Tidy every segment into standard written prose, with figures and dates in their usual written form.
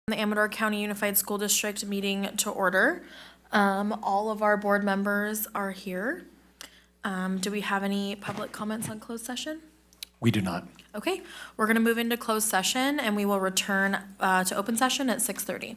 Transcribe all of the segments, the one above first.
The Amador County Unified School District meeting to order. All of our board members are here. Do we have any public comments on closed session? We do not. Okay, we're going to move into closed session and we will return to open session at 6:30.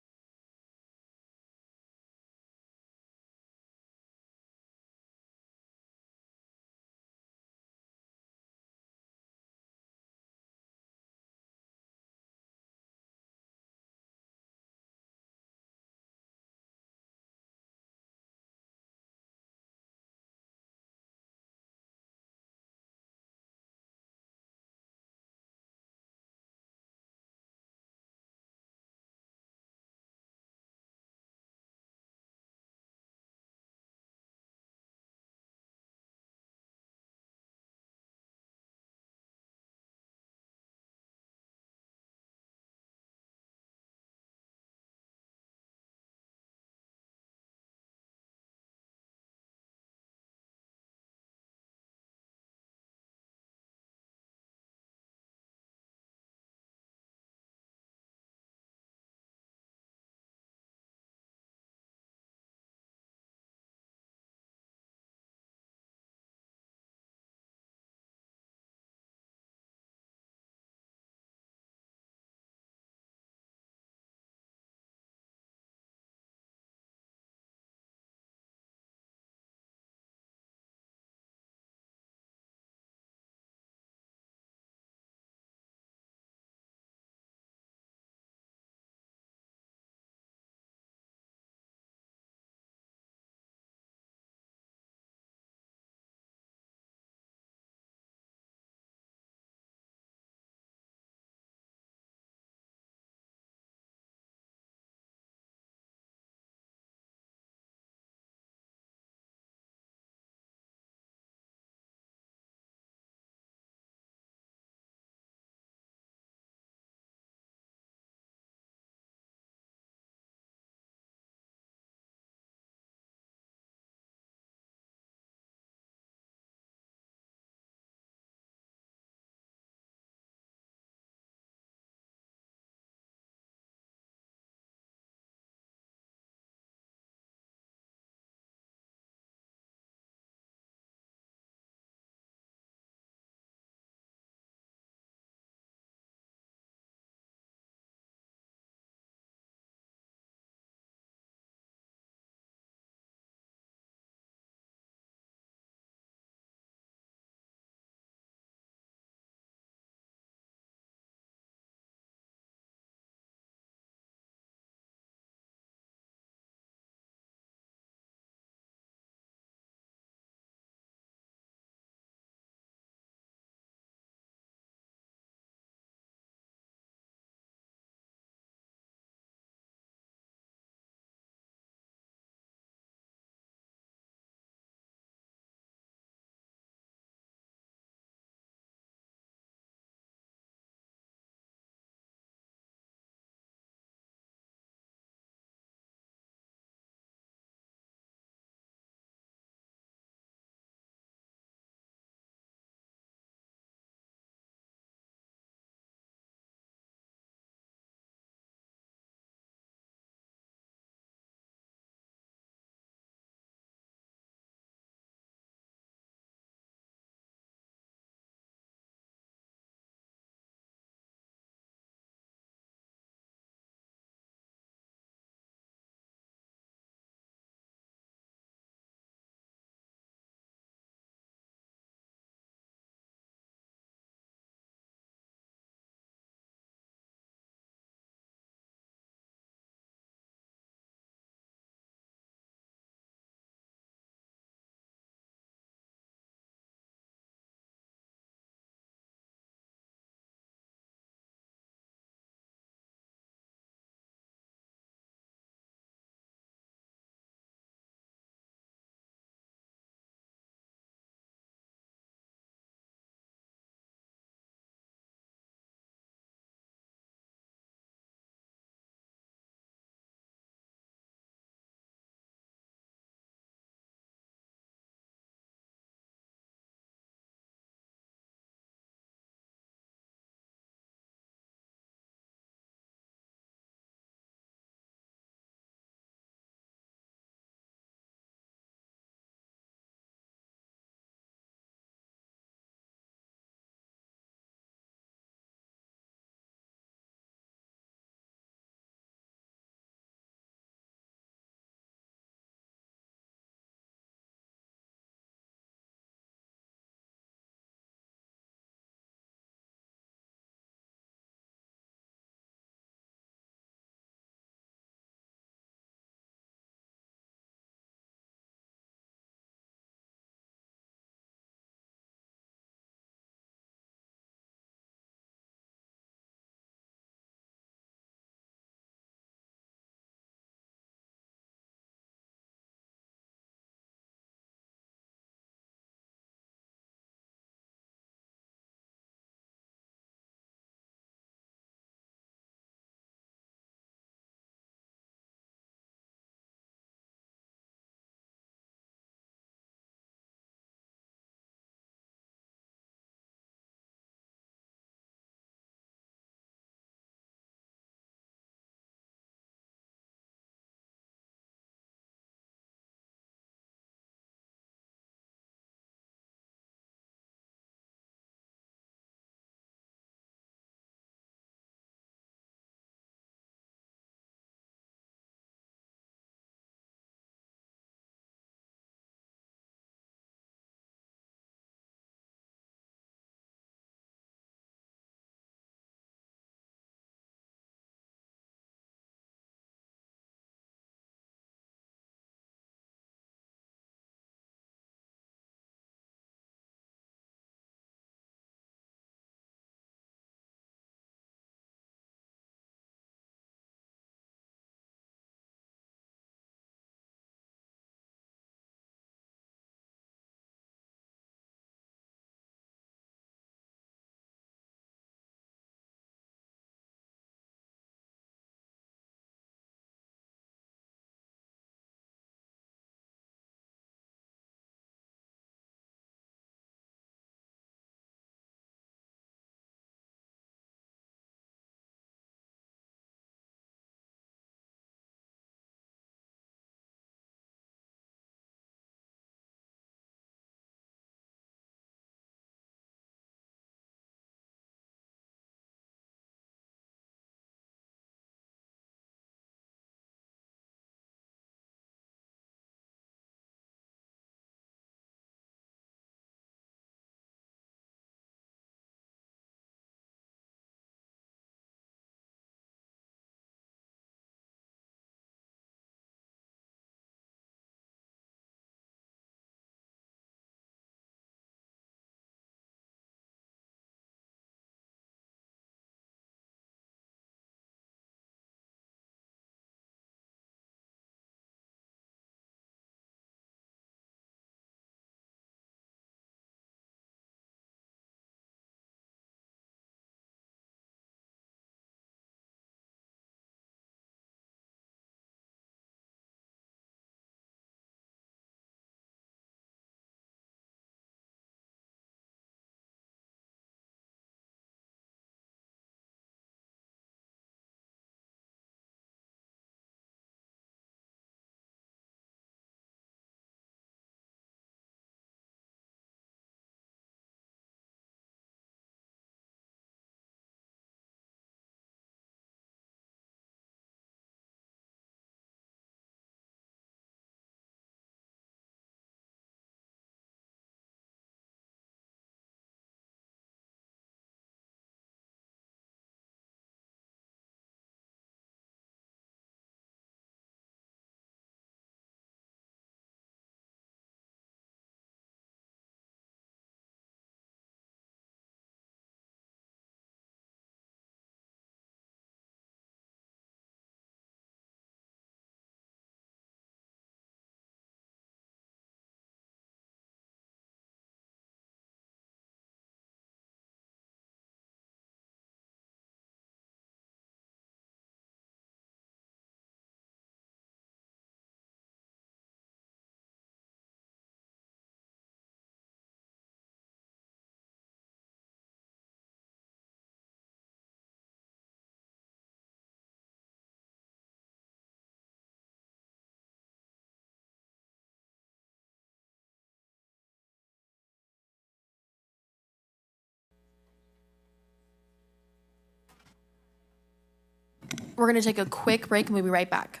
We're going to take a quick break and we'll be right back.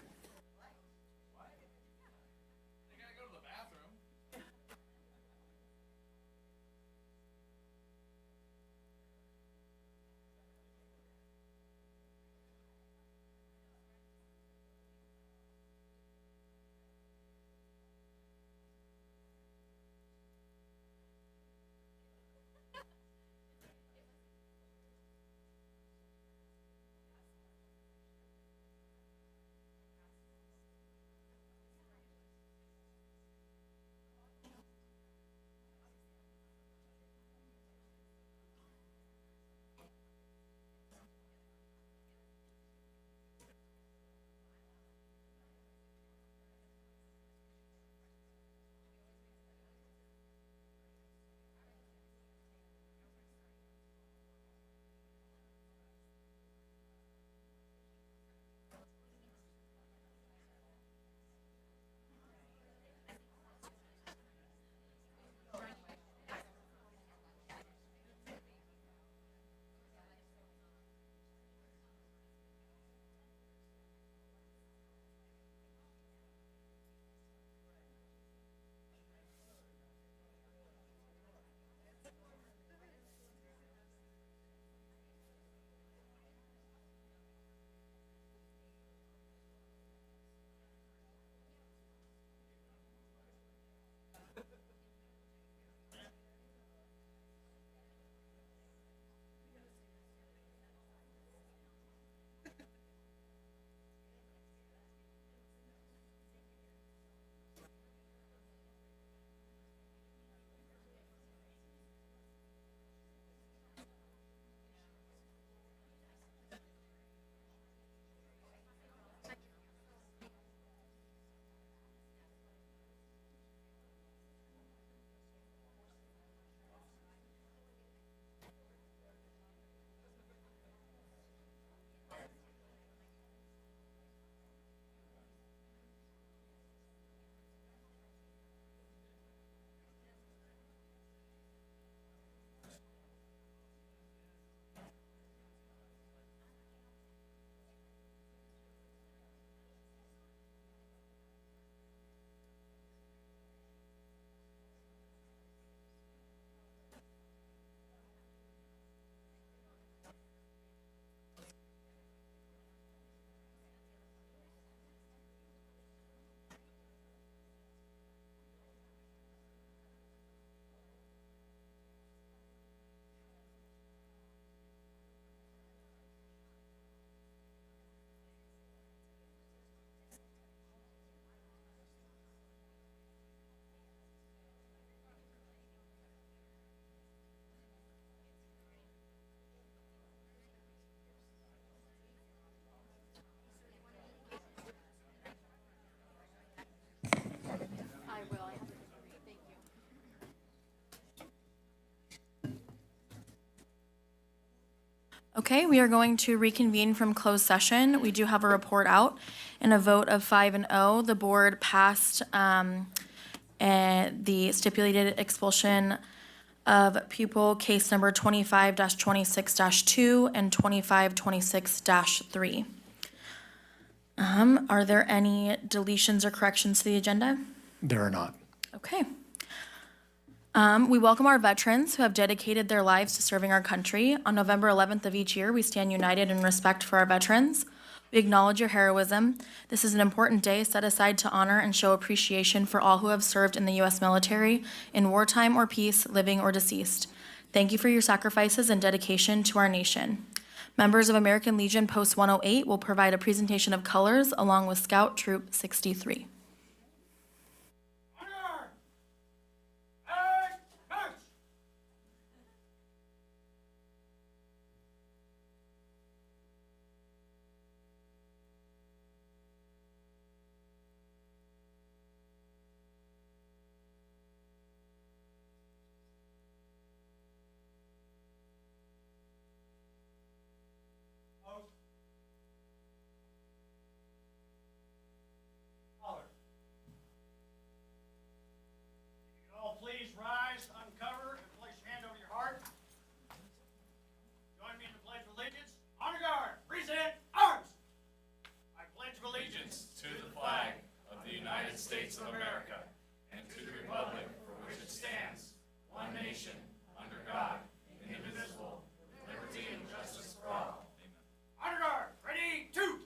Okay, we are going to reconvene from closed session. We do have a report out. In a vote of 5-0, the board passed the stipulated expulsion of pupil case number 25-26-2 and 25-26-3. Are there any deletions or corrections to the agenda? There are not. Okay. We welcome our veterans who have dedicated their lives to serving our country. On November 11th of each year, we stand united in respect for our veterans. We acknowledge your heroism. This is an important day set aside to honor and show appreciation for all who have served in the U.S. military, in wartime or peace, living or deceased. Thank you for your sacrifices and dedication to our nation. Members of American Legion Post 108 will provide a presentation of colors along with Scout Troop 63. Colors. Honor guard, ready, two.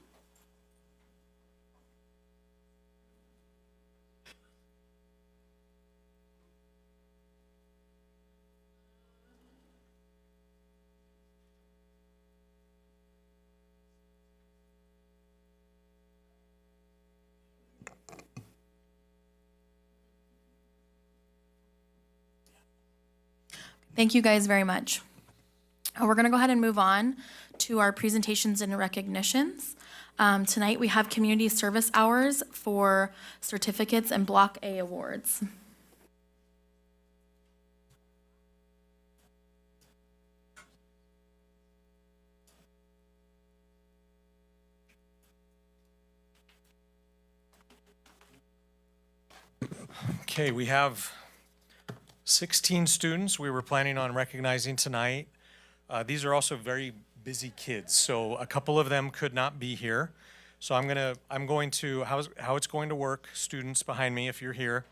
Thank you guys very much. We're going to go ahead and move on to our presentations and recognitions. Tonight we have community service hours for certificates and Block A awards. Okay, we have 16 students we were planning on recognizing tonight. These are also very busy kids, so a couple of them could not be here. So I'm going to, how it's going to work, students behind me, if you're here,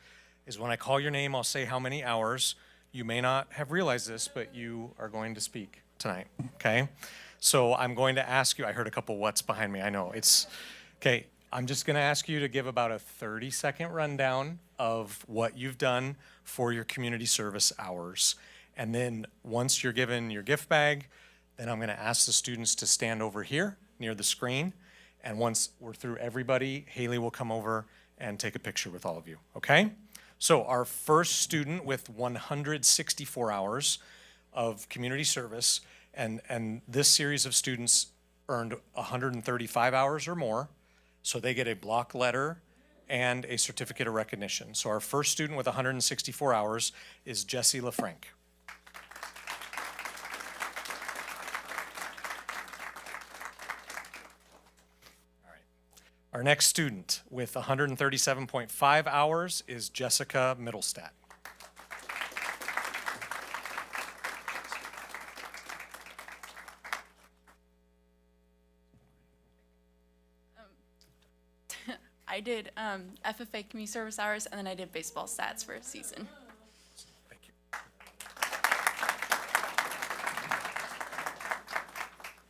is when I call your name, I'll say how many hours. You may not have realized this, but you are going to speak tonight, okay? So I'm going to ask you, I heard a couple what's behind me, I know, okay, I'm just gonna ask you to give about a 30-second rundown of what you've done for your community service hours. And then once you're given your gift bag, then I'm gonna ask the students to stand over here near the screen. And once we're through everybody, Haley will come over and take a picture with all of you, okay? So our first student with 164 hours of community service, and this series of students earned 135 hours or more, so they get a block letter and a certificate of recognition. So our first student with 164 hours is Jessie LaFranc. All right. Our next student with 137.5 hours is Jessica Middlestat. I did FFA community service hours, and then I did baseball stats for a season. Thank you.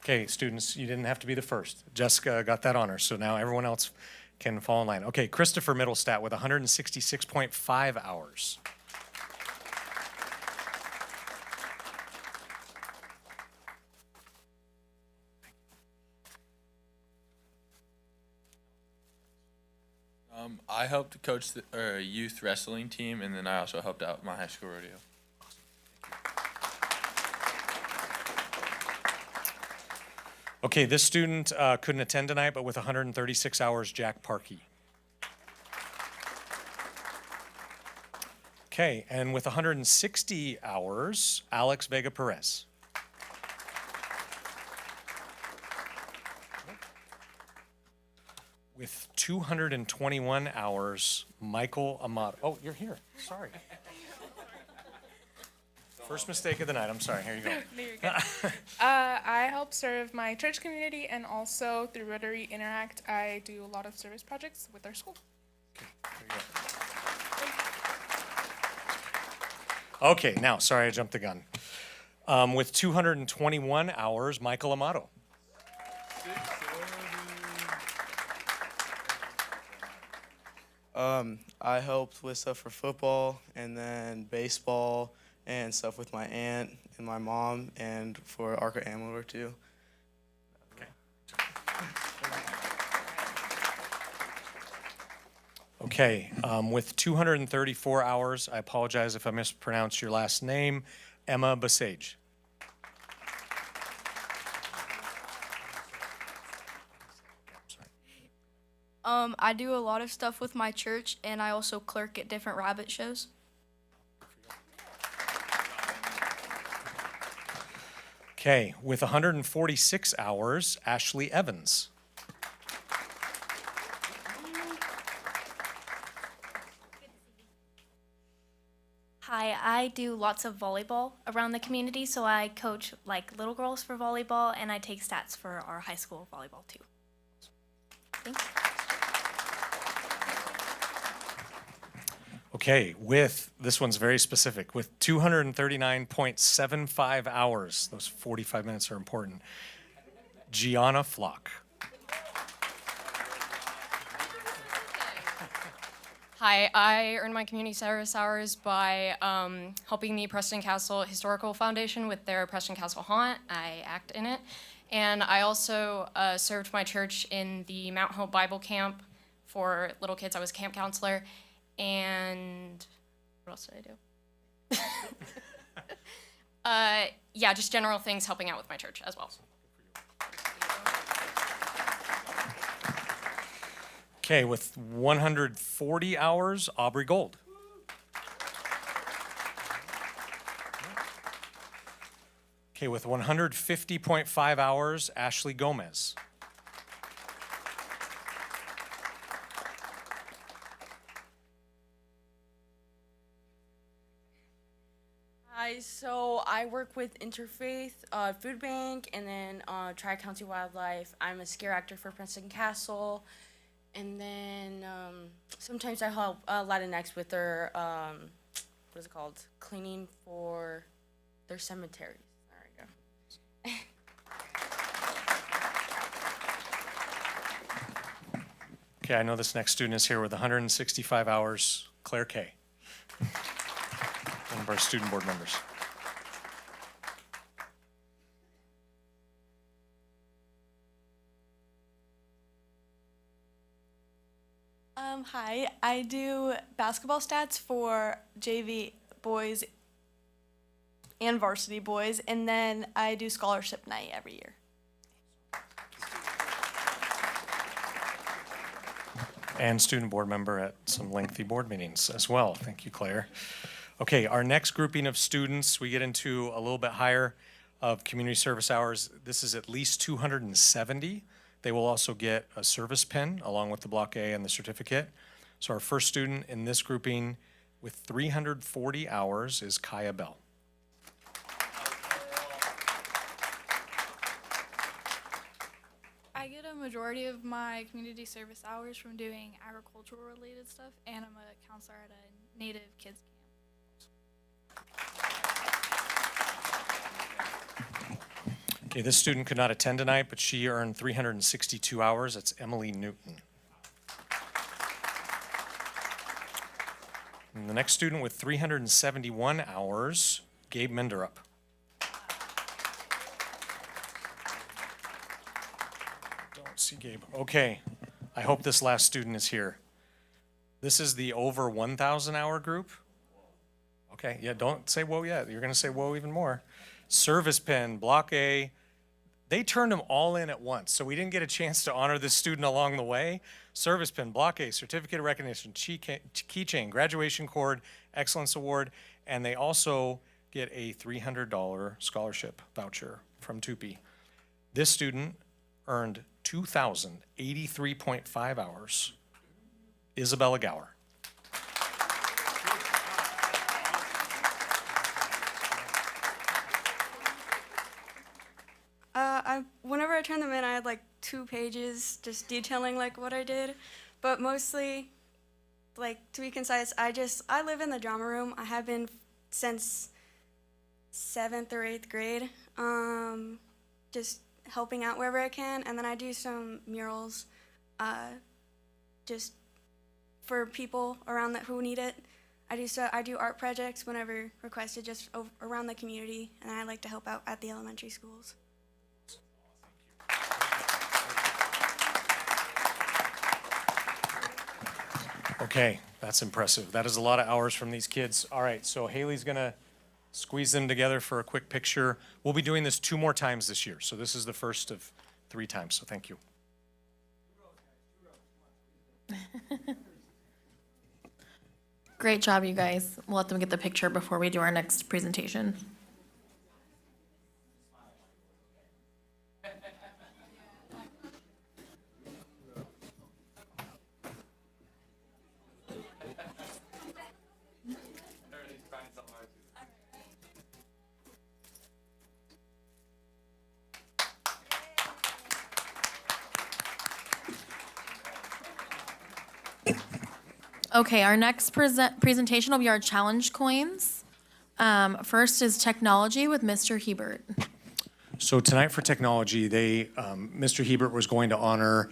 Okay, students, you didn't have to be the first. Jessica got that honor, so now everyone else can fall in line. Okay, Christopher Middlestat with 166.5 hours. I helped coach the youth wrestling team, and then I also helped out my high school rodeo. Okay, this student couldn't attend tonight, but with 136 hours, Jack Parkey. Okay, and with 160 hours, Alex Vega Perez. With 221 hours, Michael Amato. Oh, you're here. Sorry. First mistake of the night. I'm sorry. Here you go. No, you're good. I help serve my church community, and also through Rotary Interact, I do a lot of service projects with our school. Okay, now, sorry I jumped the gun. With 221 hours, Michael Amato. I helped with stuff for football and then baseball and stuff with my aunt and my mom and for ARCA Amador too. Okay, with 234 hours, I apologize if I mispronounced your last name, Emma Basage. I do a lot of stuff with my church, and I also clerk at different rabbit shows. Okay, with 146 hours, Ashley Evans. Hi, I do lots of volleyball around the community, so I coach like little girls for volleyball, and I take stats for our high school volleyball too. Thanks. Okay, this one's very specific, with 239.75 hours, those 45 minutes are important, Gianna Flock. Hi, I earned my community service hours by helping the Preston Castle Historical Foundation with their Preston Castle Haunt. I act in it. And I also served my church in the Mount Hope Bible Camp for little kids. I was camp counselor. And what else did I do? Yeah, just general things helping out with my church as well. Okay, with 140 hours, Aubrey Gold. Okay, with 150.5 hours, Ashley Gomez. Hi, so I work with Interfaith Food Bank and then Tri-County Wildlife. I'm a scare actor for Princeton Castle. And then sometimes I help Latinx with their, what is it called? Cleaning for their cemeteries. There we go. Okay, I know this next student is here with 165 hours, Claire Kay, one of our student board members. Hi, I do basketball stats for JV boys and varsity boys, and then I do scholarship night every year. And student board member at some lengthy board meetings as well. Thank you, Claire. Okay, our next grouping of students, we get into a little bit higher of community service hours. This is at least 270. They will also get a service pin along with the Block A and the certificate. So our first student in this grouping with 340 hours is Kaya Bell. I get a majority of my community service hours from doing agricultural related stuff, and I'm a counselor at a Native kids camp. Okay, this student could not attend tonight, but she earned 362 hours. That's Emily Newton. And the next student with 371 hours, Gabe Menderup. Don't see Gabe. Okay, I hope this last student is here. This is the over 1,000 hour group. Okay, yeah, don't say whoa yet. You're gonna say whoa even more. Service pin, Block A. They turned them all in at once, so we didn't get a chance to honor this student along the way. Service pin, Block A, certificate of recognition, keychain, graduation cord, excellence award, and they also get a $300 scholarship voucher from Tupi. This student earned 2,083.5 hours. Isabella Gower. Whenever I turned them in, I had like 2 pages just detailing like what I did, but mostly, like to be concise, I live in the drama room. I have been since 7th or 8th grade, just helping out wherever I can, and then I do some murals, just for people around who need it. I do art projects whenever requested, just around the community, and I like to help out at the elementary schools. Okay, that's impressive. That is a lot of hours from these kids. All right, so Haley's gonna squeeze them together for a quick picture. We'll be doing this 2 more times this year, so this is the first of 3 times, so thank you. Great job, you guys. We'll let them get the picture before we do our next presentation. Okay, our next presentation will be our challenge coins. First is technology with Mr. Hebert. So tonight for technology, Mr. Hebert was going to honor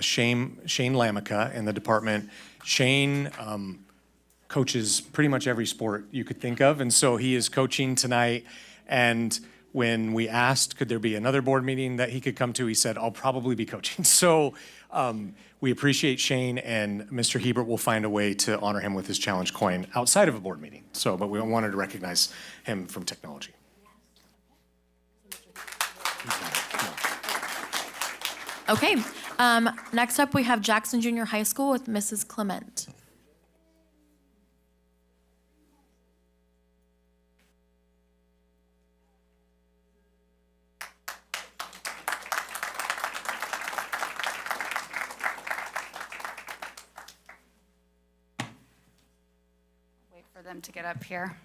Shane Lamica in the department. Shane coaches pretty much every sport you could think of, and so he is coaching tonight. And when we asked, could there be another board meeting that he could come to, he said, I'll probably be coaching. So we appreciate Shane, and Mr. Hebert will find a way to honor him with his challenge coin outside of a board meeting. So, but we wanted to recognize him from technology. Okay, next up we have Jackson Junior High School with Mrs. Clement. Wait for them to get up here.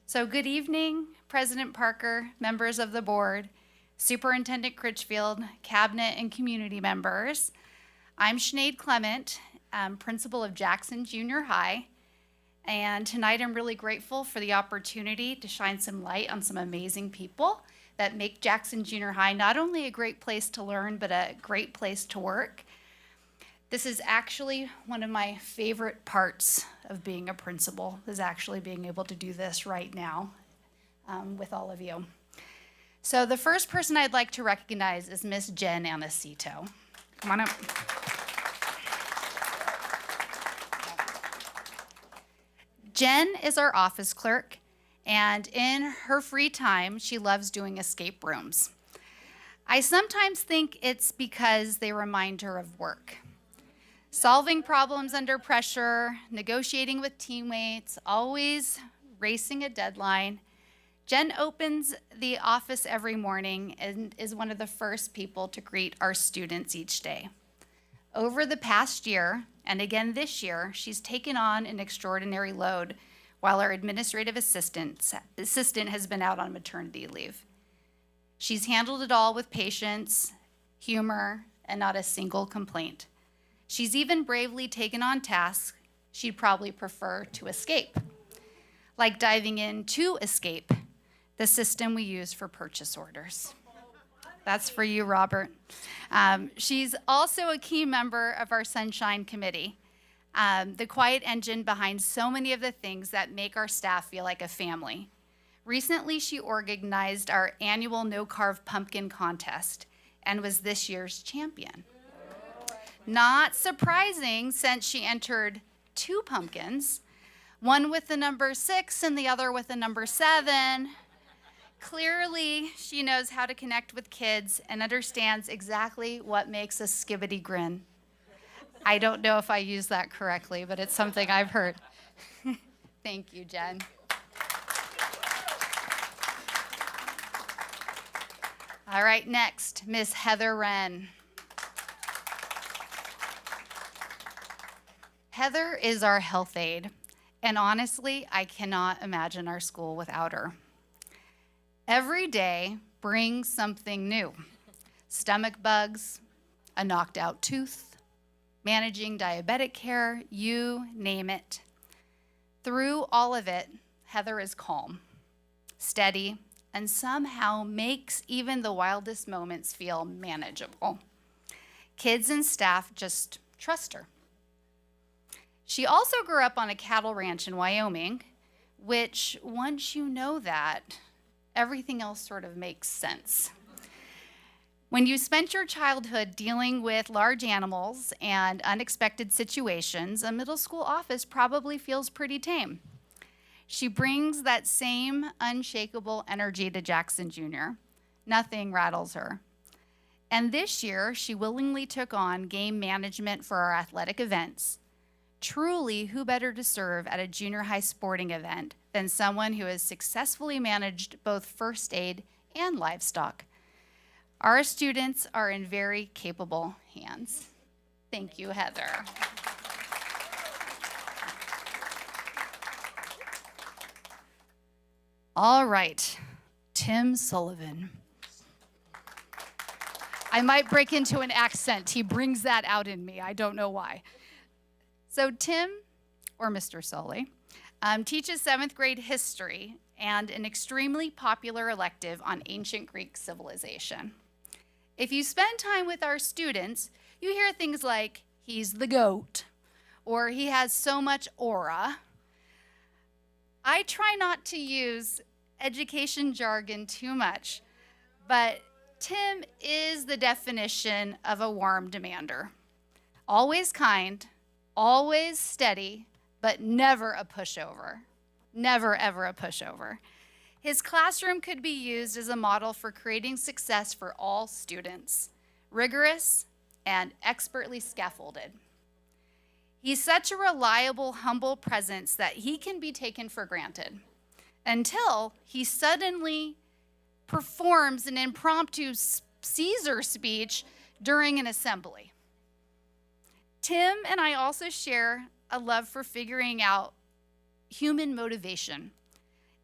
So good evening, President Parker, members of the board, Superintendent Critchfield, cabinet and community members. I'm Sinead Clement, principal of Jackson Junior High, and tonight I'm really grateful for the opportunity to shine some light on some amazing people that make Jackson Junior High not only a great place to learn, but a great place to work. This is actually one of my favorite parts of being a principal, is actually being able to do this right now with all of you. So the first person I'd like to recognize is Miss Jen Anacito. Come on up. Jen is our office clerk, and in her free time, she loves doing escape rooms. I sometimes think it's because they remind her of work. Solving problems under pressure, negotiating with teammates, always racing a deadline. Jen opens the office every morning and is one of the first people to greet our students each day. Over the past year, and again this year, she's taken on an extraordinary load while our administrative assistant has been out on maternity leave. She's handled it all with patience, humor, and not a single complaint. She's even bravely taken on tasks she'd probably prefer to escape, like diving in to escape the system we use for purchase orders. That's for you, Robert. She's also a key member of our Sunshine Committee, the quiet engine behind so many of the things that make our staff feel like a family. Recently, she organized our annual no-carve pumpkin contest and was this year's champion. Not surprising, since she entered 2 pumpkins, one with the number 6 and the other with the number 7. Clearly, she knows how to connect with kids and understands exactly what makes a skibbity grin. I don't know if I used that correctly, but it's something I've heard. Thank you, Jen. All right, next, Miss Heather Wren. Heather is our health aide, and honestly, I cannot imagine our school without her. Every day brings something new. Stomach bugs, a knocked out tooth, managing diabetic care, you name it. Through all of it, Heather is calm, steady, and somehow makes even the wildest moments feel manageable. Kids and staff just trust her. She also grew up on a cattle ranch in Wyoming, which once you know that, everything else sort of makes sense. When you spent your childhood dealing with large animals and unexpected situations, a middle school office probably feels pretty tame. She brings that same unshakable energy to Jackson Junior. Nothing rattles her. And this year, she willingly took on game management for our athletic events. Truly, who better to serve at a junior high sporting event than someone who has successfully managed both first aid and livestock? Our students are in very capable hands. Thank you, Heather. All right, Tim Sullivan. I might break into an accent. He brings that out in me. I don't know why. So Tim or Mr. Sully, teaches 7th grade history and an extremely popular elective on ancient Greek civilization. If you spend time with our students, you hear things like, he's the GOAT, or he has so much aura. I try not to use education jargon too much, but Tim is the definition of a warm demander. Always kind, always steady, but never a pushover. Never, ever a pushover. His classroom could be used as a model for creating success for all students, rigorous and expertly scaffolded. He's such a reliable, humble presence that he can be taken for granted until he suddenly performs an impromptu Caesar speech during an assembly. Tim and I also share a love for figuring out human motivation.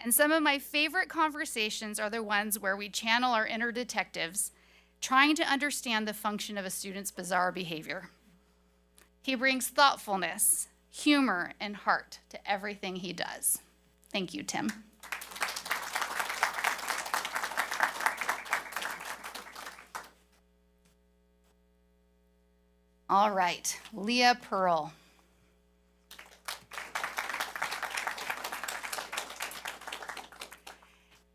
And some of my favorite conversations are the ones where we channel our inner detectives, trying to understand the function of a student's bizarre behavior. He brings thoughtfulness, humor, and heart to everything he does. Thank you, Tim. All right, Leah Pearl.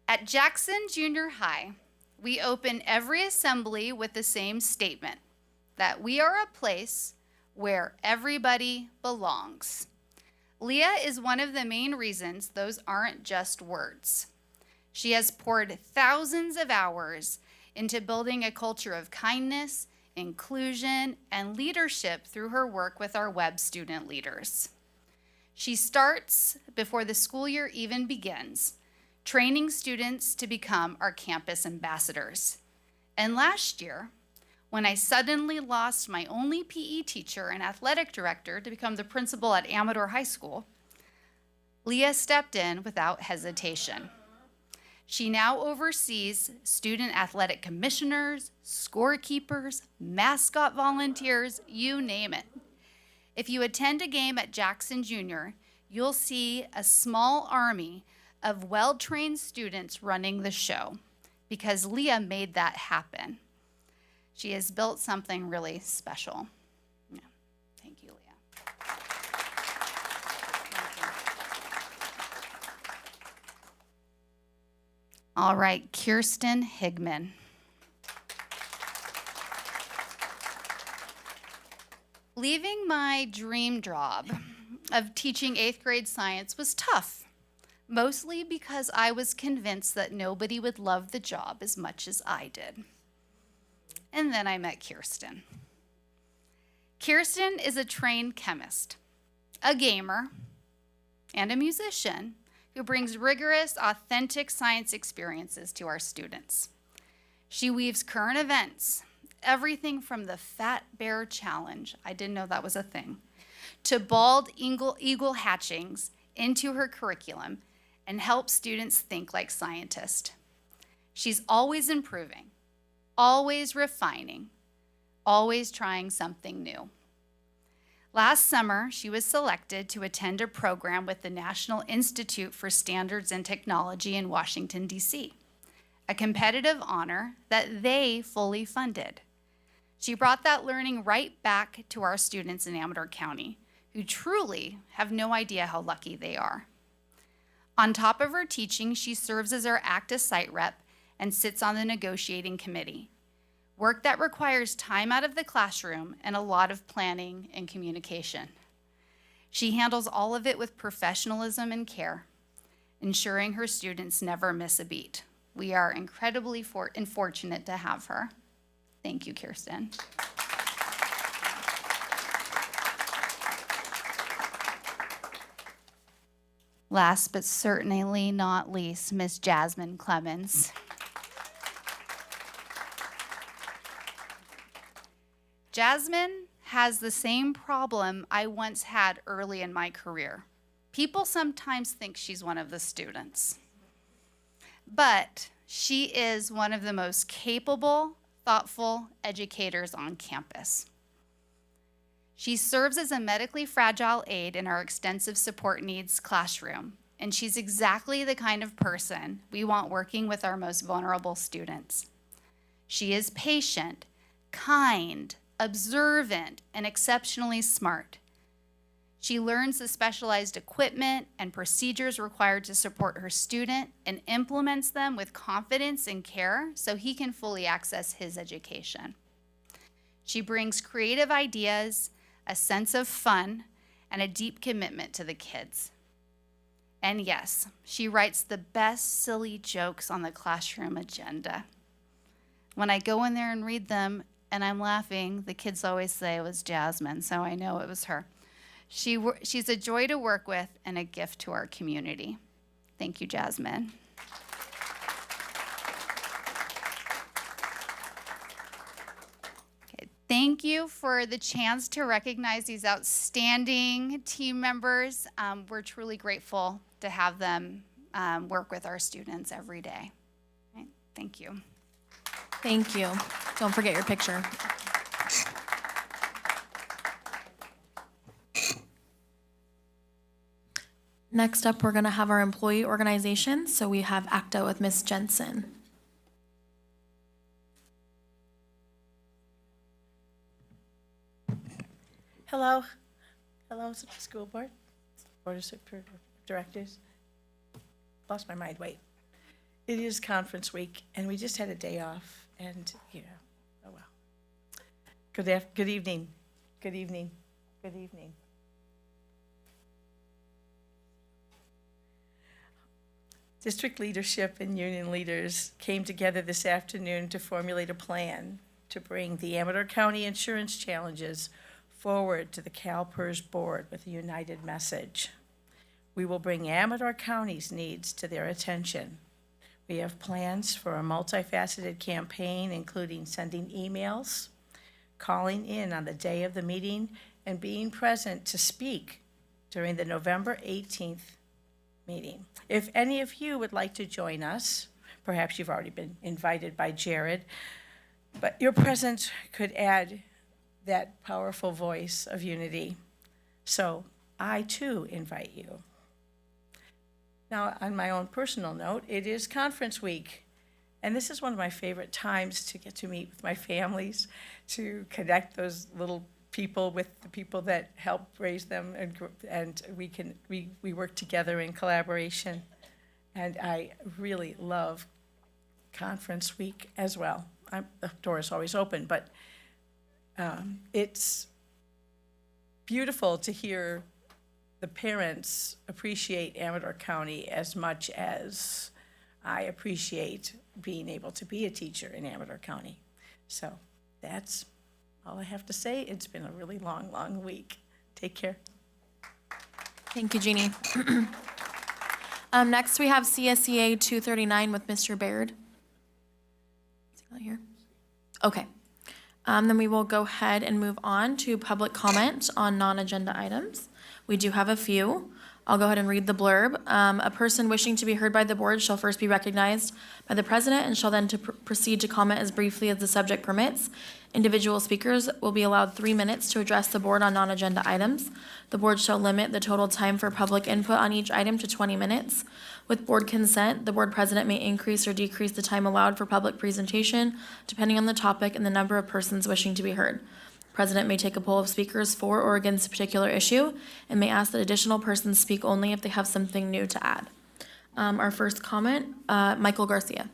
At Jackson Junior High, we open every assembly with the same statement, that we are a place where everybody belongs. Leah is one of the main reasons those aren't just words. She has poured thousands of hours into building a culture of kindness, inclusion, and leadership through her work with our web student leaders. She starts before the school year even begins, training students to become our campus ambassadors. And last year, when I suddenly lost my only PE teacher and athletic director to become the principal at Amador High School, Leah stepped in without hesitation. She now oversees student athletic commissioners, scorekeepers, mascot volunteers, you name it. If you attend a game at Jackson Junior, you'll see a small army of well-trained students running the show because Leah made that happen. She has built something really special. Yeah. Thank you, Leah. Thank you. All right, Kirsten Higman. Leaving my dream job of teaching 8th grade science was tough, mostly because I was convinced that nobody would love the job as much as I did. And then I met Kirsten. Kirsten is a trained chemist, a gamer, and a musician who brings rigorous, authentic science experiences to our students. She weaves current events, everything from the Fat Bear Challenge, I didn't know that was a thing, to bald eagle hatchings into her curriculum and helps students think like scientists. She's always improving, always refining, always trying something new. Last summer, she was selected to attend a program with the National Institute for Standards and Technology in Washington, D.C., a competitive honor that they fully funded. She brought that learning right back to our students in Amador County, who truly have no idea how lucky they are. On top of her teaching, she serves as our ACTA site rep and sits on the negotiating committee, work that requires time out of the classroom and a lot of planning and communication. She handles all of it with professionalism and care, ensuring her students never miss a beat. We are incredibly fortunate to have her. Thank you, Kirsten. Last but certainly not least, Miss Jasmine Clemens. Jasmine has the same problem I once had early in my career. People sometimes think she's one of the students, but she is one of the most capable, thoughtful educators on campus. She serves as a medically fragile aide in our extensive support needs classroom, and she's exactly the kind of person we want working with our most vulnerable students. She is patient, kind, observant, and exceptionally smart. She learns the specialized equipment and procedures required to support her student and implements them with confidence and care so he can fully access his education. She brings creative ideas, a sense of fun, and a deep commitment to the kids. And yes, she writes the best silly jokes on the classroom agenda. When I go in there and read them and I'm laughing, the kids always say it was Jasmine, so I know it was her. She's a joy to work with and a gift to our community. Thank you, Jasmine. Okay, thank you for the chance to recognize these outstanding team members. We're truly grateful to have them work with our students every day. Right, thank you. Thank you. Don't forget your picture. Next up, we're going to have our employee organization. So we have ACTA with Ms. Jensen. Hello. Hello, school board, board of directors. Lost my mind, wait. It is conference week, and we just had a day off, and, you know, oh well. Good evening. Good evening. Good evening. District leadership and union leaders came together this afternoon to formulate a plan to bring the Amador County insurance challenges forward to the CalPERS board with a united message. We will bring Amador County's needs to their attention. We have plans for a multifaceted campaign, including sending emails, calling in on the day of the meeting, and being present to speak during the November 18th meeting. If any of you would like to join us, perhaps you've already been invited by Jared, but your presence could add that powerful voice of unity. So I too invite you. Now, on my own personal note, it is conference week, and this is one of my favorite times to get to meet with my families, to connect those little people with the people that help raise them, and we work together in collaboration. And I really love conference week as well. The door is always open, but it's beautiful to hear the parents appreciate Amador County as much as I appreciate being able to be a teacher in Amador County. So that's all I have to say. It's been a really long, long week. Take care. Thank you, Jeannie. Next, we have CSEA 239 with Mr. Baird. Is he not here? Okay. Then we will go ahead and move on to public comment on non-agenda items. We do have a few. I'll go ahead and read the blurb. A person wishing to be heard by the board shall first be recognized by the president and shall then proceed to comment as briefly as the subject permits. Individual speakers will be allowed 3 minutes to address the board on non-agenda items. The board shall limit the total time for public input on each item to 20 minutes. With board consent, the board president may increase or decrease the time allowed for public presentation depending on the topic and the number of persons wishing to be heard. President may take a poll of speakers for or against a particular issue and may ask that additional persons speak only if they have something new to add. Our first comment, Michael Garcia.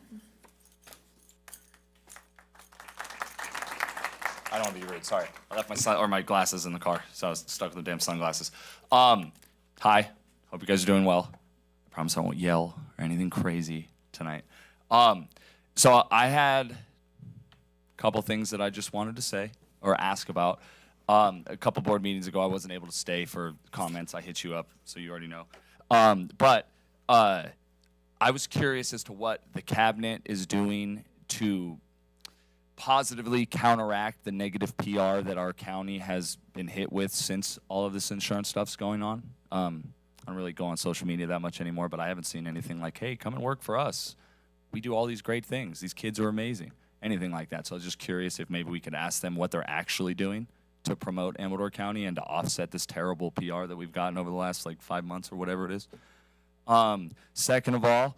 I don't want to be rude, sorry. I left my glasses in the car, so I was stuck with the damn sunglasses. Hi, hope you guys are doing well. I promise I won't yell or anything crazy tonight. So I had a couple things that I just wanted to say or ask about. A couple board meetings ago, I wasn't able to stay for comments. I hit you up, so you already know. But I was curious as to what the cabinet is doing to positively counteract the negative PR that our county has been hit with since all of this insurance stuff's going on. I don't really go on social media that much anymore, but I haven't seen anything like, hey, come and work for us. We do all these great things. These kids are amazing. Anything like that. So I was just curious if maybe we could ask them what they're actually doing to promote Amador County and to offset this terrible PR that we've gotten over the last like 5 months or whatever it is. Second of all,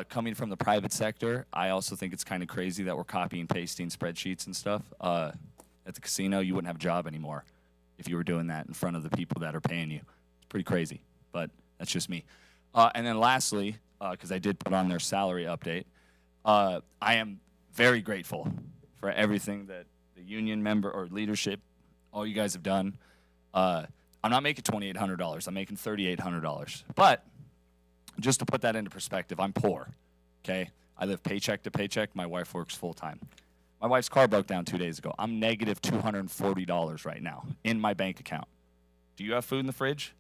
coming from the private sector, I also think it's kind of crazy that we're copying and pasting spreadsheets and stuff. At the casino, you wouldn't have a job anymore if you were doing that in front of the people that are paying you. It's pretty crazy, but that's just me. And then lastly, because I did put on their salary update, I am very grateful for everything that the union member or leadership, all you guys have done. I'm not making $2,800. I'm making $3,800. But just to put that into perspective, I'm poor, okay? I live paycheck to paycheck. My wife works full-time. My wife's car broke down 2 days ago. I'm negative $240 right now in my bank account. Do you have food in the fridge?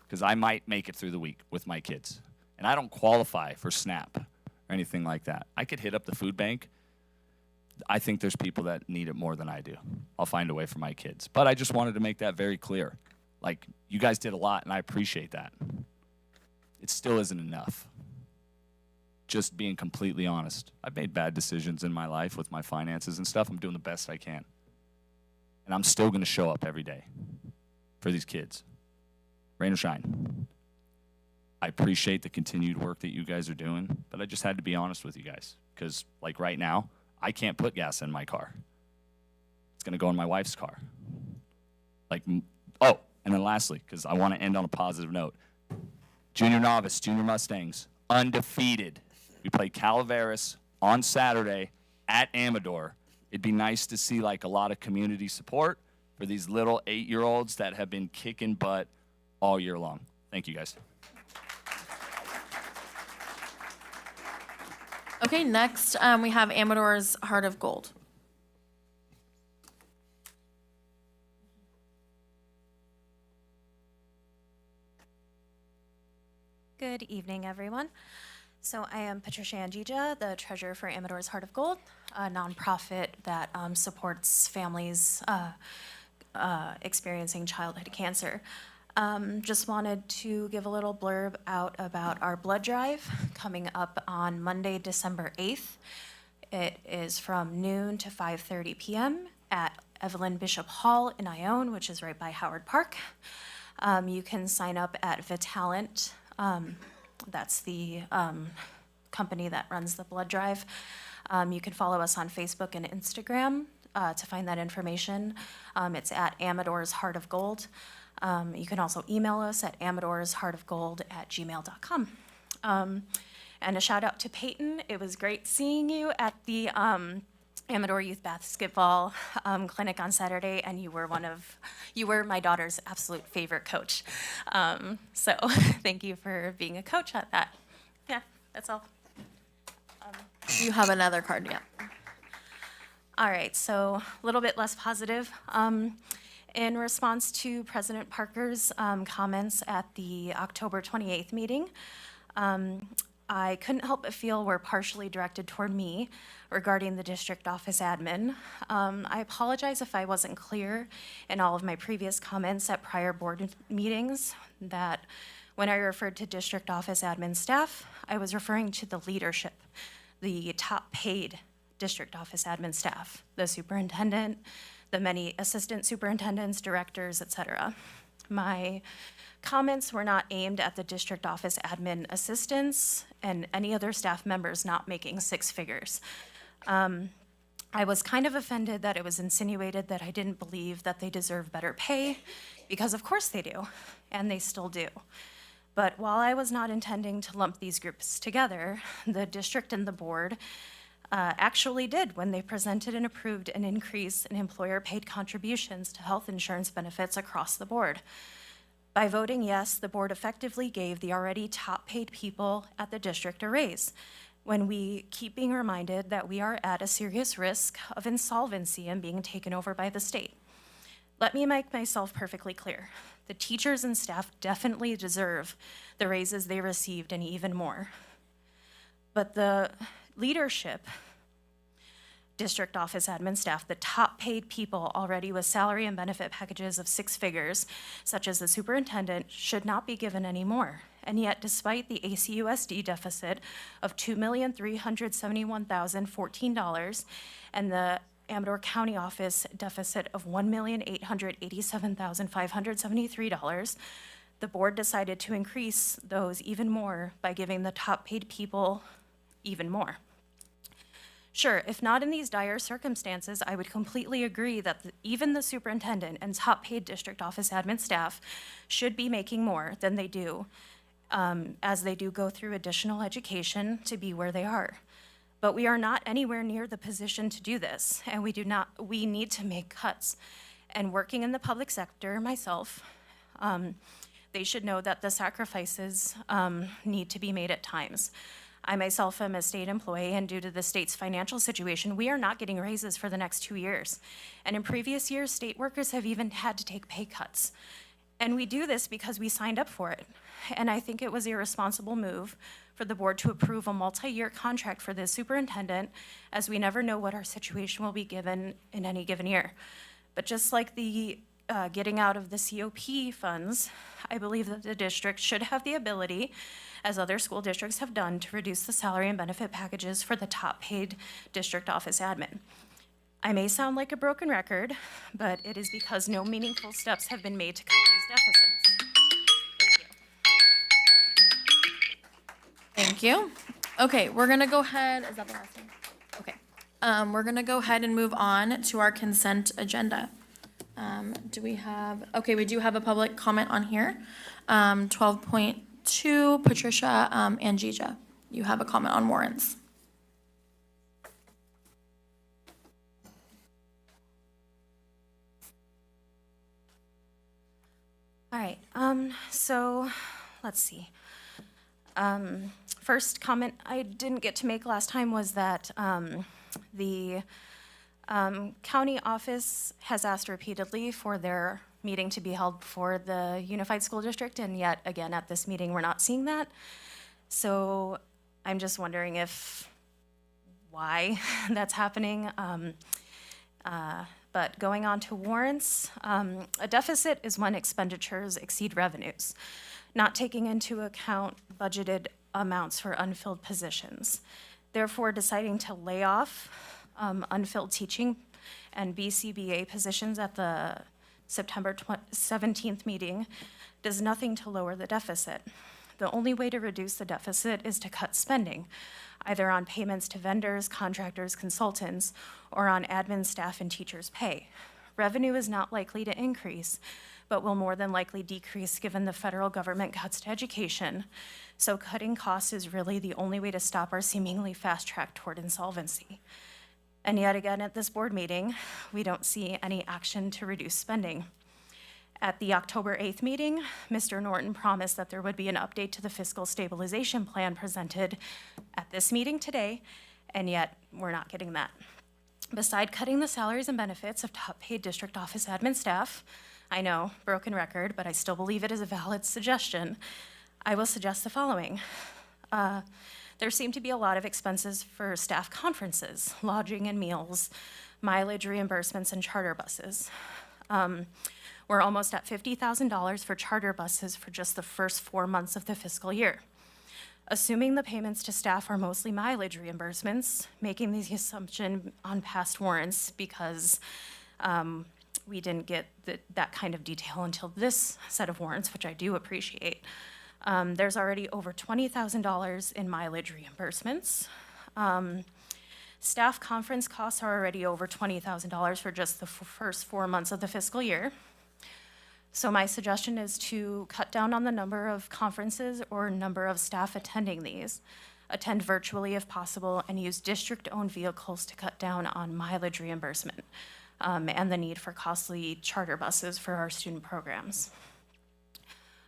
Because I might make it through the week with my kids. And I don't qualify for SNAP or anything like that. I could hit up the food bank. I think there's people that need it more than I do. I'll find a way for my kids. But I just wanted to make that very clear. Like, you guys did a lot, and I appreciate that. It still isn't enough. Just being completely honest. I've made bad decisions in my life with my finances and stuff. I'm doing the best I can. And I'm still going to show up every day for these kids. Rain or shine. I appreciate the continued work that you guys are doing, but I just had to be honest with you guys. Because, like, right now, I can't put gas in my car. It's going to go in my wife's car. Like, oh, and then lastly, because I want to end on a positive note, Junior Novice, Junior Mustangs, undefeated. We play Calaveras on Saturday at Amador. It'd be nice to see like a lot of community support for these little 8-year-olds that have been kicking butt all year long. Thank you, guys. Okay, next we have Amador's Heart of Gold. Good evening, everyone. So I am Patricia Angija, the treasurer for Amador's Heart of Gold, a nonprofit that supports families experiencing childhood cancer. Just wanted to give a little blurb out about our blood drive coming up on Monday, December 8th. It is from noon to 5:30 p.m. at Evelyn Bishop Hall in Ione, which is right by Howard Park. You can sign up at Vitalent. That's the company that runs the blood drive. You can follow us on Facebook and Instagram to find that information. It's at Amador's Heart of Gold. You can also email us at amadorsheartofgold@gmail.com. And a shout out to Peyton. It was great seeing you at the Amador Youth Basketball clinic on Saturday, and you were my daughter's absolute favorite coach. So thank you for being a coach at that. Yeah, that's all. You have another card, yeah. All right, so a little bit less positive. In response to President Parker's comments at the October 28th meeting, I couldn't help but feel were partially directed toward me regarding the district office admin. I apologize if I wasn't clear in all of my previous comments at prior board meetings that when I referred to district office admin staff, I was referring to the leadership, the top paid district office admin staff, the superintendent, the many assistant superintendents, directors, etc. My comments were not aimed at the district office admin assistants and any other staff members not making six figures. I was kind of offended that it was insinuated that I didn't believe that they deserve better pay, because of course they do, and they still do. But while I was not intending to lump these groups together, the district and the board actually did when they presented and approved an increase in employer-paid contributions to health insurance benefits across the board. By voting yes, the board effectively gave the already top-paid people at the district a raise, when we keep being reminded that we are at a serious risk of insolvency and being taken over by the state. Let me make myself perfectly clear. The teachers and staff definitely deserve the raises they received and even more. But the leadership, district office admin staff, the top paid people already with salary and benefit packages of six figures, such as the superintendent, should not be given any more. And yet, despite the ACUSD deficit of $2,371,014 and the Amador County office deficit of $1,887,573, the board decided to increase those even more by giving the top paid people even more. Sure, if not in these dire circumstances, I would completely agree that even the superintendent and top paid district office admin staff should be making more than they do, as they do go through additional education to be where they are. But we are not anywhere near the position to do this, and we need to make cuts. And working in the public sector myself, they should know that the sacrifices need to be made at times. I myself am a state employee, and due to the state's financial situation, we are not getting raises for the next 2 years. And in previous years, state workers have even had to take pay cuts. And we do this because we signed up for it. And I think it was a irresponsible move for the board to approve a multi-year contract for this superintendent, as we never know what our situation will be given in any given year. But just like the getting out of the COP funds, I believe that the district should have the ability, as other school districts have done, to reduce the salary and benefit packages for the top paid district office admin. I may sound like a broken record, but it is because no meaningful steps have been made to cut these deficits. Thank you. Okay, we're gonna go ahead, is that the last one? Okay. We're gonna go ahead and move on to our consent agenda. Okay, we do have a public comment on here. 12.2, Patricia Angija, you have a comment on warrants. All right, so let's see. First comment I didn't get to make last time was that the county office has asked repeatedly for their meeting to be held before the Unified School District, and yet again at this meeting we're not seeing that. So I'm just wondering why that's happening. But going on to warrants, a deficit is when expenditures exceed revenues, not taking into account budgeted amounts for unfilled positions. Therefore, deciding to lay off unfilled teaching and BCBA positions at the September 17th meeting does nothing to lower the deficit. The only way to reduce the deficit is to cut spending, either on payments to vendors, contractors, consultants, or on admin staff and teachers' pay. Revenue is not likely to increase, but will more than likely decrease given the federal government cuts to education. So cutting costs is really the only way to stop our seemingly fast track toward insolvency. And yet again, at this board meeting, we don't see any action to reduce spending. At the October 8th meeting, Mr. Norton promised that there would be an update to the fiscal stabilization plan presented at this meeting today, and yet we're not getting that. Beside cutting the salaries and benefits of top paid district office admin staff, I know, broken record, but I still believe it is a valid suggestion, I will suggest the following. There seem to be a lot of expenses for staff conferences, lodging and meals, mileage reimbursements, and charter buses. We're almost at $50,000 for charter buses for just the first 4 months of the fiscal year. Assuming the payments to staff are mostly mileage reimbursements, making the assumption on past warrants because we didn't get that kind of detail until this set of warrants, which I do appreciate. There's already over $20,000 in mileage reimbursements. Staff conference costs are already over $20,000 for just the first 4 months of the fiscal year. So my suggestion is to cut down on the number of conferences or number of staff attending these, attend virtually if possible, and use district-owned vehicles to cut down on mileage reimbursement and the need for costly charter buses for our student programs.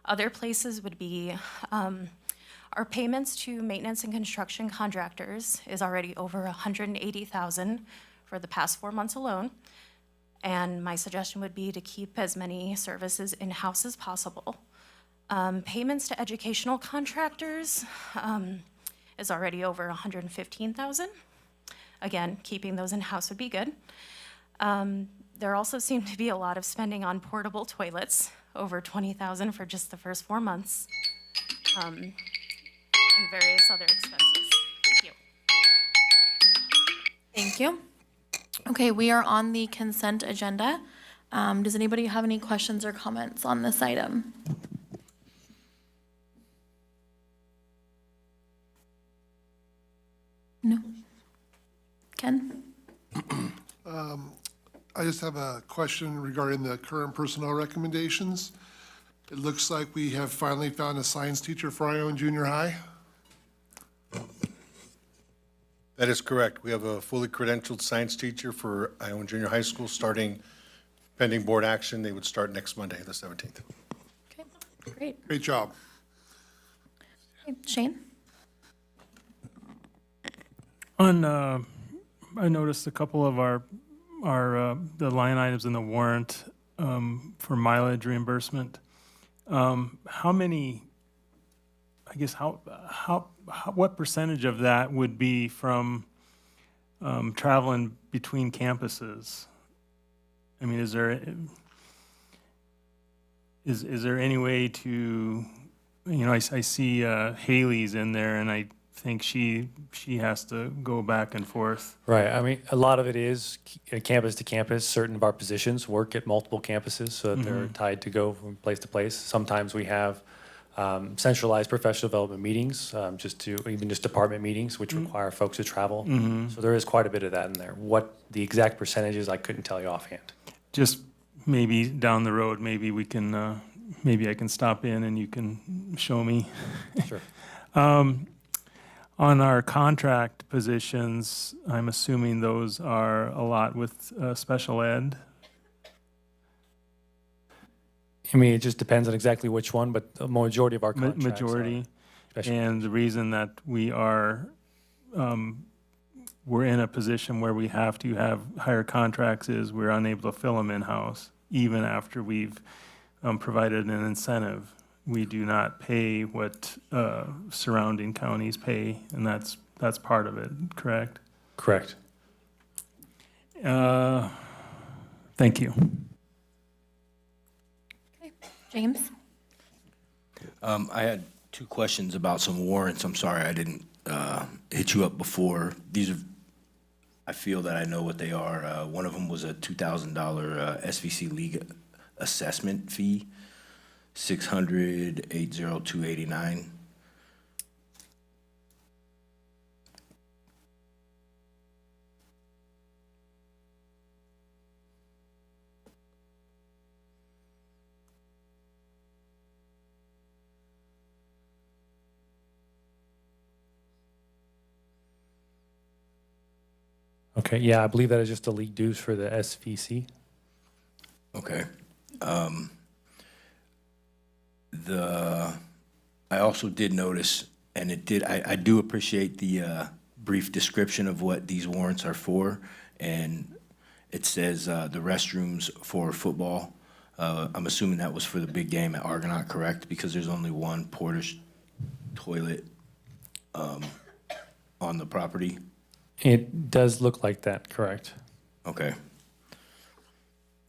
Other places would be our payments to maintenance and construction contractors is already over $180,000 for the past 4 months alone. And my suggestion would be to keep as many services in-house as possible. Payments to educational contractors is already over $115,000. Again, keeping those in-house would be good. There also seemed to be a lot of spending on portable toilets, over $20,000 for just the first 4 months, and various other expenses. Thank you. Thank you. Okay, we are on the consent agenda. Does anybody have any questions or comments on this item? No. Ken? I just have a question regarding the current personnel recommendations. It looks like we have finally found a science teacher for Ione Junior High. That is correct. We have a fully credentialed science teacher for Ione Junior High School starting pending board action. They would start next Monday, the 17th. Okay, great. Great job. Okay, Shane? I noticed a couple of the line items in the warrant for mileage reimbursement. How many, I guess, what percentage of that would be from traveling between campuses? I mean, is there any way to, I see Haley's in there, and I think she has to go back and forth. Right. I mean, a lot of it is campus to campus. Certain of our positions work at multiple campuses, so that they're tied to go from place to place. Sometimes we have centralized professional development meetings, just department meetings, which require folks to travel. So there is quite a bit of that in there. What the exact percentage is, I couldn't tell you offhand. Just maybe down the road, maybe we can, maybe I can stop in and you can show me. Sure. On our contract positions, I'm assuming those are a lot with special ed. I mean, it just depends on exactly which one, but the majority of our contracts Majority. are special And the reason that we are, we're in a position where we have to have higher contracts is we're unable to fill them in-house, even after we've provided an incentive. We do not pay what surrounding counties pay, and that's part of it, correct? Correct. Thank you. James? I had two questions about some warrants. I'm sorry I didn't hit you up before. These are, I feel that I know what they are. One of them was a $2,000 SVC League assessment fee, 600-80289. Okay, yeah, I believe that is just the league dues for the SVC. Okay. I also did notice, and I do appreciate the brief description of what these warrants are for, and it says the restrooms for football. I'm assuming that was for the big game at Argonaut, correct? Because there's only one portage toilet on the property. It does look like that, correct? Okay.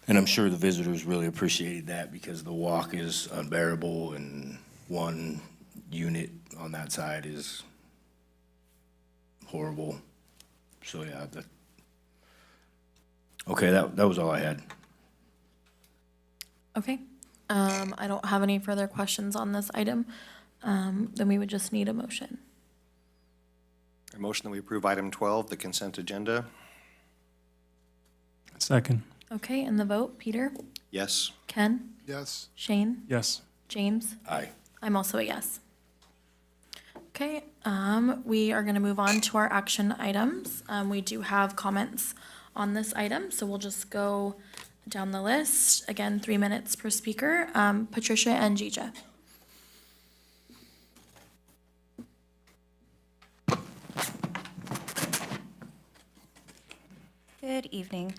And I'm sure the visitors really appreciated that because the walk is unbearable and one unit on that side is horrible. So yeah, okay, that was all I had. Okay. I don't have any further questions on this item. Then we would just need a motion. A motion that we approve item 12, the consent agenda. Second. Okay, and the vote, Peter? Yes. Ken? Yes. Shane? Yes. James? Aye. I'm also a yes. Okay, we are going to move on to our action items. We do have comments on this item, so we'll just go down the list. Again, 3 minutes per speaker. Patricia and Gija. Good evening.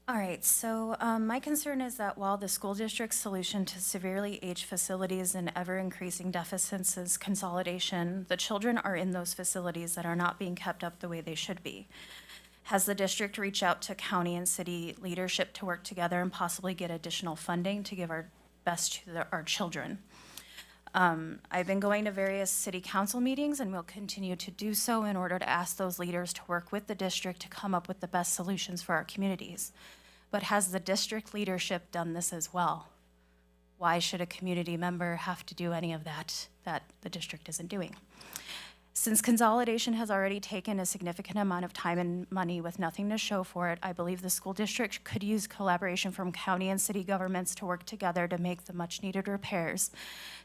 All right, so my concern is that while the school district's solution to severely aged facilities and ever-increasing deficits is consolidation, the children are in those facilities that are not being kept up the way they should be. Has the district reached out to county and city leadership to work together and possibly get additional funding to give our best to our children? I've been going to various city council meetings and will continue to do so in order to ask those leaders to work with the district to come up with the best solutions for our communities. But has the district leadership done this as well? Why should a community member have to do any of that the district isn't doing? Since consolidation has already taken a significant amount of time and money with nothing to show for it, I believe the school district could use collaboration from county and city governments to work together to make the much-needed repairs.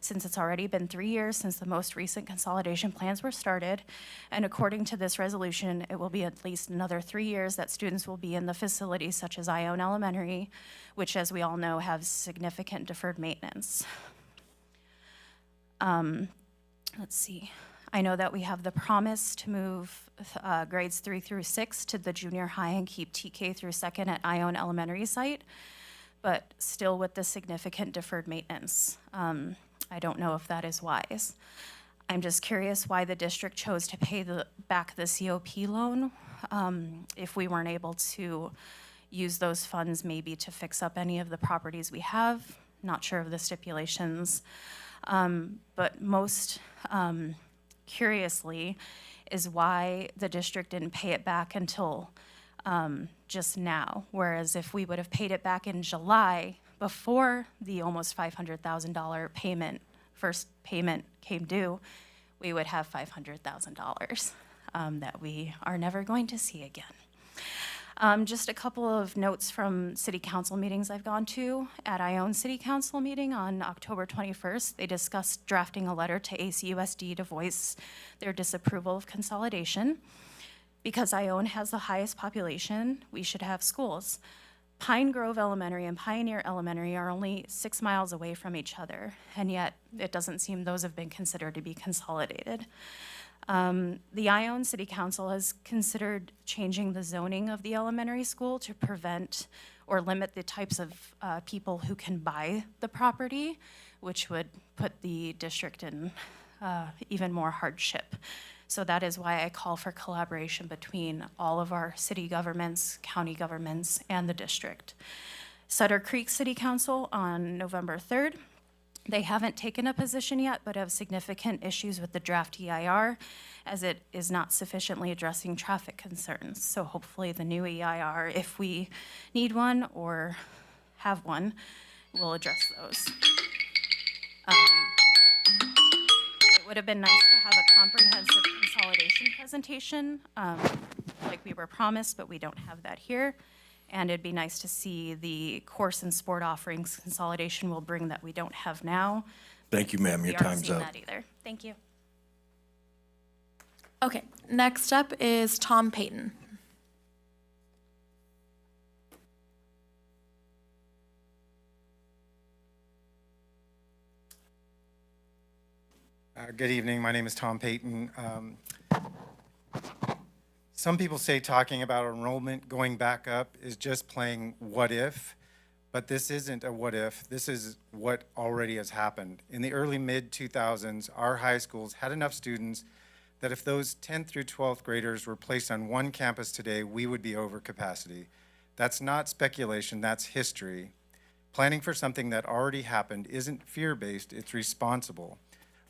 Since it's already been 3 years since the most recent consolidation plans were started, and according to this resolution, it will be at least another 3 years that students will be in the facilities such as Ione Elementary, which, as we all know, have significant deferred maintenance. Let's see. I know that we have the promise to move grades 3 through 6 to the junior high and keep TK through 2nd at Ione Elementary site, but still with the significant deferred maintenance. I don't know if that is wise. I'm just curious why the district chose to pay back the COP loan if we weren't able to use those funds maybe to fix up any of the properties we have. Not sure of the stipulations, but most curiously is why the district didn't pay it back until just now, whereas if we would have paid it back in July before the almost $500,000 payment, first payment came due, we would have $500,000 that we are never going to see again. Just a couple of notes from city council meetings I've gone to. At Ione City Council meeting on October 21st, they discussed drafting a letter to ACUSD to voice their disapproval of consolidation. Because Ione has the highest population, we should have schools. Pine Grove Elementary and Pioneer Elementary are only 6 miles away from each other, and yet it doesn't seem those have been considered to be consolidated. The Ione City Council has considered changing the zoning of the elementary school to prevent or limit the types of people who can buy the property, which would put the district in even more hardship. So that is why I call for collaboration between all of our city governments, county governments, and the district. Sutter Creek City Council on November 3rd. They haven't taken a position yet, but have significant issues with the draft EIR, as it is not sufficiently addressing traffic concerns. So hopefully the new EIR, if we need one or have one, will address those. It would have been nice to have a comprehensive consolidation presentation like we were promised, but we don't have that here. And it'd be nice to see the course and sport offerings consolidation will bring that we don't have now. Thank you, ma'am. Your time's up. We aren't seeing that either. Thank you. Okay, next up is Tom Payton. Good evening. My name is Tom Payton. Some people say talking about enrollment going back up is just playing what if, but this isn't a what if. This is what already has happened. In the early mid-2000s, our high schools had enough students that if those 10th through 12th graders were placed on one campus today, we would be over capacity. That's not speculation, that's history. Planning for something that already happened isn't fear-based, it's responsible.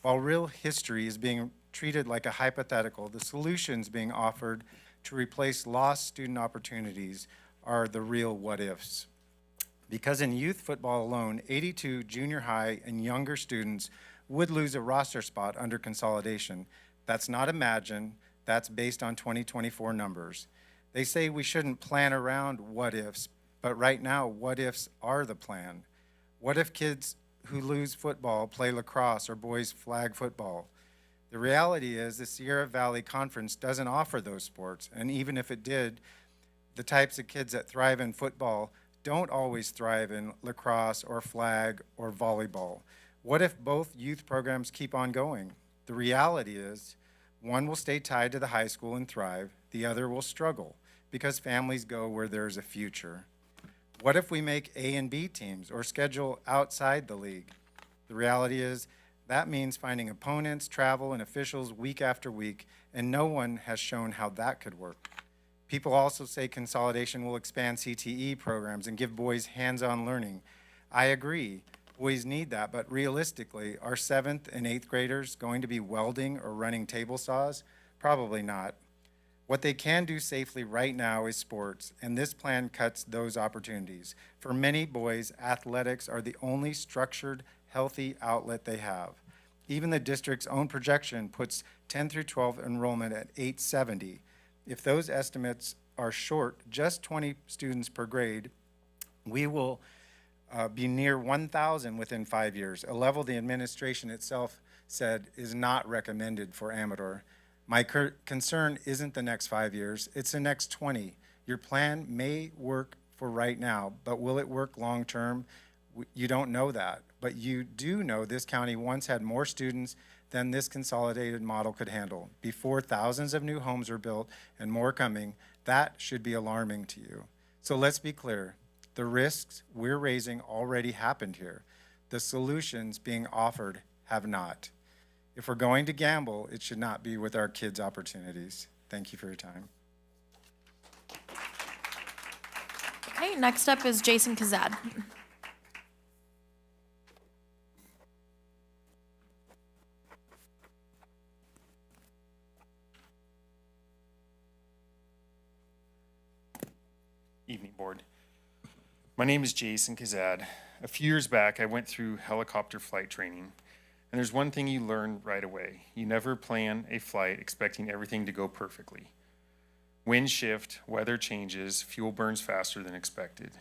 While real history is being treated like a hypothetical, the solutions being offered to replace lost student opportunities are the real what-ifs. Because in youth football alone, 82 junior high and younger students would lose a roster spot under consolidation. That's not imagined, that's based on 2024 numbers. They say we shouldn't plan around what-ifs, but right now, what-ifs are the plan. What if kids who lose football play lacrosse or boys flag football? The reality is the Sierra Valley Conference doesn't offer those sports, and even if it did, the types of kids that thrive in football don't always thrive in lacrosse or flag or volleyball. What if both youth programs keep on going? The reality is one will stay tied to the high school and thrive, the other will struggle because families go where there's a future. What if we make A and B teams or schedule outside the league? The reality is that means finding opponents, travel, and officials week after week, and no one has shown how that could work. People also say consolidation will expand CTE programs and give boys hands-on learning. I agree, Boys need that, but realistically, are 7th and 8th graders going to be welding or running table saws? Probably not. What they can do safely right now is sports, and this plan cuts those opportunities. For many boys, athletics are the only structured, healthy outlet they have. Even the district's own projection puts 10 through 12 enrollment at 870. If those estimates are short, just 20 students per grade, we will be near 1,000 within 5 years, a level the administration itself said is not recommended for Amador. My concern isn't the next 5 years, it's the next 20. Your plan may work for right now, but will it work long term? You don't know that, but you do know this county once had more students than this consolidated model could handle. Before thousands of new homes were built and more coming, that should be alarming to you. So let's be clear. The risks we're raising already happened here. The solutions being offered have not. If we're going to gamble, it should not be with our kids' opportunities. Thank you for your time. Okay, next up is Jason Kazad. Evening, board. My name is Jason Kazad. A few years back, I went through helicopter flight training, and there's one thing you learn right away. You never plan a flight expecting everything to go perfectly. Wind shift, weather changes, fuel burns faster than expected.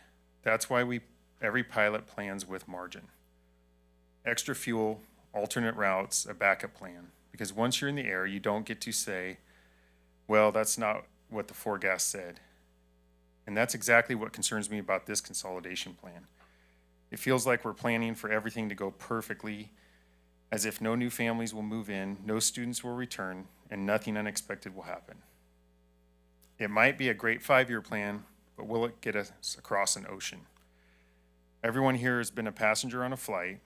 That's why every pilot plans with margin. Extra fuel, alternate routes, a backup plan. Because once you're in the air, you don't get to say, well, that's not what the forecast said. And that's exactly what concerns me about this consolidation plan. It feels like we're planning for everything to go perfectly, as if no new families will move in, no students will return, and nothing unexpected will happen. It might be a great 5-year plan, but will it get us across an ocean? Everyone here has been a passenger on a flight,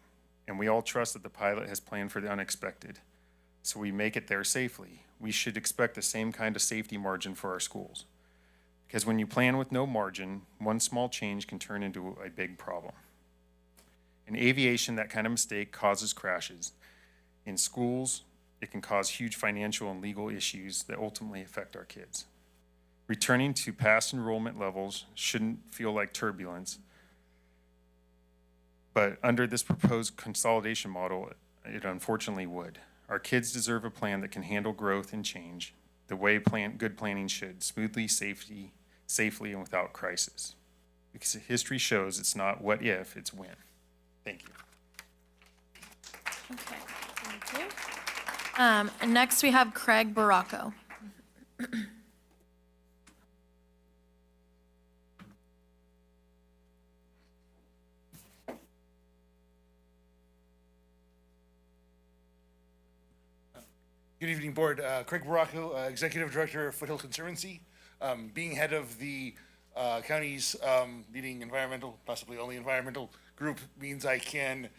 and we all trust that the pilot has planned for the unexpected, so we make it there safely. We should expect the same kind of safety margin for our schools. Because when you plan with no margin, one small change can turn into a big problem. In aviation, that kind of mistake causes crashes. In schools, it can cause huge financial and legal issues that ultimately affect our kids. Returning to past enrollment levels shouldn't feel like turbulence, but under this proposed consolidation model, it unfortunately would. Our kids deserve a plan that can handle growth and change the way good planning should, smoothly, safely, and without crisis. Because history shows it's not what if, it's when. Thank you. Okay, thank you. And next we have Craig Baracco. Good evening, board. Craig Baracco, Executive Director of Foothill Conservancy. Being head of the county's leading environmental, possibly only environmental group means I can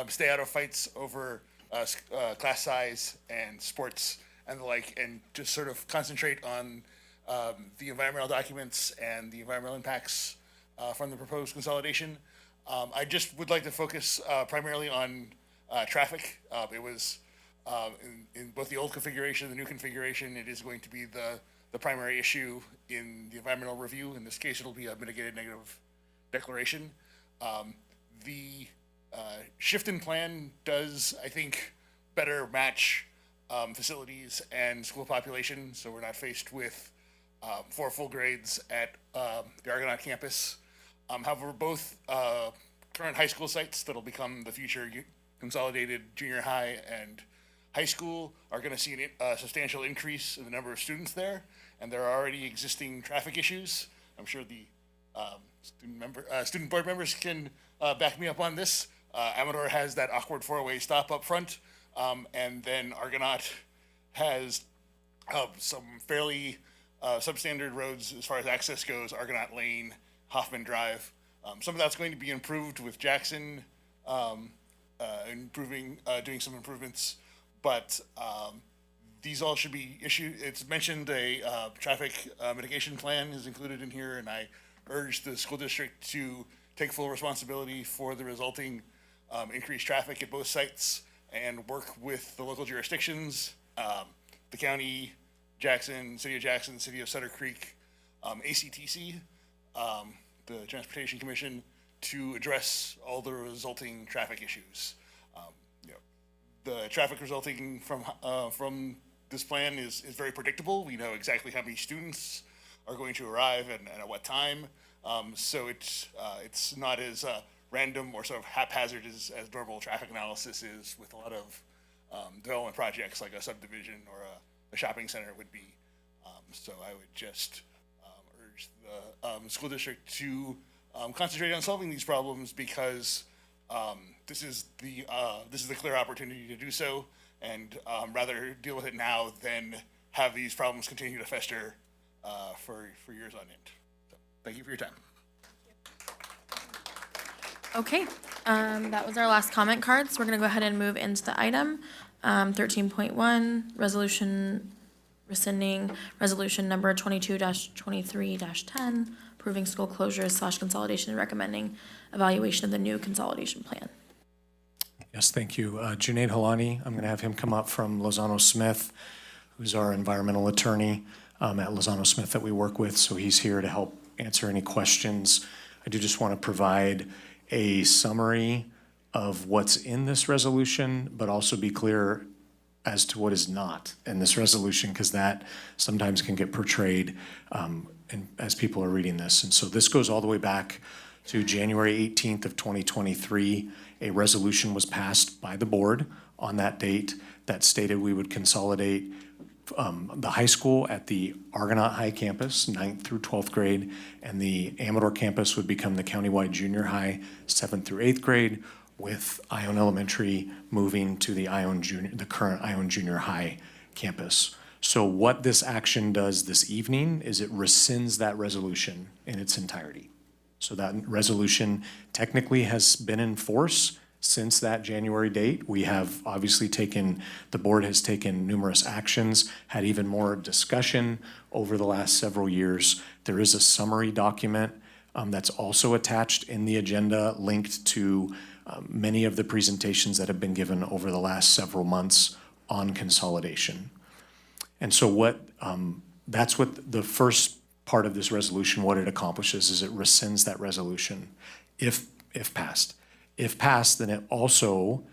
stay out of fights over class size and sports and the like, and just sort of concentrate on the environmental documents and the environmental impacts from the proposed consolidation. I just would like to focus primarily on traffic. It was in both the old configuration and the new configuration, it is going to be the primary issue in the environmental review. In this case, it'll be a mitigated negative declaration. The shift in plan does, I think, better match facilities and school population, so we're not faced with 4 full grades at the Argonaut campus. However, both current high school sites that'll become the future consolidated junior high and high school are going to see a substantial increase in the number of students there, and there are already existing traffic issues. I'm sure the student board members can back me up on this. Amador has that awkward 4-way stop up front, and then Argonaut has some fairly substandard roads as far as access goes, Argonaut Lane, Hoffman Drive. Some of that's going to be improved with Jackson doing some improvements, but these all should be issued. It's mentioned a traffic mitigation plan is included in here, and I urge the school district to take full responsibility for the resulting increase traffic at both sites and work with the local jurisdictions, the county, Jackson, City of Sutter Creek, ACTC, the Transportation Commission, to address all the resulting traffic issues. The traffic resulting from this plan is very predictable. We know exactly how many students are going to arrive and at what time. So it's not as random or sort of haphazard as normal traffic analysis is with a lot of development projects like a subdivision or a shopping center would be. So I would just urge the school district to concentrate on solving these problems, because this is the clear opportunity to do so, and rather deal with it now than have these problems continue to fester for years on end. So, thank you for your time. Okay, that was our last comment card, so we're gonna go ahead and move into the item. 13.1, resolution rescinding resolution number 22-23-10, approving school closures / consolidation and recommending evaluation of the new consolidation plan. Yes, thank you. Junaid Halani, I'm going to have him come up from Lozano Smith, who's our environmental attorney at Lozano Smith that we work with. So he's here to help answer any questions. I do just want to provide a summary of what's in this resolution, but also be clear as to what is not in this resolution, because that sometimes can get portrayed as people are reading this. And so this goes all the way back to January 18th of 2023. A resolution was passed by the board on that date that stated we would consolidate the high school at the Argonaut High campus, 9th through 12th grade, and the Amador campus would become the countywide junior high, 7th through 8th grade, with Ione Elementary moving to the current Ione Junior High campus. So what this action does this evening is it rescinds that resolution in its entirety. So that resolution technically has been in force since that January date. We have obviously the board has taken numerous actions, had even more discussion over the last several years. There is a summary document that's also attached in the agenda, linked to many of the presentations that have been given over the last several months on consolidation. And so that's what the first part of this resolution, what it accomplishes, is it rescinds that resolution if passed. If passed, then it also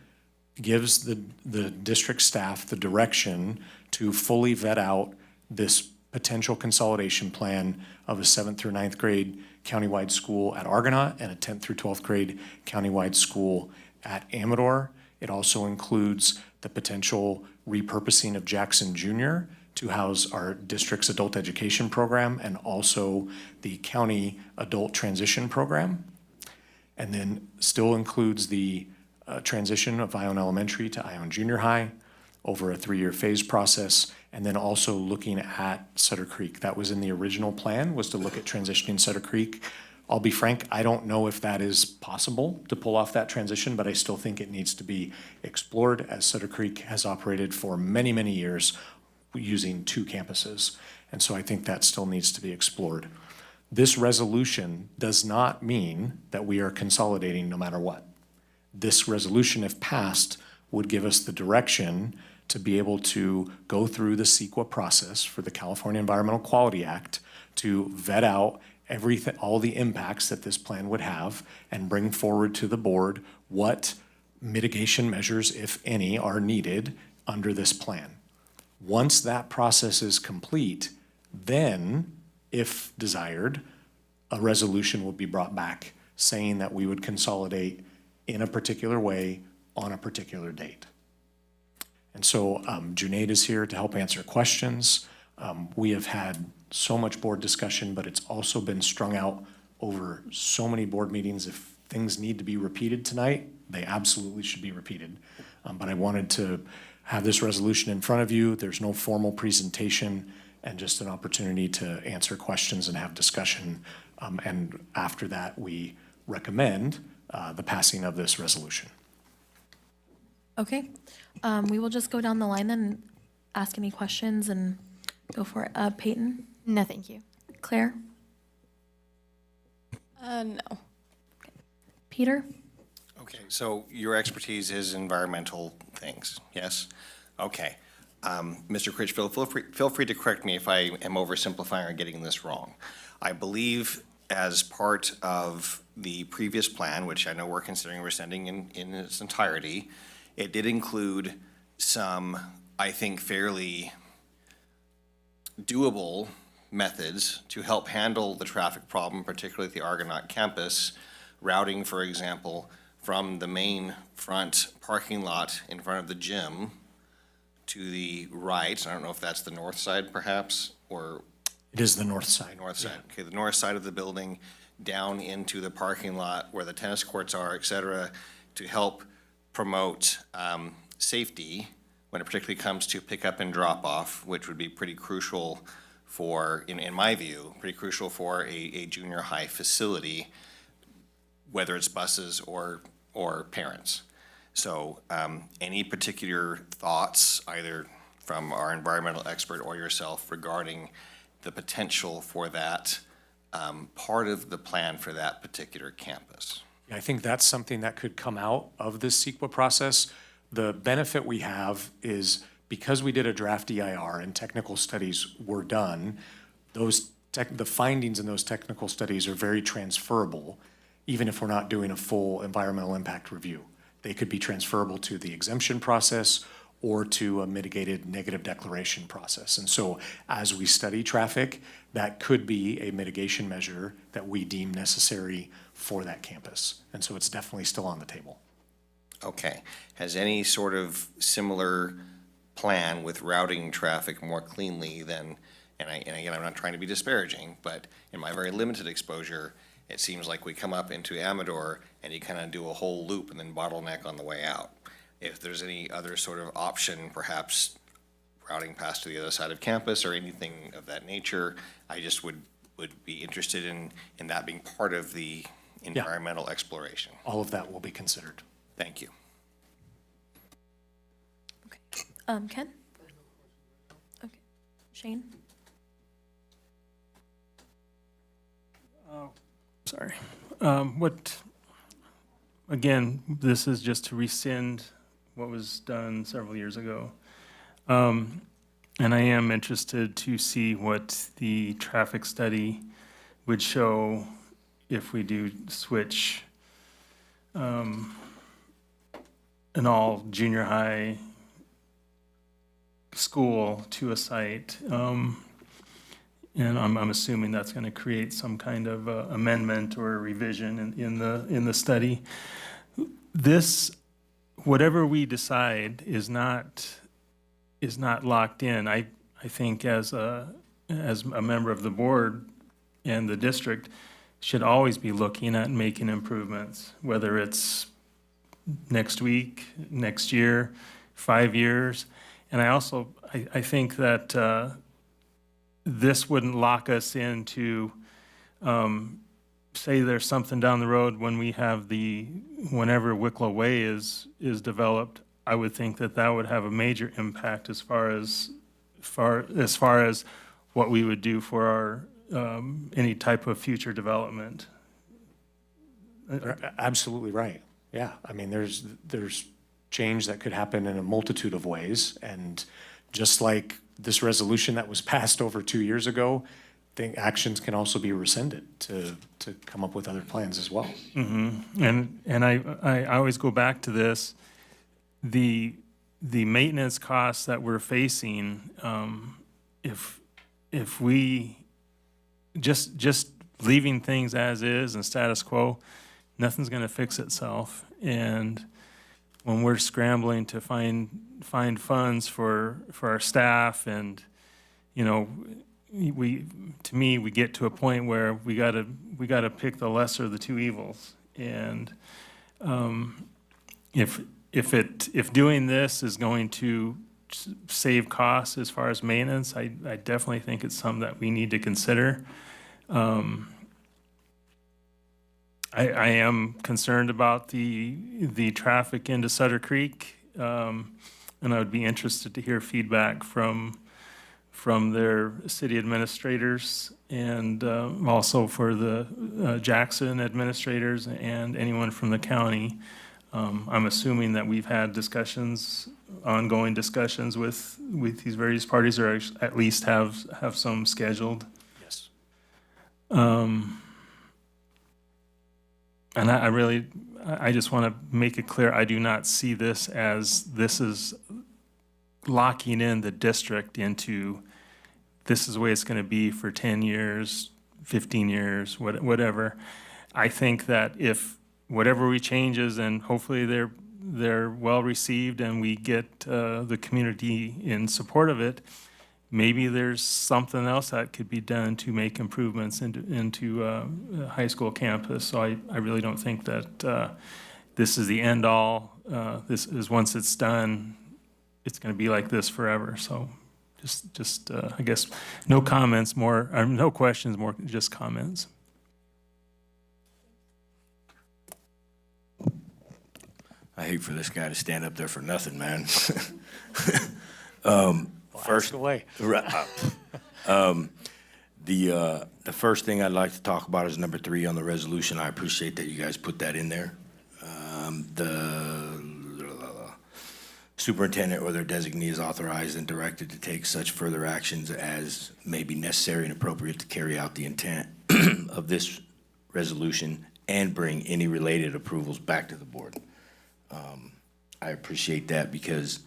gives the district staff the direction to fully vet out this potential consolidation plan of a 7th through 9th grade countywide school at Argonaut and a 10th through 12th grade countywide school at Amador. It also includes the potential repurposing of Jackson Junior to house our district's adult education program and also the county adult transition program. And then still includes the transition of Ione Elementary to Ione Junior High over a 3-year phase process, and then also looking at Sutter Creek. That was in the original plan, was to look at transitioning Sutter Creek. I'll be frank, I don't know if that is possible to pull off that transition, but I still think it needs to be explored, as Sutter Creek has operated for many, many years using 2 campuses. And so I think that still needs to be explored. This resolution does not mean that we are consolidating no matter what. This resolution, if passed, would give us the direction to be able to go through the CEQA process for the California Environmental Quality Act to vet out everything, all the impacts that this plan would have, and bring forward to the board what mitigation measures, if any, are needed under this plan. Once that process is complete, then, if desired, a resolution will be brought back saying that we would consolidate in a particular way on a particular date. And so Junaid is here to help answer questions. We have had so much board discussion, but it's also been strung out over so many board meetings. If things need to be repeated tonight, they absolutely should be repeated. But I wanted to have this resolution in front of you. There's no formal presentation, and just an opportunity to answer questions and have discussion. And after that, we recommend the passing of this resolution. Okay, we will just go down the line and ask any questions and go for it. Peyton? No, thank you. Claire? No. Peter? Okay, so your expertise is environmental things, yes? Okay. Mr. Critchfield, feel free to correct me if I am oversimplifying or getting this wrong. I believe as part of the previous plan, which I know we're considering rescinding in its entirety, it did include some, I think, fairly doable methods to help handle the traffic problem, particularly at the Argonaut campus, routing, for example, from the main front parking lot in front of the gym to the right. I don't know if that's the north side perhaps, or It is the north side. north side. Okay, the north side of the building down into the parking lot where the tennis courts are, et cetera, to help promote safety when it particularly comes to pickup and drop off, which would be pretty crucial for, in my view, pretty crucial for a junior high facility, whether it's buses or parents. So any particular thoughts, either from our environmental expert or yourself, regarding the potential for that part of the plan for that particular campus? I think that's something that could come out of this CEQA process. The benefit we have is because we did a draft EIR and technical studies were done, the findings in those technical studies are very transferable, even if we're not doing a full environmental impact review. They could be transferable to the exemption process or to a mitigated negative declaration process. And so as we study traffic, that could be a mitigation measure that we deem necessary for that campus. And so it's definitely still on the table. Okay. Has any sort of similar plan with routing traffic more cleanly than, and again, I'm not trying to be disparaging, but in my very limited exposure, it seems like we come up into Amador and you kind of do a whole loop and then bottleneck on the way out. If there's any other sort of option, perhaps routing past to the other side of campus or anything of that nature, I just would be interested in that being part of the environmental exploration. All of that will be considered. Thank you. Ken? Okay. Shane? Sorry. Again, this is just to rescind what was done several years ago. And I am interested to see what the traffic study would show if we do switch an all junior high school to a site. And I'm assuming that's going to create some kind of amendment or revision in the study. This, whatever we decide, is not locked in. I think as a member of the board and the district should always be looking at making improvements, whether it's next week, next year, 5 years. And I think that this wouldn't lock us into, say there's something down the road when we have whenever Wicklow Way is developed, I would think that would have a major impact as far as what we would do for our, any type of future development. Absolutely right. Yeah, I mean, there's change that could happen in a multitude of ways, and just like this resolution that was passed over 2 years ago, I think actions can also be rescinded to come up with other plans as well. Mm-hmm. And I always go back to this, the maintenance costs that we're facing, if we just leaving things as is and status quo, nothing's going to fix itself. And when we're scrambling to find funds for our staff, and we get to a point where we gotta pick the lesser of the two evils. And if doing this is going to save costs as far as maintenance, I definitely think it's something that we need to consider. I am concerned about the traffic into Sutter Creek, and I would be interested to hear feedback from their city administrators, and also for the Jackson administrators and anyone from the county I'm assuming that we've had discussions, ongoing discussions with these various parties, or at least have some scheduled. Yes. And I just want to make it clear, I do not see this as this is locking in the district into this is the way it's going to be for 10 years, 15 years, whatever. I think that if whatever we changes, and hopefully they're well received and we get the community in support of it, maybe there's something else that could be done to make improvements into a high school campus. So I really don't think that this is the end all. This is, once it's done, it's going to be like this forever. So just I guess no comments, no questions, more just comments. I hate for this guy to stand up there for nothing, man. First, away. The first thing I'd like to talk about is number 3 on the resolution. I appreciate that you guys put that in there. The superintendent or their designee is authorized and directed to take such further actions as may be necessary and appropriate to carry out the intent of this resolution and bring any related approvals back to the board. I appreciate that because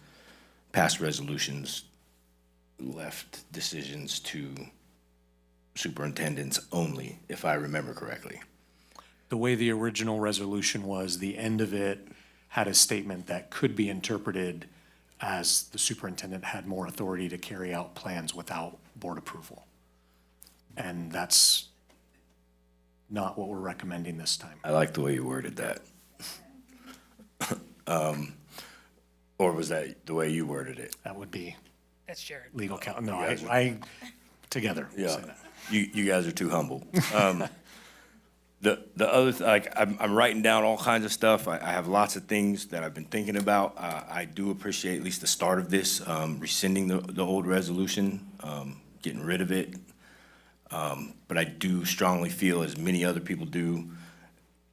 past resolutions left decisions to superintendents only, if I remember correctly. The way the original resolution was, the end of it had a statement that could be interpreted as the superintendent had more authority to carry out plans without board approval. And that's not what we're recommending this time. I like the way you worded that. Or was that the way you worded it? That would be That's Jared. legal counsel. No, I together. Yeah, say that. you guys are too humble. The other, I'm writing down all kinds of stuff. I have lots of things that I've been thinking about. I do appreciate at least the start of this, rescinding the old resolution, getting rid of it. But I do strongly feel, as many other people do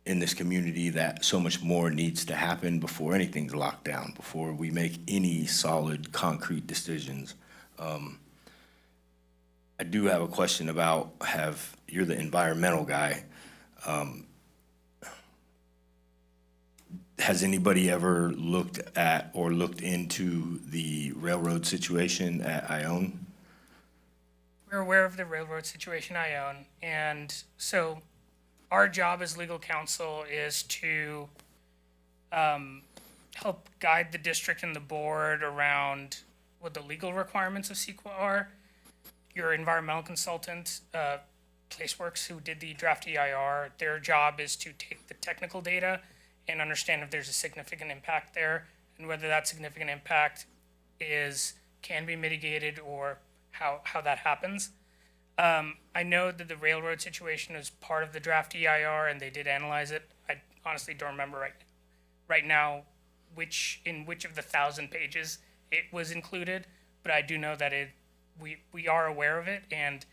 in this community, that so much more needs to happen before anything's locked down, before we make any solid, concrete decisions. I do have a question about, you're the environmental guy. Has anybody ever looked at or looked into the railroad situation at Ione? We're aware of the railroad situation I own, and so our job as legal counsel is to help guide the district and the board around what the legal requirements of CEQA are. Your environmental consultant, Placeworks, who did the draft EIR, their job is to take the technical data and understand if there's a significant impact there, and whether that significant impact can be mitigated, or how that happens. I know that the railroad situation is part of the draft EIR, and they did analyze it. I honestly don't remember right now which of the 1,000 pages it was included, but I do know that we are aware of it, and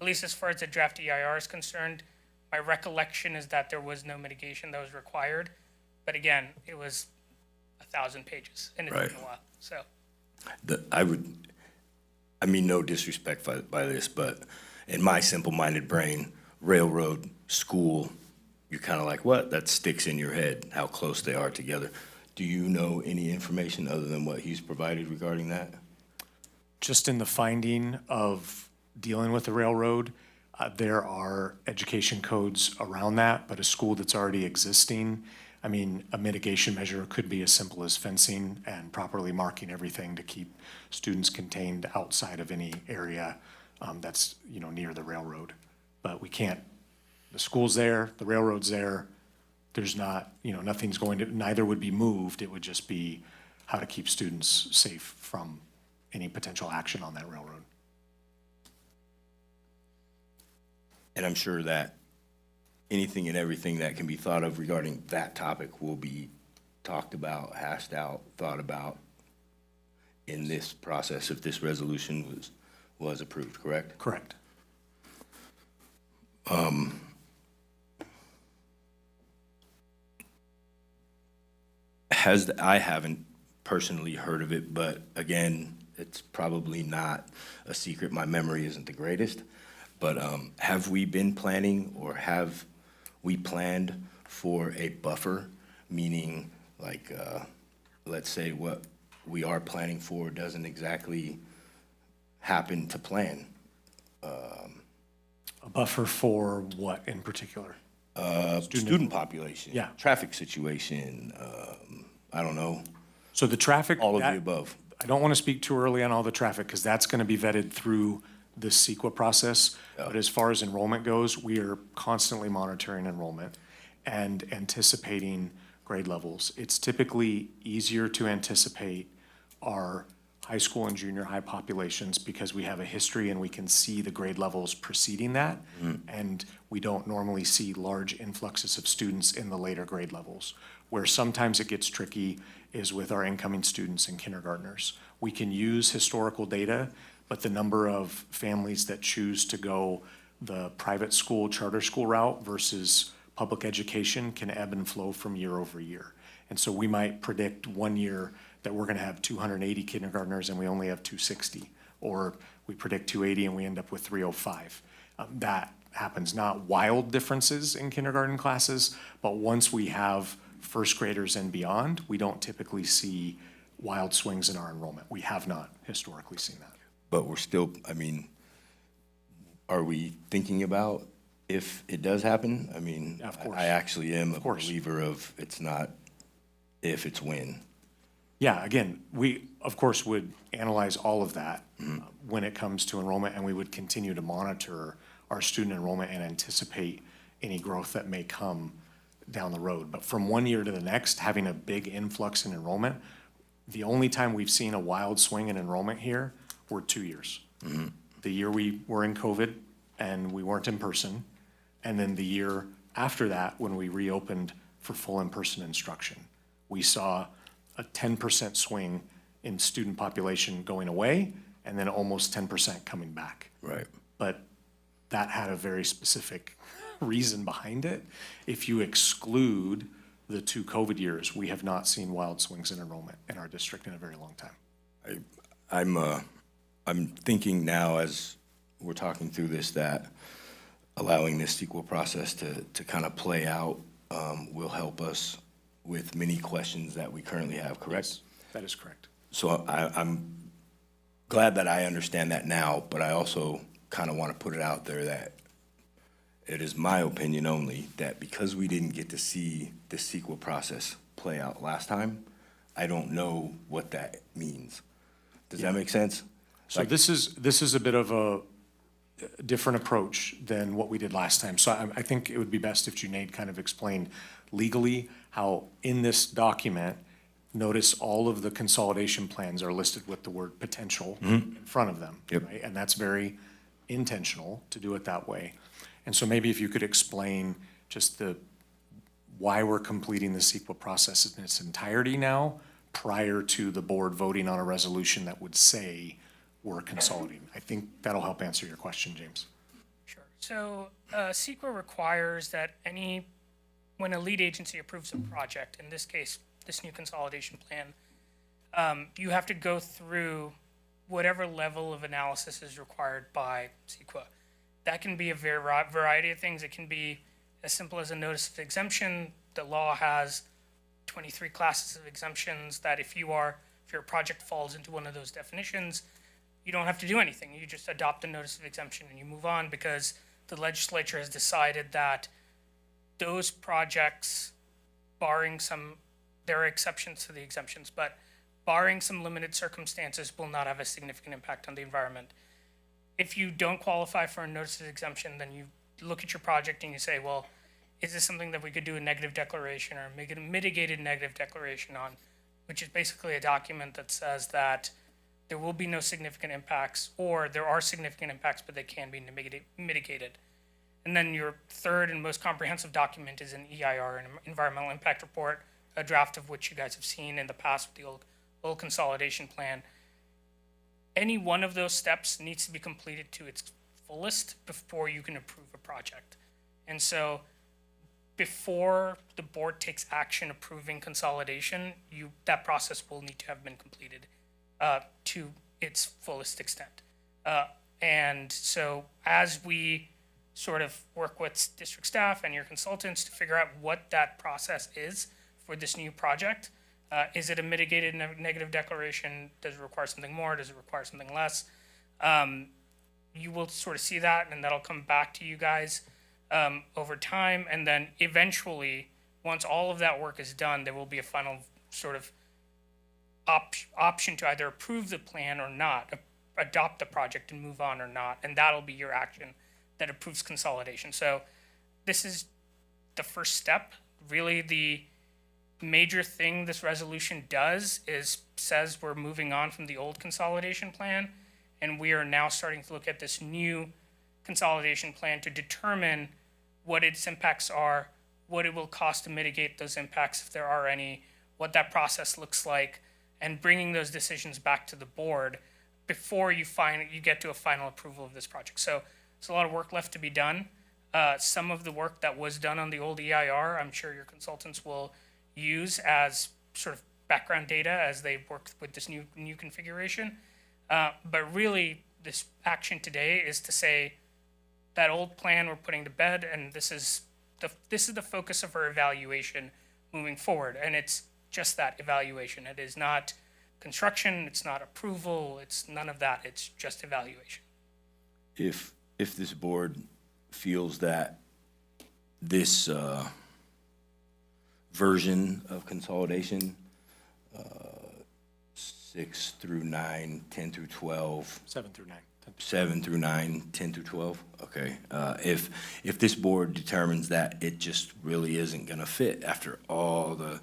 at least as far as the draft EIR is concerned, my recollection is that there was no mitigation that was required. But again, it was 1,000 pages, and it's been a while, so. I mean no disrespect by this, but in my simple-minded brain, railroad, school, you're kind of like, what? That sticks in your head, how close they are together. Do you know any information other than what he's provided regarding that? Just in the finding of dealing with the railroad, there are education codes around that, but a school that's already existing, I mean, a mitigation measure could be as simple as fencing and properly marking everything to keep students contained outside of any area that's, near the railroad. But we can't, the school's there, the railroad's there, there's not, nothing's neither would be moved, it would just be how to keep students safe from any potential action on that railroad. And I'm sure that anything and everything that can be thought of regarding that topic will be talked about, hashed out, thought about in this process if this resolution was approved, correct? Correct. I haven't personally heard of it, but again, it's probably not a secret. My memory isn't the greatest. But have we been planning, or have we planned for a buffer? Meaning, like, let's say what we are planning for doesn't exactly happen to plan. A buffer for what in particular? Student population. Yeah. Traffic situation. I don't know. So the traffic. All of the above. I don't want to speak too early on all the traffic because that's going to be vetted through the CEQA process. But as far as enrollment goes, we are constantly monitoring enrollment and anticipating grade levels. It's typically easier to anticipate our high school and junior high populations because we have a history and we can see the grade levels preceding that. And we don't normally see large influxes of students in the later grade levels. Where sometimes it gets tricky is with our incoming students and kindergartners. We can use historical data, but the number of families that choose to go the private school, charter school route versus public education can ebb and flow from year over year. And so we might predict one year that we're gonna have 280 kindergartners and we only have 260. Or we predict 280 and we end up with 305. That happens, not wild differences in kindergarten classes, but once we have first graders and beyond, we don't typically see wild swings in our enrollment. We have not historically seen that. But we're still, I mean, are we thinking about if it does happen? I mean, Yeah, of course. I actually am a course. believer of it's not if, it's when. Yeah, again, we, of course, would analyze all of that when it comes to enrollment, and we would continue to monitor our student enrollment and anticipate any growth that may come down the road. But from one year to the next, having a big influx in enrollment, the only time we've seen a wild swing in enrollment here were 2 years. The year we were in COVID and we weren't in person, and then the year after that when we reopened for full in-person instruction. We saw a 10% swing in student population going away and then almost 10% coming back. Right. But that had a very specific reason behind it. If you exclude the 2 COVID years, we have not seen wild swings in enrollment in our district in a very long time. I'm thinking now as we're talking through this that allowing this CEQA process to kind of play out will help us with many questions that we currently have, correct? Yes, that is correct. So I'm glad that I understand that now, but I also kind of want to put it out there that it is my opinion only that because we didn't get to see the CEQA process play out last time, I don't know what that means. Does that make sense? So this is a bit of a different approach than what we did last time. So I think it would be best if Junaid kind of explained legally how in this document, notice all of the consolidation plans are listed with the word potential in front of them. Yep. Right? And that's very intentional to do it that way. And so maybe if you could explain just why we're completing the CEQA process in its entirety now, prior to the board voting on a resolution that would say we're consolidating. I think that'll help answer your question, James. Sure. So CEQA requires that when a lead agency approves a project, in this case, this new consolidation plan, you have to go through whatever level of analysis is required by CEQA. That can be a variety of things. It can be as simple as a notice of exemption. The law has 23 classes of exemptions that if your project falls into one of those definitions, you don't have to do anything. You just adopt a notice of exemption and you move on because the legislature has decided that those projects, there are exceptions to the exemptions, but barring some limited circumstances will not have a significant impact on the environment. If you don't qualify for a notice of exemption, then you look at your project and you say, well, is this something that we could do a negative declaration or make it a mitigated negative declaration on, which is basically a document that says that there will be no significant impacts or there are significant impacts, but they can be mitigated. And then your third and most comprehensive document is an EIR, an environmental impact report, a draft of which you guys have seen in the past with the old consolidation plan. Any one of those steps needs to be completed to its fullest before you can approve a project. And so before the board takes action approving consolidation, that process will need to have been completed to its fullest extent. And so as we sort of work with district staff and your consultants to figure out what that process is for this new project, is it a mitigated negative declaration? Does it require something more? Does it require something less? You will sort of see that, and that'll come back to you guys over time. And then eventually, once all of that work is done, there will be a final sort of option to either approve the plan or not, adopt the project and move on or not. And that'll be your action that approves consolidation. So this is the first step. Really, the major thing this resolution does is says we're moving on from the old consolidation plan, and we are now starting to look at this new consolidation plan to determine what its impacts are, what it will cost to mitigate those impacts if there are any, what that process looks like, and bringing those decisions back to the board before you get to a final approval of this project. So there's a lot of work left to be done. Some of the work that was done on the old EIR, I'm sure your consultants will use as sort of background data as they work with this new configuration. But really, this action today is to say that old plan we're putting to bed, and this is the focus of our evaluation moving forward. And it's just that, evaluation. It is not construction, it's not approval, it's none of that. It's just evaluation. If this board feels that this version of consolidation, 6 through 9, 10 through 12. 7 through 9. 7 through 9, 10 through 12, okay. If this board determines that it just really isn't gonna fit after all the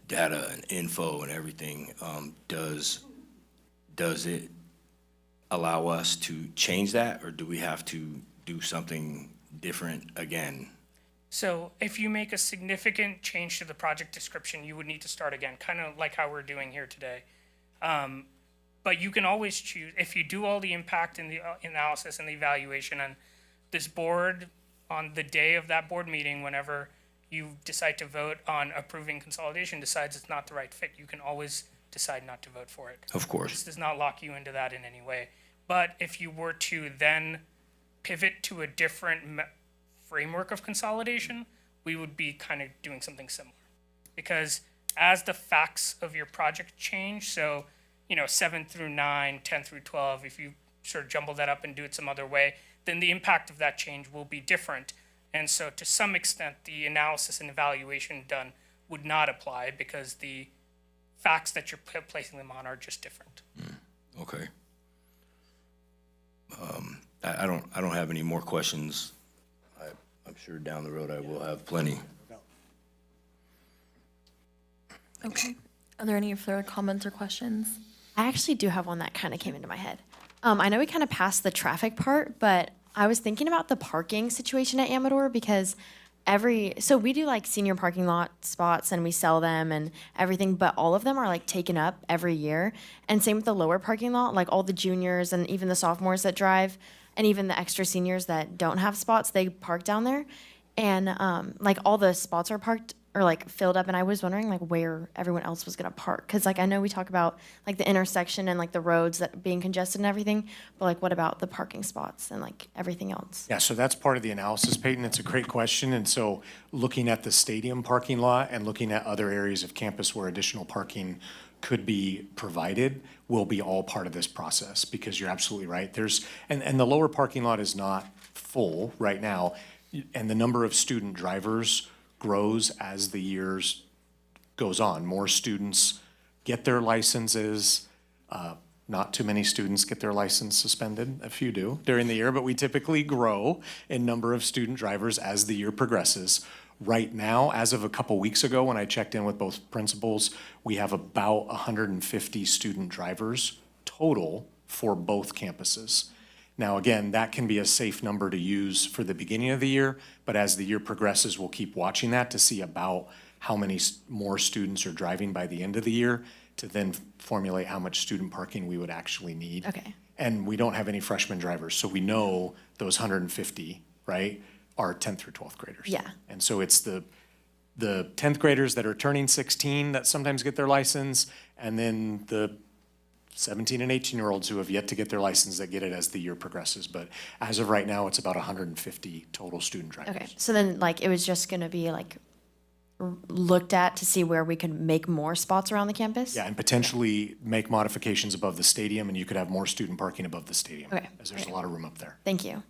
data and info and everything, does it allow us to change that, or do we have to do something different again? So if you make a significant change to the project description, you would need to start again, kind of like how we're doing here today. But you can always choose, if you do all the impact and the analysis and the evaluation, and this board, on the day of that board meeting, whenever you decide to vote on approving consolidation, decides it's not the right fit, you can always decide not to vote for it. Of course. This does not lock you into that in any way. But if you were to then pivot to a different framework of consolidation, we would be kind of doing something similar. Because as the facts of your project change, so 7 through 9, 10 through 12, if you sort of jumble that up and do it some other way, then the impact of that change will be different. And so to some extent, the analysis and evaluation done would not apply because the facts that you're placing them on are just different. Okay. I don't have any more questions. I'm sure down the road I will have plenty. Okay. Are there any further comments or questions? I actually do have one that kind of came into my head. I know we kind of passed the traffic part, but I was thinking about the parking situation at Amador because so we do like senior parking lot spots and we sell them and everything, but all of them are like taken up every year. And same with the lower parking lot, like all the juniors and even the sophomores that drive and even the extra seniors that don't have spots, they park down there. And like all the spots are parked or like filled up, and I was wondering like where everyone else was gonna park, because like I know we talk about like the intersection and like the roads that being congested and everything, but like what about the parking spots and like everything else? Yeah, so that's part of the analysis, Peyton. It's a great question. And so looking at the stadium parking lot and looking at other areas of campus where additional parking could be provided will be all part of this process, because you're absolutely right. And the lower parking lot is not full right now, and the number of student drivers grows as the years goes on. More students get their licenses. Not too many students get their license suspended. A few do during the year, but we typically grow in number of student drivers as the year progresses. Right now, as of a couple weeks ago, when I checked in with both principals, we have about 150 student drivers total for both campuses. Now, again, that can be a safe number to use for the beginning of the year, but as the year progresses, we'll keep watching that to see about how many more students are driving by the end of the year to then formulate how much student parking we would actually need. Okay. And we don't have any freshman drivers, so we know those 150, right, are 10th through 12th graders. Yeah. And so it's the 10th graders that are turning 16 that sometimes get their license, and then the 17 and 18-year-olds who have yet to get their license that get it as the year progresses. But as of right now, it's about 150 total student drivers. Okay, so then like it was just gonna be like looked at to see where we could make more spots around the campus? Yeah, and potentially make modifications above the stadium, and you could have more student parking above the stadium. Okay, as there's okay. a lot of room up there. Thank you.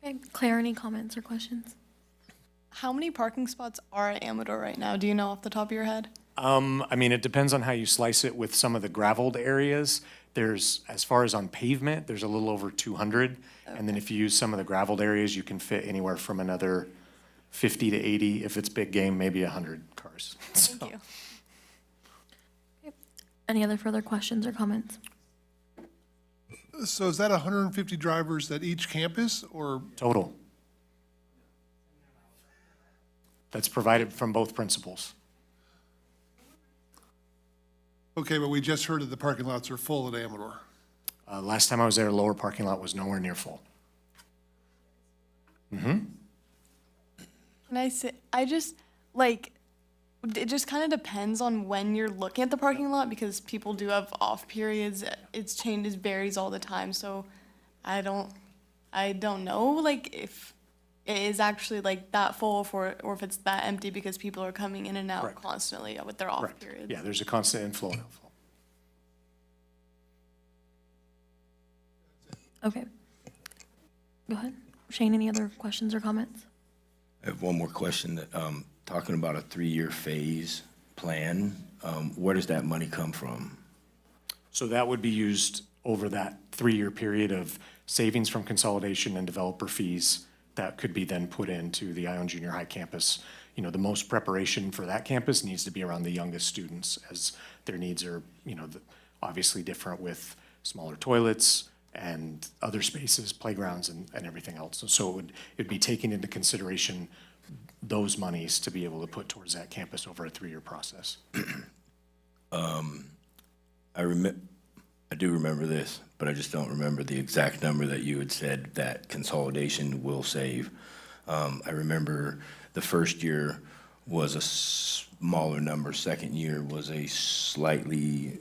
Okay, Claire, any comments or questions? How many parking spots are at Amador right now? Do you know off the top of your head? I mean, it depends on how you slice it. With some of the gravelled areas, there's, as far as on pavement, there's a little over 200. And then if you use some of the gravelled areas, you can fit anywhere from another 50 to 80. If it's big game, maybe 100 cars. Thank you. Any other further questions or comments? So is that 150 drivers at each campus, or? Total. That's provided from both principals. Okay, but we just heard that the parking lots are full at Amador. Last time I was there, lower parking lot was nowhere near full. Mm-hmm. Can I say, I just, like, it just kind of depends on when you're looking at the parking lot because people do have off periods. It's changes, varies all the time. So I don't know, like, if it is actually like that full or if it's that empty because people are coming in and out Correct. constantly with their off Correct. periods. Yeah, there's a constant inflow and outflow. Okay. Go ahead. Shane, any other questions or comments? I have one more question that, talking about a 3-year phase plan, where does that money come from? So that would be used over that 3-year period of savings from consolidation and developer fees that could be then put into the Ione Junior High campus. You know, the most preparation for that campus needs to be around the youngest students, as their needs are, you know, obviously different with smaller toilets and other spaces, playgrounds and everything else. So it'd be taking into consideration those monies to be able to put towards that campus over a 3-year process. I do remember this, but I just don't remember the exact number that you had said that consolidation will save. I remember the first year was a smaller number, second year was a slightly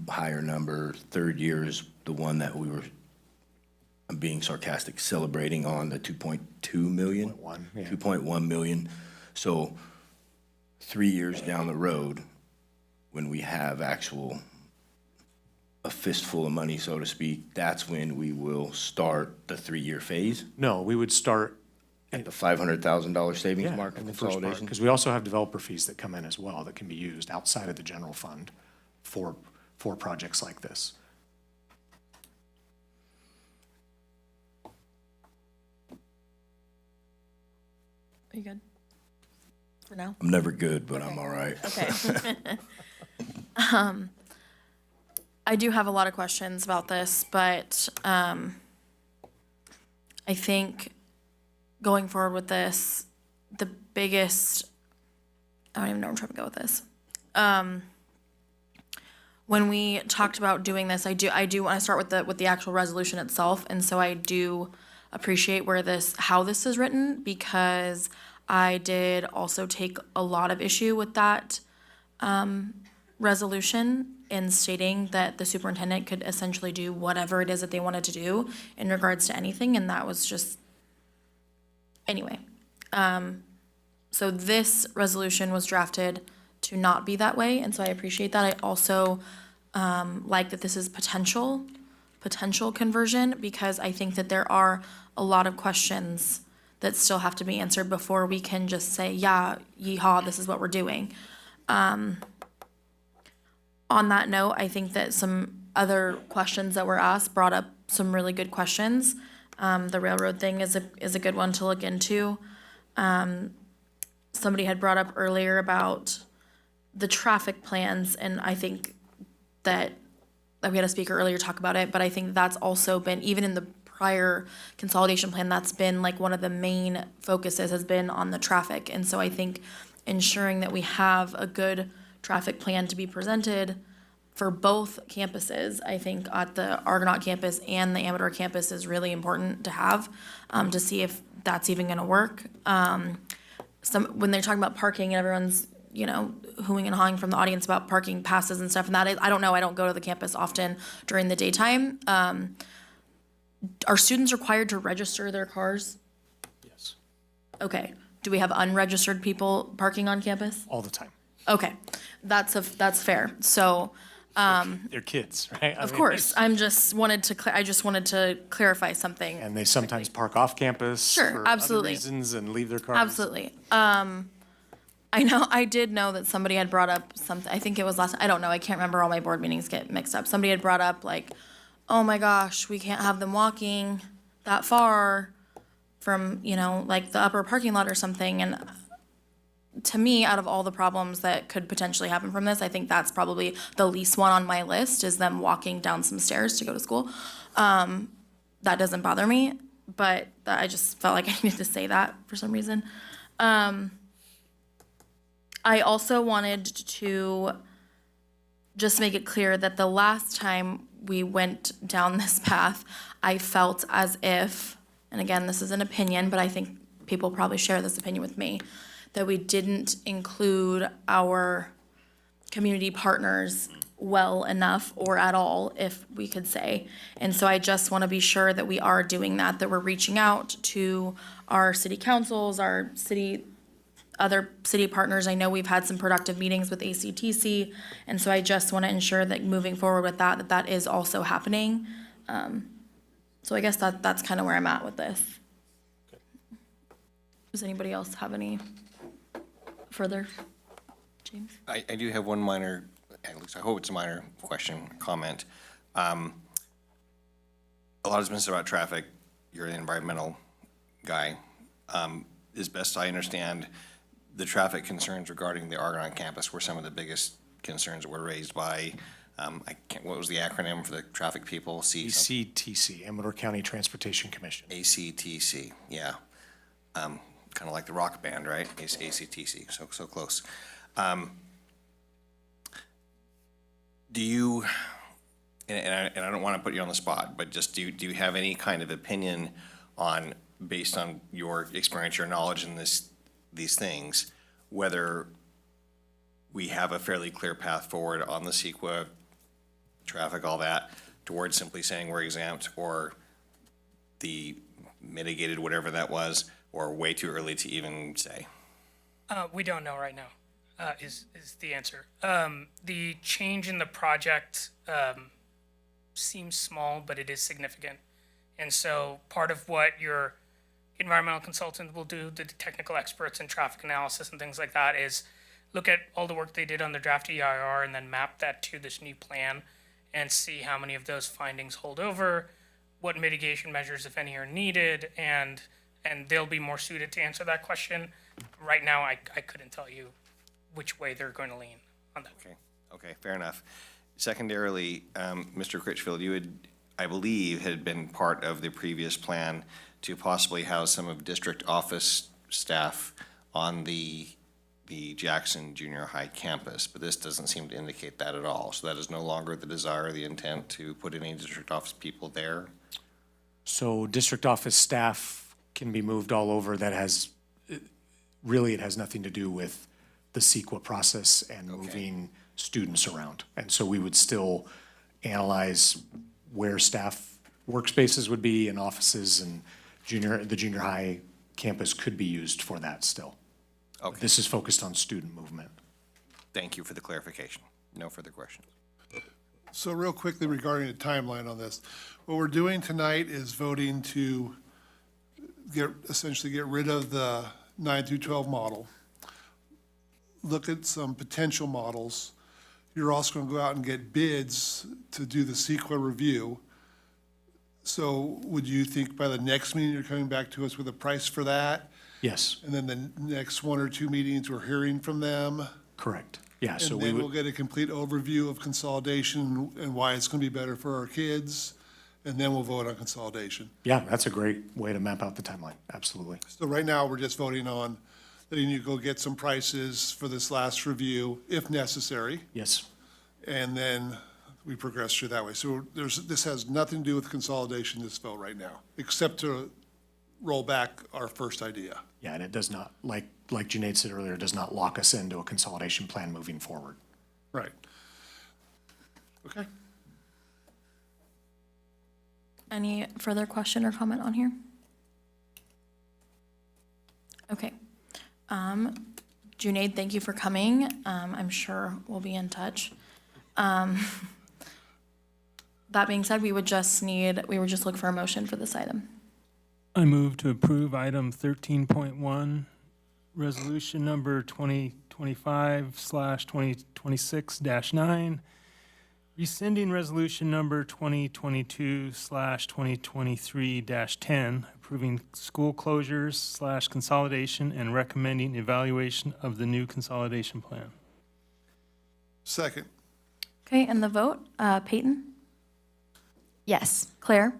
higher number, third year is the one that we were, I'm being sarcastic, celebrating on, the 2.2 million? 2.1, yeah. 2.1 million. So 3 years down the road, when we have a fistful of money, so to speak, that's when we will start the 3-year phase? No, we would start at the $500,000 savings Yeah, mark in of the first part, consolidation? because we also have developer fees that come in as well that can be used outside of the general fund for projects like this. Are you good for now? I'm never good, but I'm all right. Okay. I do have a lot of questions about this, but I think going forward with this, the biggest, I don't even know where I'm trying to go with this. When we talked about doing this, I do want to start with the actual resolution itself, and so I do appreciate how this is written, because I did also take a lot of issue with that resolution in stating that the superintendent could essentially do whatever it is that they wanted to do in regards to anything, and that was just, anyway. So this resolution was drafted to not be that way, and so I appreciate that. I also like that this is potential conversion, because I think that there are a lot of questions that still have to be answered before we can just say, yeah, yeehaw, this is what we're doing. On that note, I think that some other questions that were asked brought up some really good questions. The railroad thing is a good one to look into. Somebody had brought up earlier about the traffic plans, and I think that we had a speaker earlier talk about it, but I think that's also been, even in the prior consolidation plan, that's been like one of the main focuses has been on the traffic. And so I think ensuring that we have a good traffic plan to be presented for both campuses, I think at the Argonaut campus and the Amador campus is really important to have, to see if that's even gonna work. When they're talking about parking and everyone's, you know, hooing and hawing from the audience about parking passes and stuff, and that, I don't know, I don't go to the campus often during the daytime. Are students required to register their cars? Yes. Okay. Do we have unregistered people parking on campus? All the time. Okay, that's fair. So, They're kids, right? of course, I just wanted to clarify something. And they sometimes park off campus Sure, for absolutely. other reasons and leave their cars. Absolutely. I did know that somebody had brought up something, I think it was I don't know, I can't remember, all my board meetings get mixed up. Somebody had brought up like, oh my gosh, we can't have them walking that far from, you know, like the upper parking lot or something. And to me, out of all the problems that could potentially happen from this, I think that's probably the least one on my list, is them walking down some stairs to go to school. That doesn't bother me, but I just felt like I needed to say that for some reason. I also wanted to just make it clear that the last time we went down this path, I felt as if, and again, this is an opinion, but I think people probably share this opinion with me, that we didn't include our community partners well enough, or at all, if we could say. And so I just want to be sure that we are doing that we're reaching out to our city councils, our other city partners. I know we've had some productive meetings with ACTC, and so I just want to ensure that moving forward with that is also happening. So I guess that's kind of where I'm at with this. Does anybody else have any further? James? I do have one minor, at least I hope it's a minor question, comment. A lot has been said about traffic. You're the environmental guy. As best I understand, the traffic concerns regarding the Argonaut campus were some of the biggest concerns that were raised by, what was the acronym for the traffic people? ACTC, Amador County Transportation Commission. ACTC, yeah. Kind of like the rock band, right? ACTC, so close. Do you, and I don't want to put you on the spot, but just do you have any kind of opinion on, based on your experience, your knowledge in these things, whether we have a fairly clear path forward on the CEQA, traffic, all that, towards simply saying we're exempt, or the mitigated, whatever that was, or way too early to even say? We don't know right now, is the answer. The change in the project seems small, but it is significant. And so part of what your environmental consultant will do, the technical experts in traffic analysis and things like that, is look at all the work they did on the draft EIR and then map that to this new plan and see how many of those findings hold over, what mitigation measures, if any, are needed, and they'll be more suited to answer that question. Right now, I couldn't tell you which way they're going to lean on that. Okay, fair enough. Secondarily, Mr. Critchfield, you had, I believe, had been part of the previous plan to possibly house some of district office staff on the Jackson Junior High campus, but this doesn't seem to indicate that at all. So that is no longer the desire, the intent to put any district office people there? So district office staff can be moved all over. That has, really, it has nothing to do with the CEQA process and moving students around. And so we would still analyze where staff workspaces would be and offices, and the junior high campus could be used for that still. Okay. This is focused on student movement. Thank you for the clarification. No further questions. So real quickly regarding the timeline on this, what we're doing tonight is voting to essentially get rid of the 9 through 12 model, look at some potential models. You're also going to go out and get bids to do the CEQA review. So would you think by the next meeting, you're coming back to us with a price for that? Yes. And then the next 1 or 2 meetings, we're hearing from them? Correct. Yeah, so And we then we'll would, get a complete overview of consolidation and why it's going to be better for our kids, and then we'll vote on consolidation. yeah, that's a great way to map out the timeline. Absolutely. So right now, we're just voting on letting you go get some prices for this last review, if necessary. Yes. and then we progress through that way. So this has nothing to do with consolidation, this vote right now, except to roll back our first idea. Yeah, and it does not, like Junaid said earlier, it does not lock us into a consolidation plan moving forward. Right. Okay. Any further question or comment on here? Okay. Junaid, thank you for coming. I'm sure we'll be in touch. That being said, we would just look for a motion for this item. I move to approve item 13.1, resolution number 2025/2026-9, rescinding resolution number 2022/2023-10, approving school closures / consolidation and recommending evaluation of the new consolidation plan. Second. Okay, and the vote, Peyton? Yes. Claire?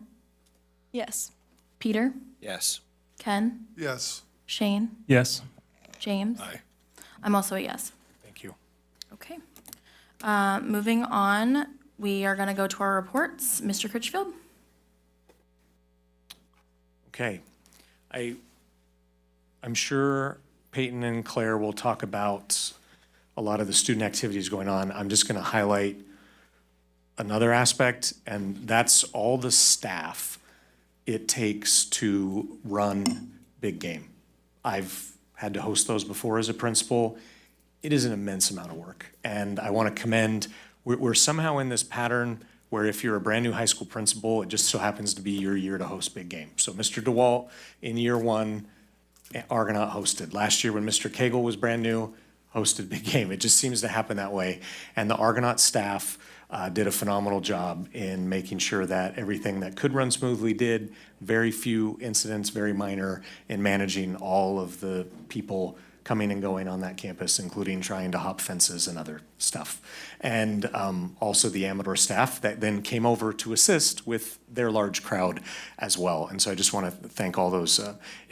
Yes. Peter? Yes. Ken? Yes. Shane? Yes. James? Aye. I'm also a yes. Thank you. Okay. Moving on, we are going to go to our reports. Mr. Critchfield? Okay. I'm sure Peyton and Claire will talk about a lot of the student activities going on. I'm just going to highlight another aspect, and that's all the staff it takes to run big game. I've had to host those before as a principal. It is an immense amount of work, and I want to commend, we're somehow in this pattern where if you're a brand new high school principal, it just so happens to be your year to host big game. So Mr. DeWalt, in year one, Argonaut hosted. Last year when Mr. Cagle was brand new, hosted big game. It just seems to happen that way. And the Argonaut staff did a phenomenal job in making sure that everything that could run smoothly did. Very few incidents, very minor, in managing all of the people coming and going on that campus, including trying to hop fences and other stuff. And also the Amador staff that then came over to assist with their large crowd as well. And so I just want to thank all those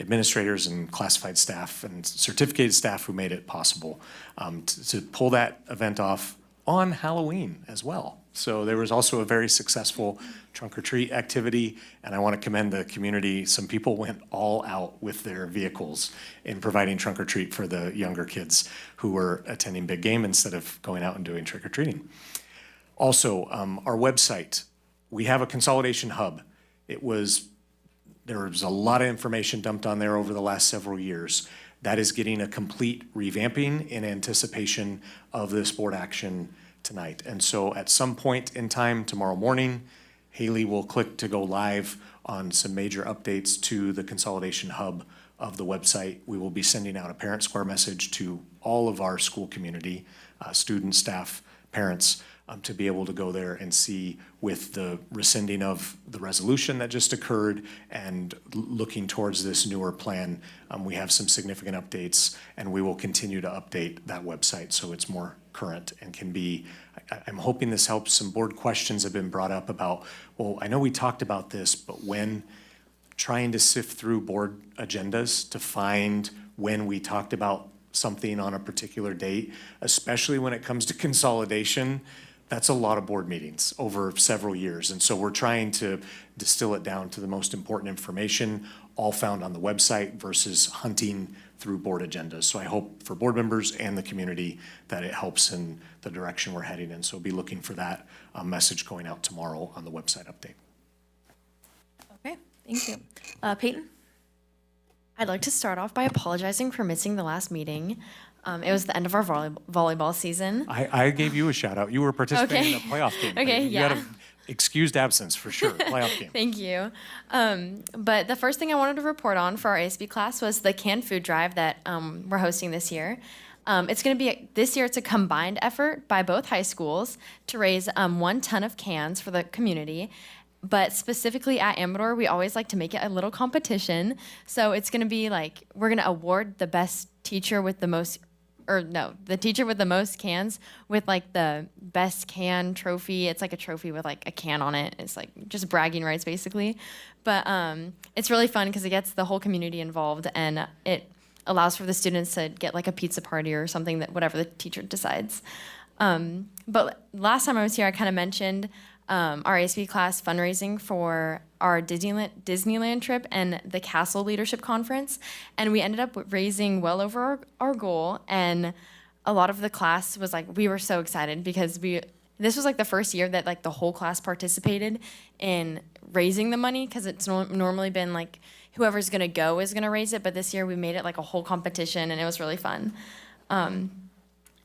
administrators and classified staff and certificated staff who made it possible to pull that event off on Halloween as well. So there was also a very successful trunk or treat activity, and I want to commend the community. Some people went all out with their vehicles in providing trunk or treat for the younger kids who were attending big game instead of going out and doing trick or treating. Also, our website, we have a consolidation hub. There was a lot of information dumped on there over the last several years. That is getting a complete revamping in anticipation of this board action tonight. And so at some point in time tomorrow morning, Haley will click to go live on some major updates to the consolidation hub of the website. We will be sending out a parent square message to all of our school community, students, staff, parents, to be able to go there and see with the rescinding of the resolution that just occurred and looking towards this newer plan. We have some significant updates, and we will continue to update that website so it's more current and can be, I'm hoping this helps. Some board questions have been brought up about, well, I know we talked about this, but when trying to sift through board agendas to find when we talked about something on a particular date, especially when it comes to consolidation, that's a lot of board meetings over several years. And so we're trying to distill it down to the most important information, all found on the website versus hunting through board agendas. So I hope for board members and the community that it helps in the direction we're heading in. So be looking for that message going out tomorrow on the website update. Okay, thank you. Peyton? I'd like to start off by apologizing for missing the last meeting. It was the end of our volleyball season. I gave you a shout out. You were participating in a playoff game. Okay, You had an excused absence for sure, playoff game. Thank you. But the first thing I wanted to report on for our ASB class was the canned food drive that we're hosting this year. It's going to be, this year it's a combined effort by both high schools to raise 1 ton of cans for the community. But specifically at Amador, we always like to make it a little competition. So it's going to be like, we're going to award the best teacher with the most, the teacher with the most cans with like the best can trophy. It's like a trophy with like a can on it. It's like just bragging rights basically. But it's really fun because it gets the whole community involved, and it allows for the students to get like a pizza party or something, that whatever the teacher decides. But last time I was here, I kind of mentioned our ASB class fundraising for our Disneyland trip and the Castle Leadership Conference. And we ended up raising well over our goal. And a lot of the class was like, we were so excited because this was like the first year that like the whole class participated in raising the money, because it's normally been like whoever's going to go is going to raise it. But this year we made it like a whole competition, and it was really fun.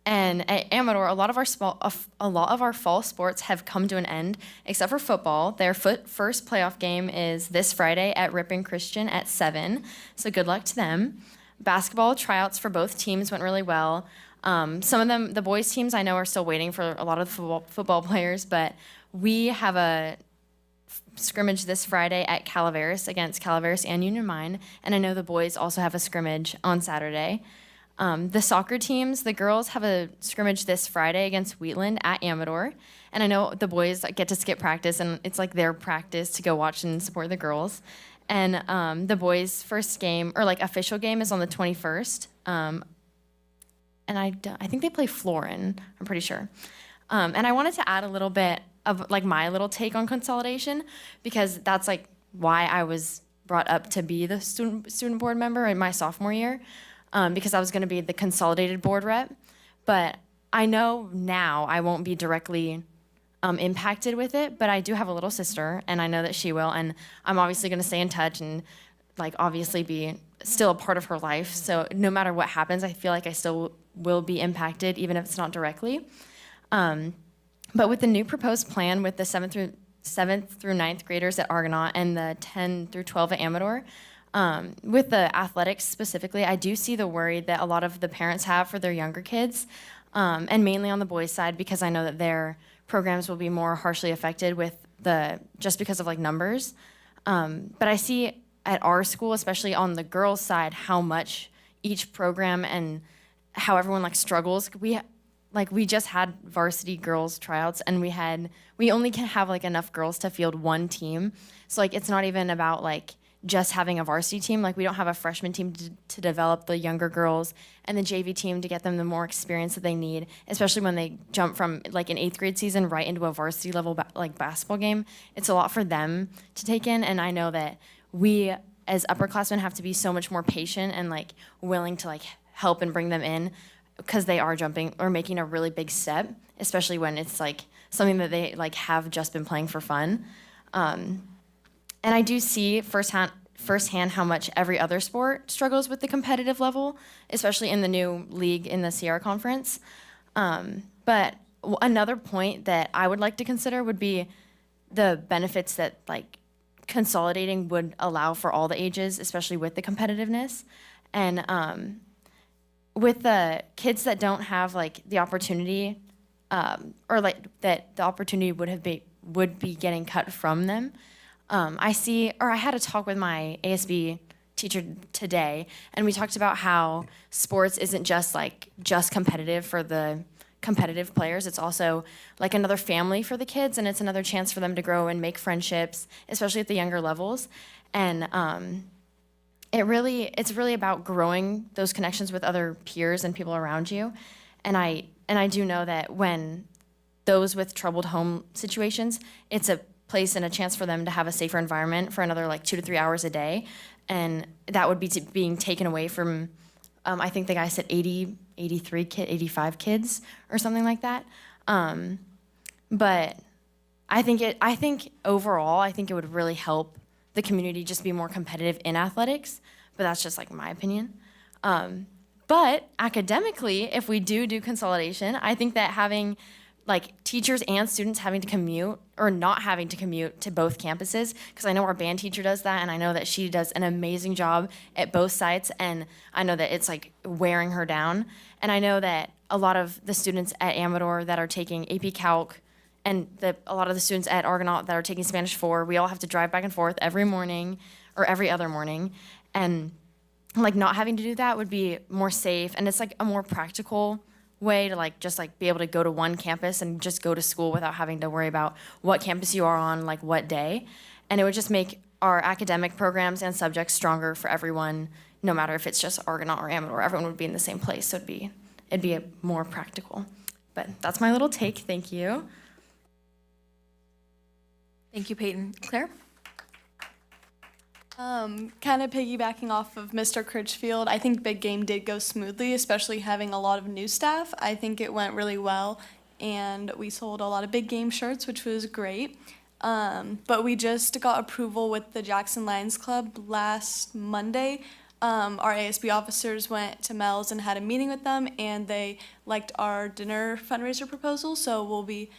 And at Amador, a lot of our fall sports have come to an end, except for football. Their first playoff game is this Friday at Ripon Christian at 7. So good luck to them. Basketball tryouts for both teams went really well. Some of them, the boys' teams, I know are still waiting for a lot of the football players, but we have a scrimmage this Friday at Calaveras against Calaveras and Union Mine, and I know the boys also have a scrimmage on Saturday. The soccer teams, the girls have a scrimmage this Friday against Wheatland at Amador, and I know the boys get to skip practice, and it's like their practice to go watch and support the girls. And the boys' first game, or like official game, is on the 21st. And I think they play Florin, I'm pretty sure. And I wanted to add a little bit of like my little take on consolidation, because that's like why I was brought up to be the student board member in my sophomore year, because I was going to be the consolidated board rep. But I know now I won't be directly impacted with it, but I do have a little sister, and I know that she will, and I'm obviously going to stay in touch and like obviously be still a part of her life. So no matter what happens, I feel like I still will be impacted, even if it's not directly. But with the new proposed plan with the 7th through 9th graders at Argonaut and the 10 through 12 at Amador, with the athletics specifically, I do see the worry that a lot of the parents have for their younger kids, and mainly on the boys' side, because I know that their programs will be more harshly affected just because of like numbers. But I see at our school, especially on the girls' side, how much each program and how everyone like struggles. We just had varsity girls tryouts, and we only can have like enough girls to field one team. So like it's not even about like just having a varsity team. Like we don't have a freshman team to develop the younger girls, and the JV team to get them the more experience that they need, especially when they jump from like an 8th grade season right into a varsity level like basketball game. It's a lot for them to take in, and I know that we as upperclassmen have to be so much more patient and like willing to like help and bring them in, because they are jumping or making a really big step, especially when it's like something that they like have just been playing for fun. And I do see firsthand how much every other sport struggles with the competitive level, especially in the new league in the Sierra Conference. But another point that I would like to consider would be the benefits that like consolidating would allow for all the ages, especially with the competitiveness. And with the kids that don't have like the opportunity, or like that the opportunity would be getting cut from them. I had a talk with my ASB teacher today, and we talked about how sports isn't just competitive for the competitive players. It's also like another family for the kids, and it's another chance for them to grow and make friendships, especially at the younger levels. And it's really about growing those connections with other peers and people around you. And I do know that when those with troubled home situations, it's a place and a chance for them to have a safer environment for another like 2 to 3 hours a day. And that would be being taken away from, I think the guy said 85 kids or something like that. But I think overall, I think it would really help the community just be more competitive in athletics, but that's just like my opinion. But academically, if we do consolidation, I think that having like teachers and students having to commute or not having to commute to both campuses, because I know our band teacher does that, and I know that she does an amazing job at both sites, and I know that it's like wearing her down. And I know that a lot of the students at Amador that are taking AP Calc, and a lot of the students at Argonaut that are taking Spanish 4, we all have to drive back and forth every morning or every other morning. And like not having to do that would be more safe, and it's like a more practical way to like just like be able to go to one campus and just go to school without having to worry about what campus you are on, like what day. And it would just make our academic programs and subjects stronger for everyone, no matter if it's just Argonaut or Amador. Everyone would be in the same place, so it'd be more practical. But that's my little take. Thank you. Thank you, Peyton. Claire? Kind of piggybacking off of Mr. Critchfield, I think Big Game did go smoothly, especially having a lot of new staff. I think it went really well, and we sold a lot of Big Game shirts, which was great. But we just got approval with the Jackson Lions Club last Monday. Our ASB officers went to Mel's and had a meeting with them, and they liked our dinner fundraiser proposal, so we'll be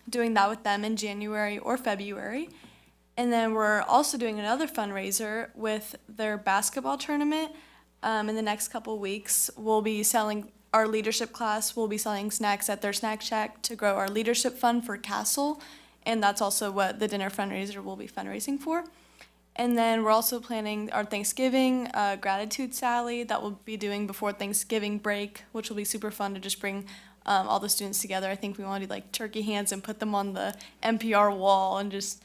doing that with them in January or February. And then we're also doing another fundraiser with their basketball tournament. In the next couple weeks, we'll be selling our leadership class. We'll be selling snacks at their snack shack to grow our leadership fund for Castle. And that's also what the dinner fundraiser will be fundraising for. And then we're also planning our Thanksgiving gratitude sally that we'll be doing before Thanksgiving break, which will be super fun to just bring all the students together. I think we want to do like turkey hands and put them on the NPR wall and just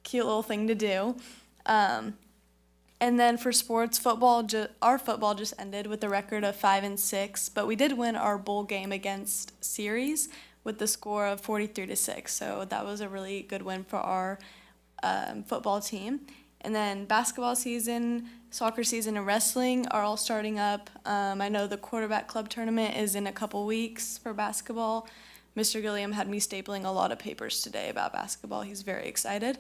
cute little thing to do. And then for sports, our football just ended with a record of 5-6, but we did win our bowl game against Ceres with the score of 43-6. So that was a really good win for our football team. And then basketball season, soccer season, and wrestling are all starting up. I know the quarterback club tournament is in a couple weeks for basketball. Mr. Gilliam had me stapling a lot of papers today about basketball. He's very excited.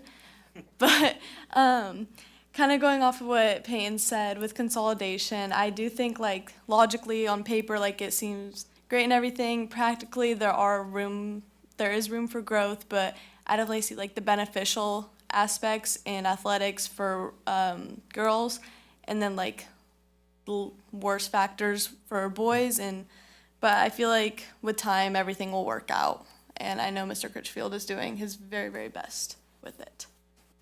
But kind of going off of what Payne said with consolidation, I do think like logically on paper, like it seems great and everything. Practically, there is room for growth, but I definitely see like the beneficial aspects in athletics for girls, and then like the worst factors for boys. But I feel like with time, everything will work out. And I know Mr. Critchfield is doing his very, very best with it.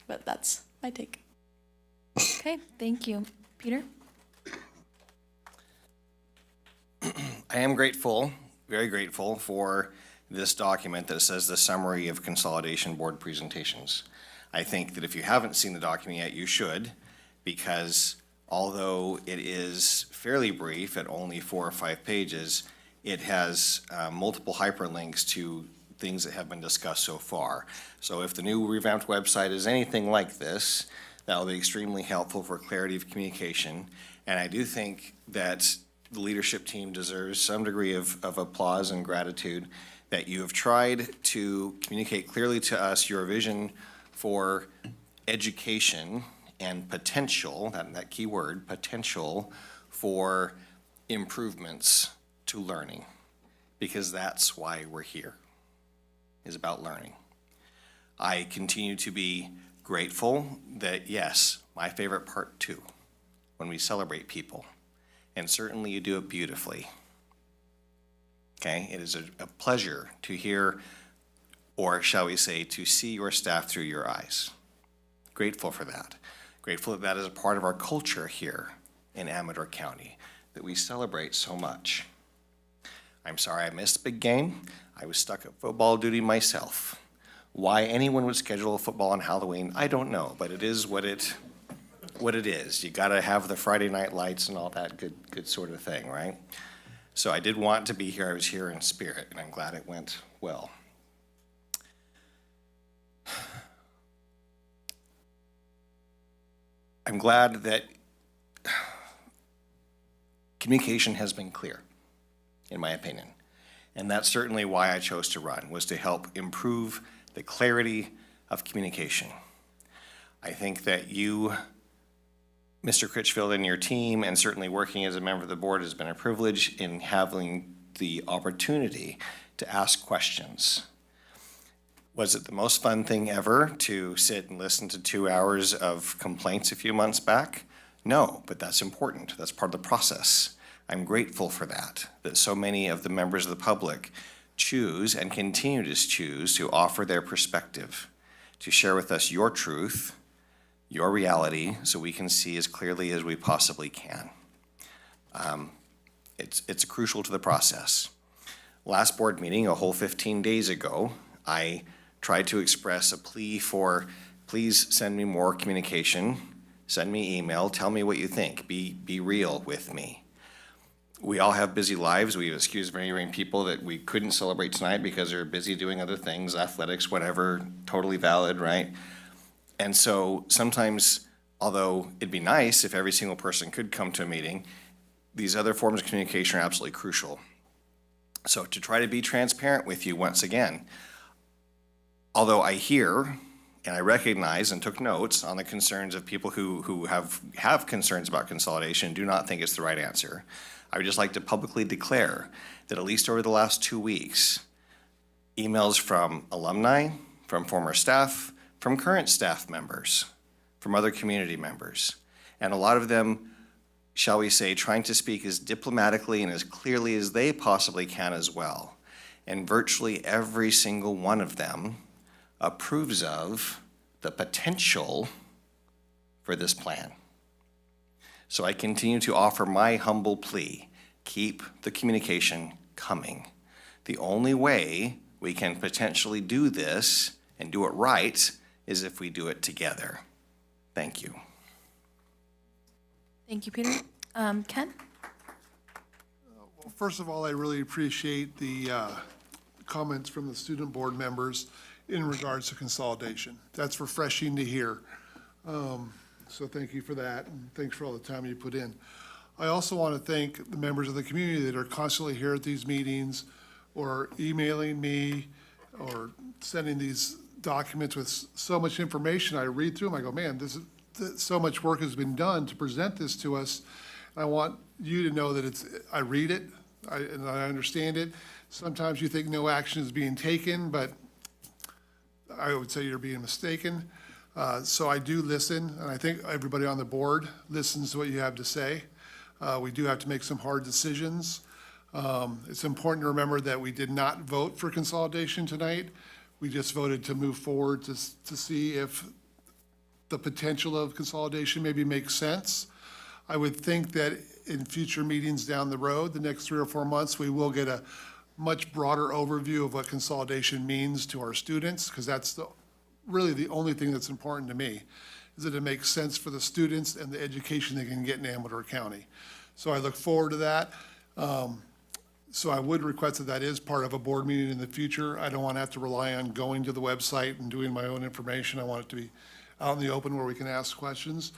But that's my take. Okay, thank you. Peter? I am grateful, very grateful for this document that says the summary of consolidation board presentations. I think that if you haven't seen the document yet, you should, because although it is fairly brief at only 4 or 5 pages, it has multiple hyperlinks to things that have been discussed so far. So if the new revamped website is anything like this, that will be extremely helpful for clarity of communication. And I do think that the leadership team deserves some degree of applause and gratitude that you have tried to communicate clearly to us your vision for education and potential, that key word, potential for improvements to learning, because that's why we're here, is about learning. I continue to be grateful that, yes, my favorite part too, when we celebrate people, and certainly you do it beautifully. Okay, it is a pleasure to hear, or shall we say, to see your staff through your eyes. Grateful for that. Grateful that that is a part of our culture here in Amador County, that we celebrate so much. I'm sorry I missed Big Game. I was stuck at football duty myself. Why anyone would schedule football on Halloween, I don't know, but it is what it is. You gotta have the Friday night lights and all that good sort of thing, right? So I did want to be here. I was here in spirit, and I'm glad it went well. I'm glad that communication has been clear, in my opinion. And that's certainly why I chose to run, was to help improve the clarity of communication. I think that you, Mr. Critchfield, and your team, and certainly working as a member of the board, has been a privilege in having the opportunity to ask questions. Was it the most fun thing ever to sit and listen to 2 hours of complaints a few months back? No, but that's important. That's part of the process. I'm grateful for that so many of the members of the public choose and continue to choose to offer their perspective, to share with us your truth, your reality, so we can see as clearly as we possibly can. It's crucial to the process. Last board meeting, a whole 15 days ago, I tried to express a plea for, please send me more communication, send me email, tell me what you think, be real with me. We all have busy lives. We've excused many people that we couldn't celebrate tonight because they're busy doing other things, athletics, whatever, totally valid, right? And so sometimes, although it'd be nice if every single person could come to a meeting, these other forms of communication are absolutely crucial. So to try to be transparent with you once again, although I hear and I recognize and took notes on the concerns of people who have concerns about consolidation, do not think it's the right answer. I would just like to publicly declare that at least over the last 2 weeks, emails from alumni, from former staff, from current staff members, from other community members, and a lot of them, shall we say, trying to speak as diplomatically and as clearly as they possibly can as well. And virtually every single one of them approves of the potential for this plan. So I continue to offer my humble plea, keep the communication coming. The only way we can potentially do this and do it right is if we do it together. Thank you. Thank you, Peter. Ken? Well, first of all, I really appreciate the comments from the student board members in regards to consolidation. That's refreshing to hear. So thank you for that, and thanks for all the time you put in. I also want to thank the members of the community that are constantly here at these meetings, or emailing me, or sending these documents with so much information. I read through them, I go, man, so much work has been done to present this to us. I want you to know that I read it, and I understand it. Sometimes you think no action is being taken, but I would say you're being mistaken. So I do listen, and I think everybody on the board listens to what you have to say. We do have to make some hard decisions. It's important to remember that we did not vote for consolidation tonight. We just voted to move forward to see if the potential of consolidation maybe makes sense. I would think that in future meetings down the road, the next 3 or 4 months, we will get a much broader overview of what consolidation means to our students, because that's really the only thing that's important to me, is that it makes sense for the students and the education they can get in Amador County. So I look forward to that. So I would request that is part of a board meeting in the future. I don't want to have to rely on going to the website and doing my own information. I want it to be out in the open where we can ask questions.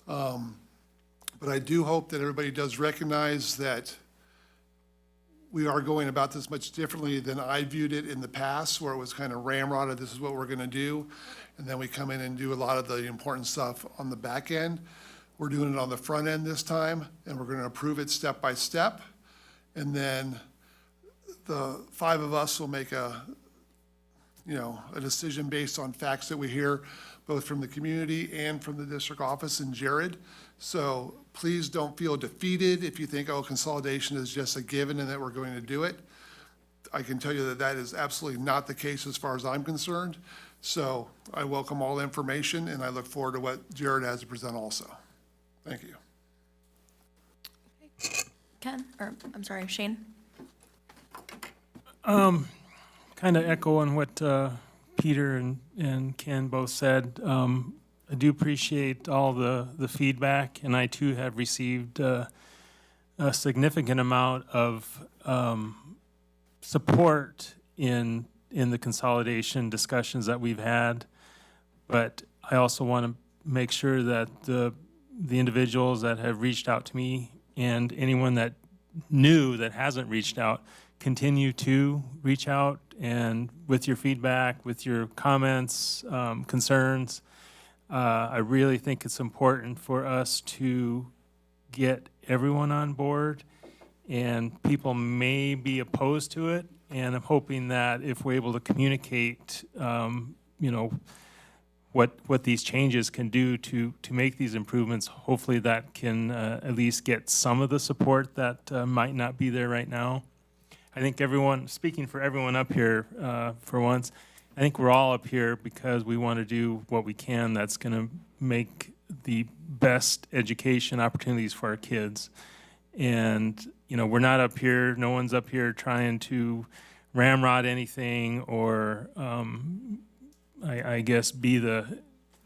But I do hope that everybody does recognize that we are going about this much differently than I viewed it in the past, where it was kind of ramrodded, this is what we're going to do. And then we come in and do a lot of the important stuff on the back end. We're doing it on the front end this time, and we're going to approve it step by step. And then the 5 of us will make a decision based on facts that we hear, both from the community and from the district office and Jared. So please don't feel defeated if you think, oh, consolidation is just a given and that we're going to do it. I can tell you that that is absolutely not the case as far as I'm concerned. So I welcome all information, and I look forward to what Jared has to present also. Thank you. Ken, or I'm sorry, Shane? Kind of echo on what Peter and Ken both said. I do appreciate all the feedback, and I too have received a significant amount of support in the consolidation discussions that we've had. But I also want to make sure that the individuals that have reached out to me and anyone that that hasn't reached out, continue to reach out, and with your feedback, with your comments, concerns. I really think it's important for us to get everyone on board, and people may be opposed to it, and I'm hoping that if we're able to communicate, what these changes can do to make these improvements, hopefully that can at least get some of the support that might not be there right now. I think everyone, speaking for everyone up here for once, I think we're all up here because we want to do what we can that's going to make the best education opportunities for our kids. And, we're not up here, no one's up here trying to ramrod anything or I guess be the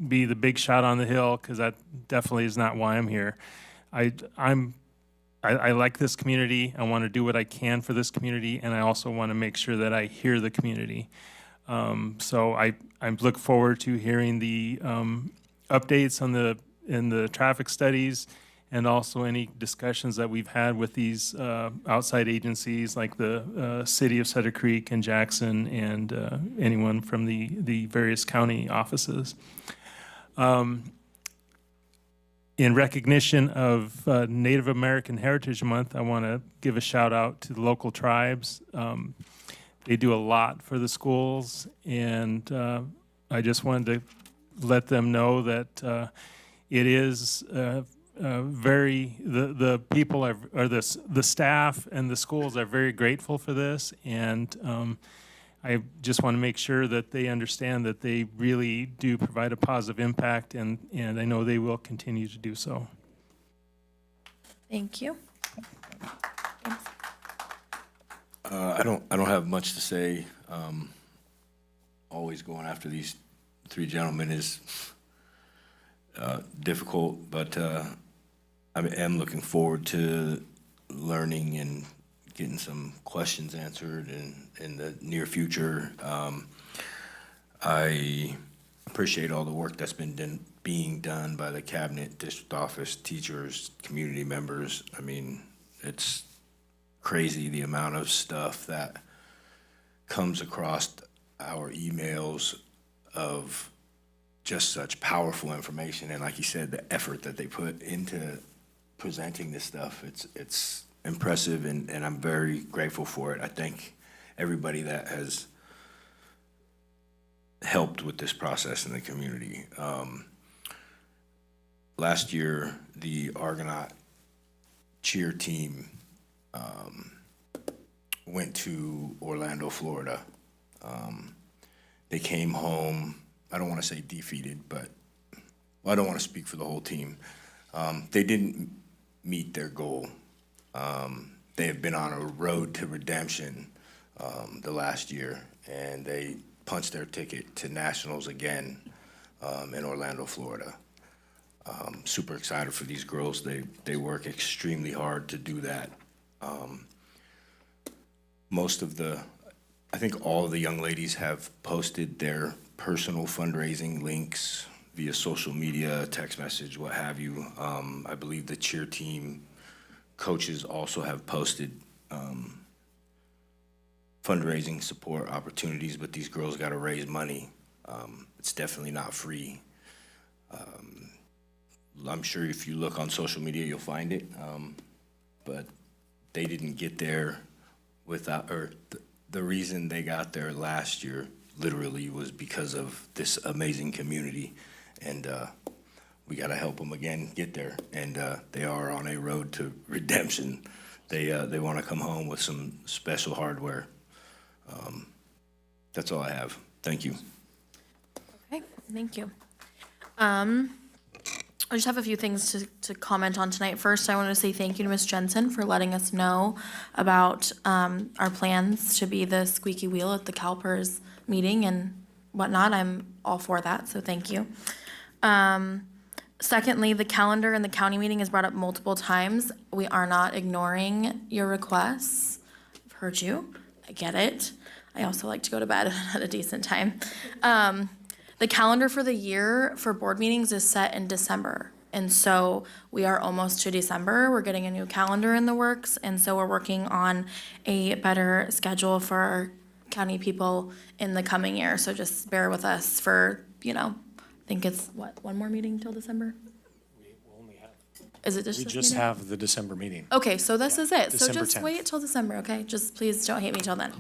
big shot on the hill, because that definitely is not why I'm here. I'm I like this community. I want to do what I can for this community, and I also want to make sure that I hear the community. So I look forward to hearing the updates on the traffic studies, and also any discussions that we've had with these outside agencies like the City of Sutter Creek and Jackson, and anyone from the various county offices. In recognition of Native American Heritage Month, I want to give a shout out to the local tribes. They do a lot for the schools, and I just wanted to let them know that it is the people are, or the staff and the schools are very grateful for this, and I just want to make sure that they understand that they really do provide a positive impact, and I know they will continue to do so. Thank you. I don't have much to say. Always going after these three gentlemen is difficult, but I am looking forward to learning and getting some questions answered in the near future. I appreciate all the work that's been being done by the cabinet, district office, teachers, community members. I mean, it's crazy the amount of stuff that comes across our emails of just such powerful information. And like you said, the effort that they put into presenting this stuff, it's impressive, and I'm very grateful for it. I thank everybody that has helped with this process in the community. Last year, the Argonaut cheer team went to Orlando, Florida. They came home, I don't want to say defeated, but I don't want to speak for the whole team. They didn't meet their goal. They have been on a road to redemption the last year, and they punched their ticket to nationals again in Orlando, Florida. Super excited for these girls. They work extremely hard to do that. I think all of the young ladies have posted their personal fundraising links via social media, text message, what have you. I believe the cheer team coaches also have posted fundraising support opportunities, but these girls got to raise money. It's definitely not free. I'm sure if you look on social media, you'll find it, but they didn't get there without, or the reason they got there last year literally was because of this amazing community, and we got to help them again get there, and they are on a road to redemption. They want to come home with some special hardware. That's all I have. Thank you. Okay, thank you. I just have a few things to comment on tonight. First, I want to say thank you to Ms. Jensen for letting us know about our plans to be the squeaky wheel at the CalPERS meeting and whatnot. I'm all for that, so thank you. Secondly, the calendar in the county meeting is brought up multiple times. We are not ignoring your requests. I've heard you. I get it. I also like to go to bed at a decent time. The calendar for the year for board meetings is set in December. And so we are almost to December. We're getting a new calendar in the works. And so we're working on a better schedule for our county people in the coming year. So just bear with us for, I think it's one more meeting till December? Is it just We this just meeting? have the December meeting. Okay, so this is it. So December just 10th. wait till December, okay? Just please don't hate me till then.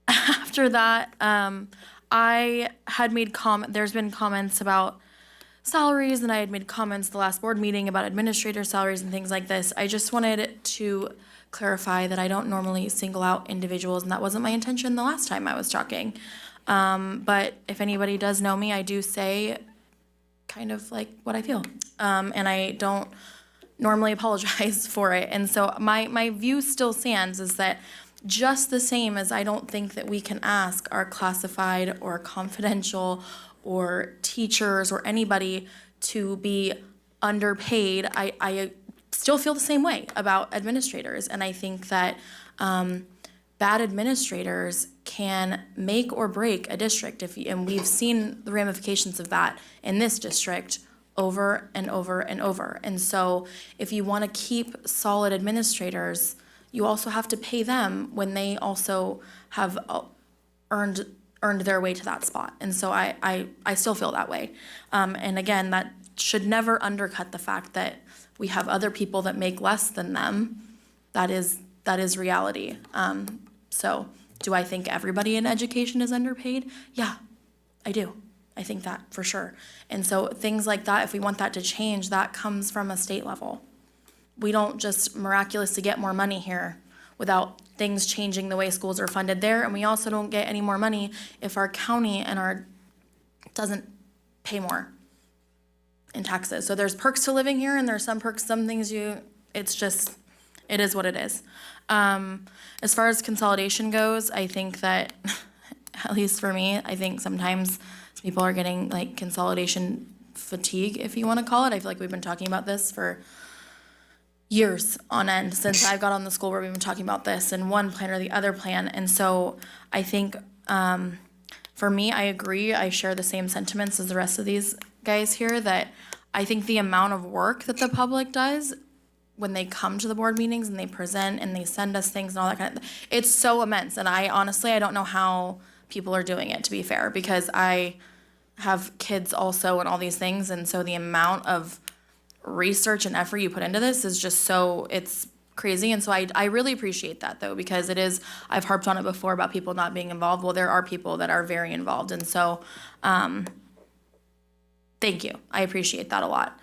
After that, I had made there's been comments about salaries, and I had made comments the last board meeting about administrator salaries and things like this. I just wanted to clarify that I don't normally single out individuals, and that wasn't my intention the last time I was talking. But if anybody does know me, I do say kind of like what I feel. And I don't normally apologize for it. And so my view still stands is that just the same as I don't think that we can ask our classified or confidential or teachers or anybody to be underpaid, I still feel the same way about administrators. And I think that bad administrators can make or break a district, and we've seen the ramifications of that in this district over and over and over. And so if you want to keep solid administrators, you also have to pay them when they also have earned their way to that spot. And so I still feel that way. And again, that should never undercut the fact that we have other people that make less than them. That is reality. So do I think everybody in education is underpaid? Yeah, I do. I think that for sure. And so things like that, if we want that to change, that comes from a state level. We don't just miraculously get more money here without things changing the way schools are funded there. And we also don't get any more money if our county doesn't pay more in taxes. So there's perks to living here, and there's some perks, some things it is what it is. As far as consolidation goes, I think that, at least for me, I think sometimes people are getting like consolidation fatigue, if you want to call it. I feel like we've been talking about this for years on end since I've got on the school board. We've been talking about this in one plan or the other plan. And so I think for me, I agree. I share the same sentiments as the rest of these guys here, that I think the amount of work that the public does when they come to the board meetings and they present and they send us things and all that kind of, it's so immense. And I honestly don't know how people are doing it, to be fair, because I have kids also and all these things. And so the amount of research and effort you put into this is just it's crazy. And so I really appreciate that, though, because I've harped on it before about people not being involved. Well, there are people that are very involved. And so, thank you. I appreciate that a lot.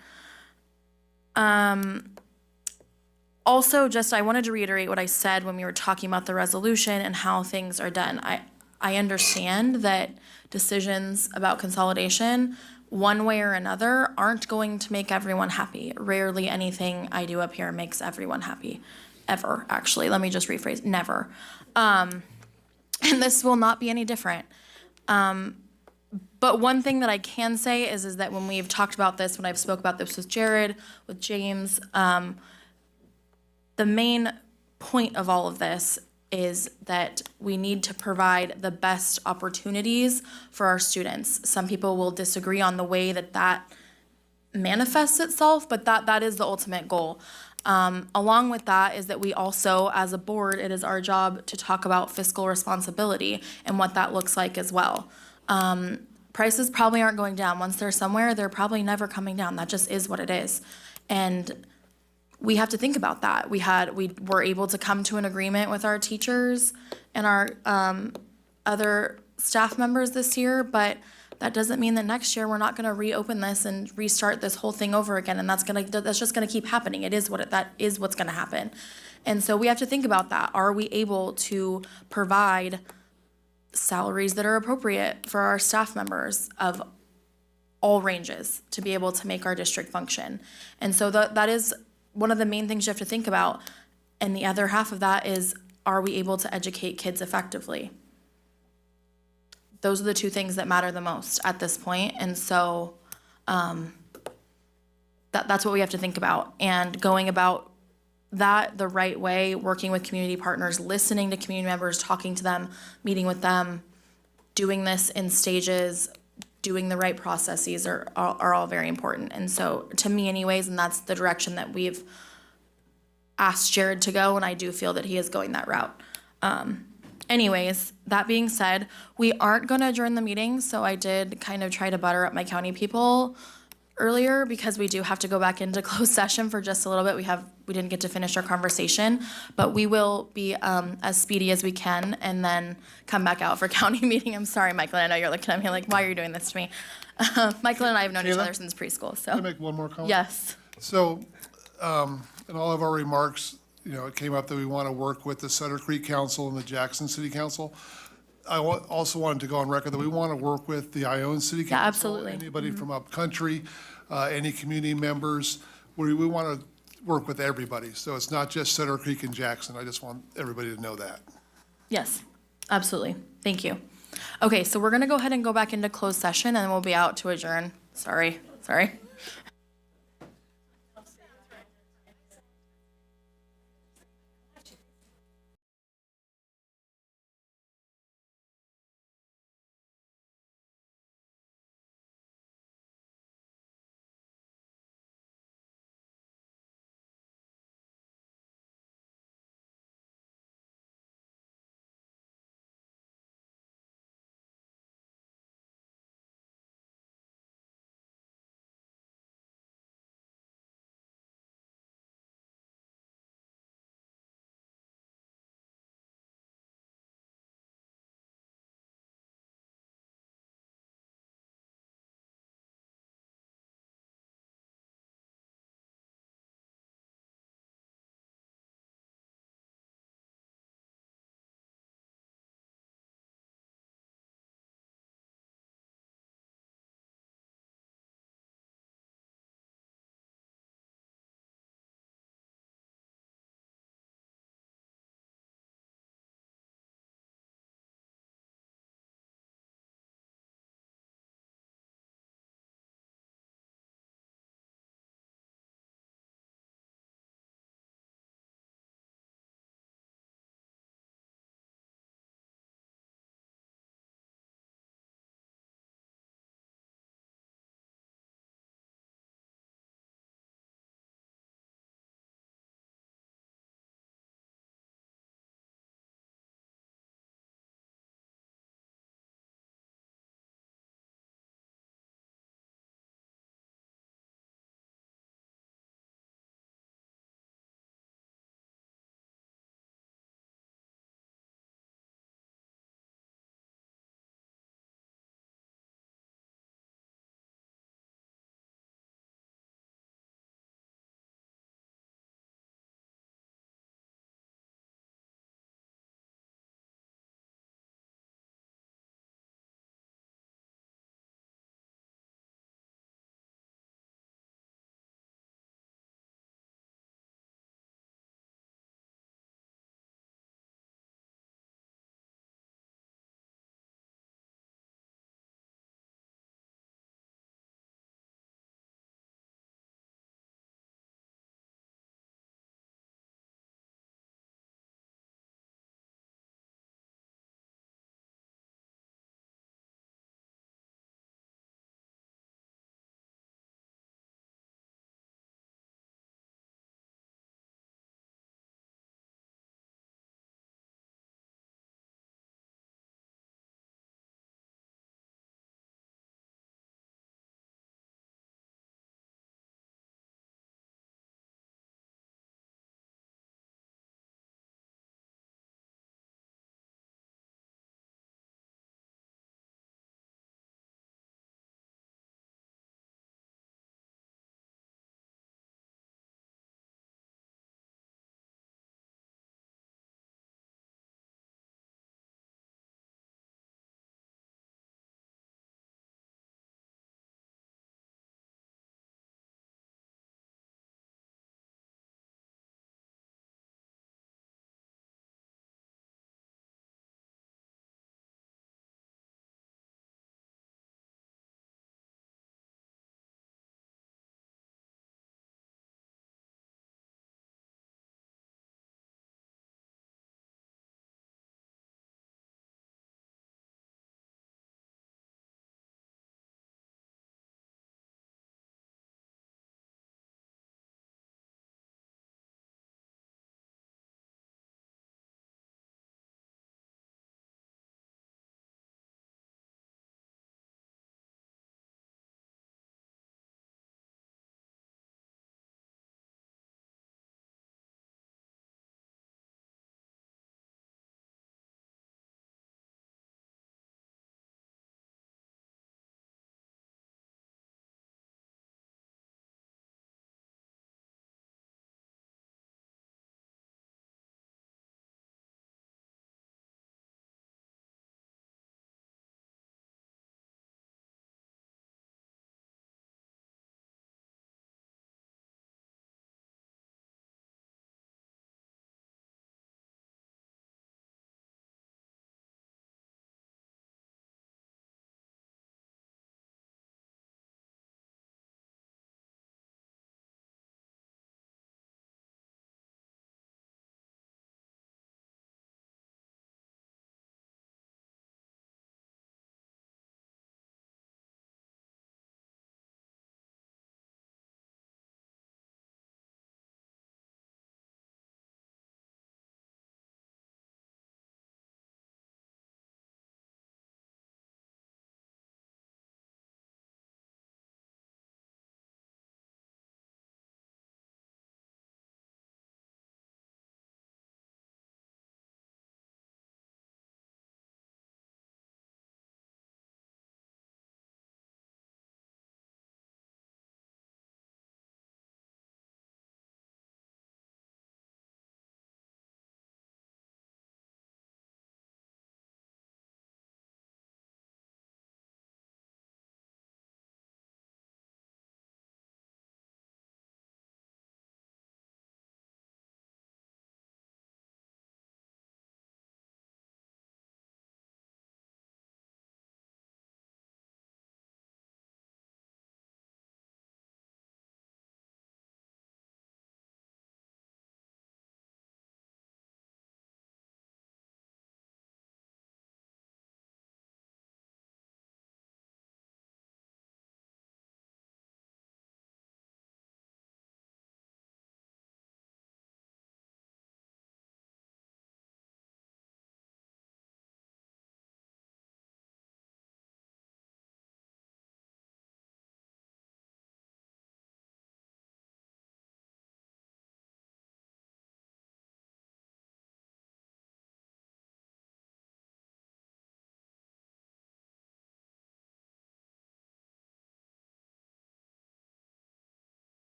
Also, I wanted to reiterate what I said when we were talking about the resolution and how things are done. I understand that decisions about consolidation, one way or another, aren't going to make everyone happy. Rarely anything I do up here makes everyone happy, ever, actually. Let me just rephrase, never. And this will not be any different. But one thing that I can say is that when we've talked about this, when I've spoke about this with Jared, with James, the main point of all of this is that we need to provide the best opportunities for our students. Some people will disagree on the way that manifests itself, but that is the ultimate goal. Along with that is that we also, as a board, it is our job to talk about fiscal responsibility and what that looks like as well. Prices probably aren't going down. Once they're somewhere, they're probably never coming down. That just is what it is. And we have to think about that. We were able to come to an agreement with our teachers and our other staff members this year, but that doesn't mean that next year we're not going to reopen this and restart this whole thing over again. And that's just going to keep happening. That is what's going to happen. And so we have to think about that. Are we able to provide salaries that are appropriate for our staff members of all ranges to be able to make our district function? And so that is one of the main things you have to think about. And the other half of that is, are we able to educate kids effectively? Those are the two things that matter the most at this point. And so that's what we have to think about. And going about that the right way, working with community partners, listening to community members, talking to them, meeting with them, doing this in stages, doing the right processes are all very important. And so to me anyways, and that's the direction that we've asked Jared to go, and I do feel that he is going that route. Anyways, that being said, we aren't gonna adjourn the meeting, so I did kind of try to butter up my county people earlier because we do have to go back into closed session for just a little bit. We didn't get to finish our conversation, but we will be as speedy as we can and then come back out for county meeting. I'm sorry, Michael, I know you're looking at me like, why are you doing this to me? Michael and I have known each other since preschool, so. Can I make one more comment? Yes. So, in all of our remarks, it came up that we want to work with the Sutter Creek Council and the Jackson City Council. I also wanted to go on record that we want to work with the Ione City Council. Yeah, absolutely. Anybody from upcountry, any community members. We want to work with everybody. So it's not just Sutter Creek and Jackson. I just want everybody to know that. Yes, absolutely. Thank you. Okay, so we're gonna go ahead and go back into closed session and then we'll be out to adjourn. Sorry.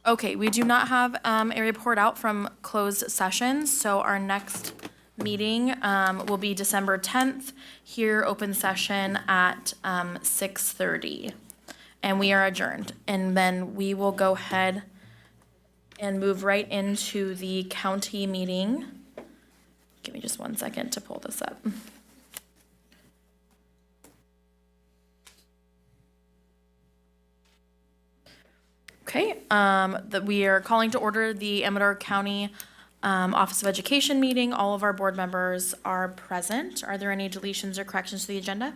Okay, we do not have a report out from closed sessions, so our next meeting will be December 10th, here, open session at 6:30. And we are adjourned. And then we will go ahead and move right into the county meeting. Give me just 1 second to pull this up. Okay, we are calling to order the Amador County Office of Education meeting. All of our board members are present. Are there any deletions or corrections to the agenda?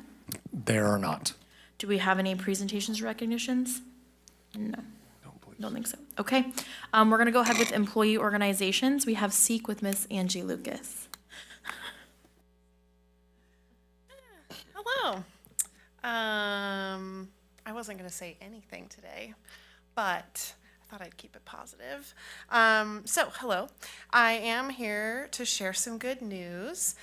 There are not. Do we have any presentations or recognitions? No. Don't think so. Okay, we're gonna go ahead with employee organizations. We have Seek with Miss Angie Lucas. Hello. I wasn't going to say anything today, but I thought I'd keep it positive. Hello. I am here to share some good news.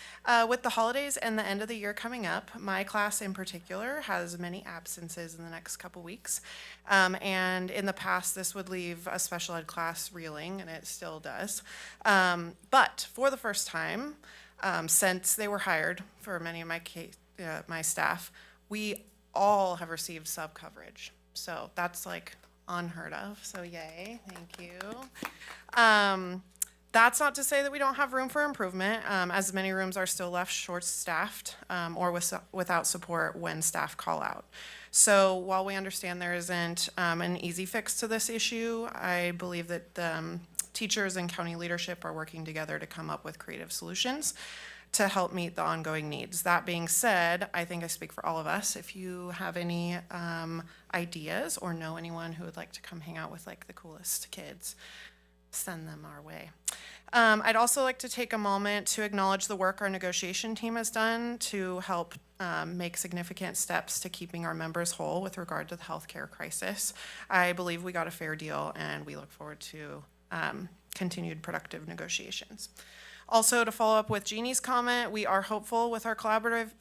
With the holidays and the end of the year coming up, my class in particular has many absences in the next couple weeks. And in the past, this would leave a special ed class reeling, and it still does. But for the first time, since they were hired for many of my staff, we all have received sub coverage. So that's like unheard of. So yay, thank you. That's not to say that we don't have room for improvement, as many rooms are still left short-staffed or without support when staff call out. So while we understand there isn't an easy fix to this issue, I believe that teachers and county leadership are working together to come up with creative solutions to help meet the ongoing needs. That being said, I think I speak for all of us. If you have any ideas or know anyone who would like to come hang out with like the coolest kids, send them our way. I'd also like to take a moment to acknowledge the work our negotiation team has done to help make significant steps to keeping our members whole with regard to the healthcare crisis. I believe we got a fair deal, and we look forward to continued productive negotiations. Also, to follow up with Jeannie's comment, we are hopeful with our collaborative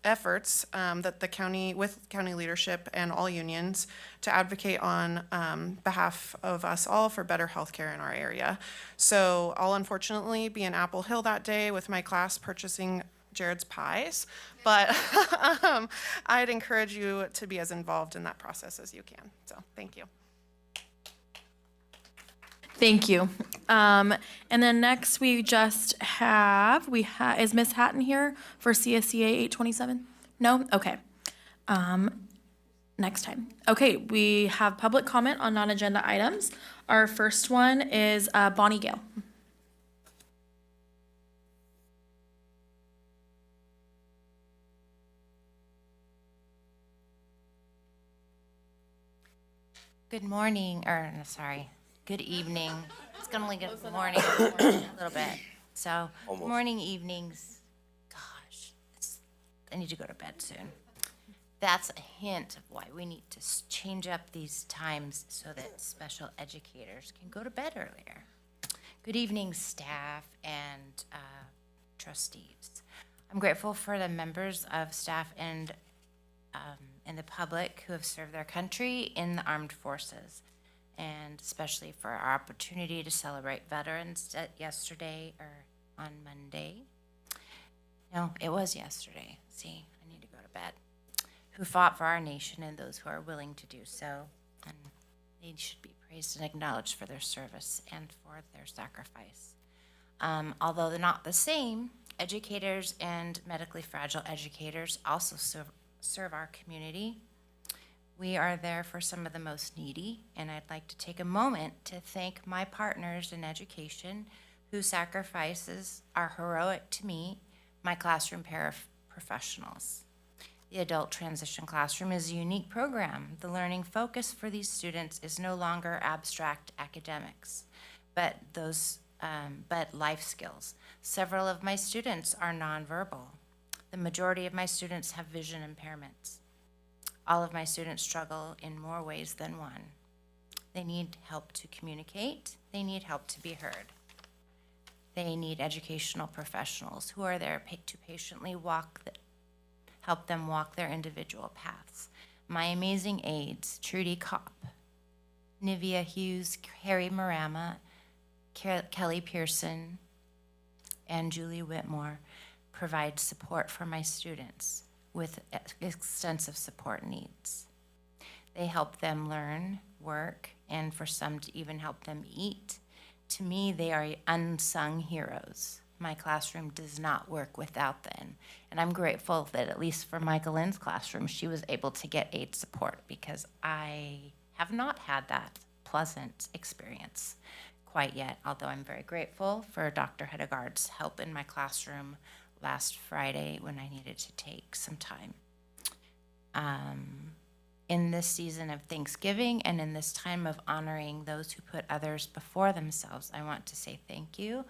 efforts that the county, with county leadership and all unions, to advocate on behalf of us all for better healthcare in our area. So I'll unfortunately be in Apple Hill that day with my class purchasing Jared's pies, but I'd encourage you to be as involved in that process as you can. So thank you. Thank you. And then next we just have, is Miss Hatton here for CSCA 827? No? Okay. Next time. Okay, we have public comment on non-agenda items. Our first one is Bonnie Gale. Good morning, or no, sorry, good evening. It's gonna only get morning a little bit. So, Almost. morning, evenings, gosh, I need to go to bed soon. That's a hint of why we need to change up these times so that special educators can go to bed earlier. Good evening, staff and trustees. I'm grateful for the members of staff and the public who have served their country in the armed forces, and especially for our opportunity to celebrate veterans yesterday or on Monday. No, it was yesterday. See, I need to go to bed. Who fought for our nation and those who are willing to do so. And they should be praised and acknowledged for their service and for their sacrifice. Although they're not the same, educators and medically fragile educators also serve our community. We are there for some of the most needy, and I'd like to take a moment to thank my partners in education whose sacrifices are heroic to me, my classroom paraprofessionals. The Adult Transition Classroom is a unique program. The learning focus for these students is no longer abstract academics, but life skills. Several of my students are nonverbal. The majority of my students have vision impairments. All of my students struggle in more ways than one. They need help to communicate. They need help to be heard. They need educational professionals who are there to patiently help them walk their individual paths. My amazing aides, Trudy Kopp, Nivea Hughes, Harry Marama, Kelly Pearson, and Julie Whitmore provide support for my students with extensive support needs. They help them learn, work, and for some to even help them eat. To me, they are unsung heroes. My classroom does not work without them. And I'm grateful that at least for Michael Lynn's classroom, she was able to get aid support because I have not had that pleasant experience quite yet, although I'm very grateful for Dr. Hedegaard's help in my classroom last Friday when I needed to take some time. In this season of Thanksgiving and in this time of honoring those who put others before themselves, I want to say thank you.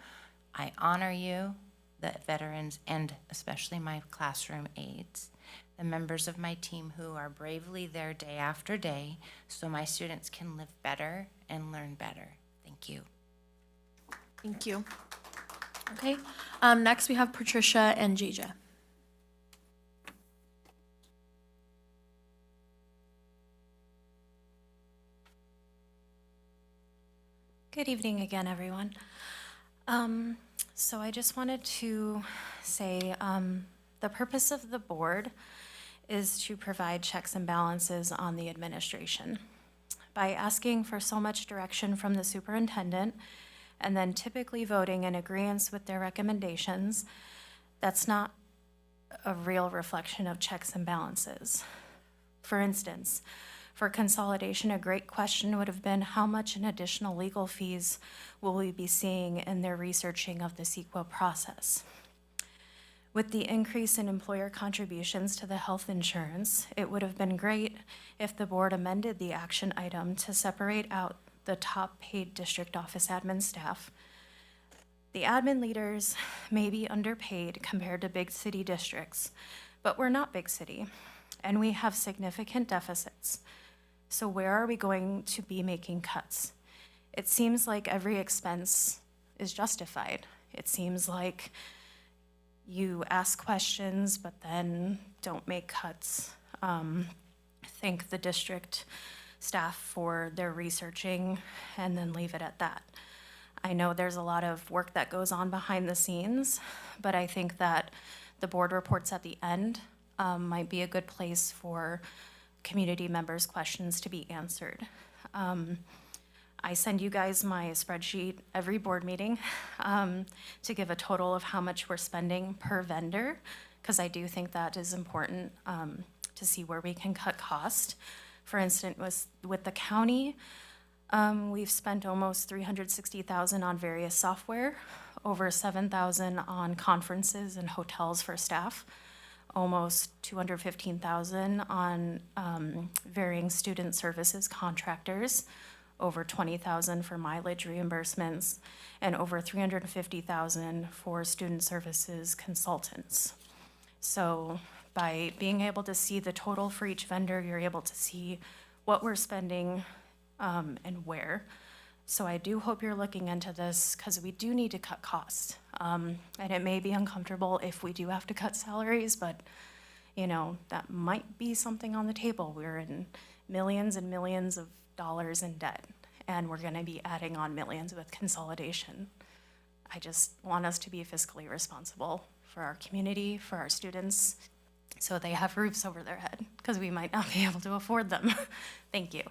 I honor you, the veterans, and especially my classroom aides, the members of my team who are bravely there day after day so my students can live better and learn better. Thank you. Thank you. Okay, next we have Patricia and Jija. Good evening again, everyone. So I just wanted to say the purpose of the board is to provide checks and balances on the administration. By asking for so much direction from the superintendent and then typically voting in agreement with their recommendations, that's not a real reflection of checks and balances. For instance, for consolidation, a great question would have been how much in additional legal fees will we be seeing in their researching of the CEQA process? With the increase in employer contributions to the health insurance, it would have been great if the board amended the action item to separate out the top paid district office admin staff. The admin leaders may be underpaid compared to big city districts, but we're not big city, and we have significant deficits. So where are we going to be making cuts? It seems like every expense is justified. It seems like you ask questions, but then don't make cuts. Thank the district staff for their researching and then leave it at that. I know there's a lot of work that goes on behind the scenes, but I think that the board reports at the end might be a good place for community members' questions to be answered. I send you guys my spreadsheet every board meeting to give a total of how much we're spending per vendor, because I do think that is important to see where we can cut cost. For instance, with the county, we've spent almost $360,000 on various software, over $7,000 on conferences and hotels for staff, almost $215,000 on varying student services contractors, over $20,000 for mileage reimbursements, and over $350,000 for student services consultants. So by being able to see the total for each vendor, you're able to see what we're spending and where. So I do hope you're looking into this because we do need to cut costs. And it may be uncomfortable if we do have to cut salaries, but you know, that might be something on the table. We're in millions and millions of dollars in debt, and we're gonna be adding on millions with consolidation. I just want us to be fiscally responsible for our community, for our students, so they have roofs over their head, because we might not be able to afford them. Thank you.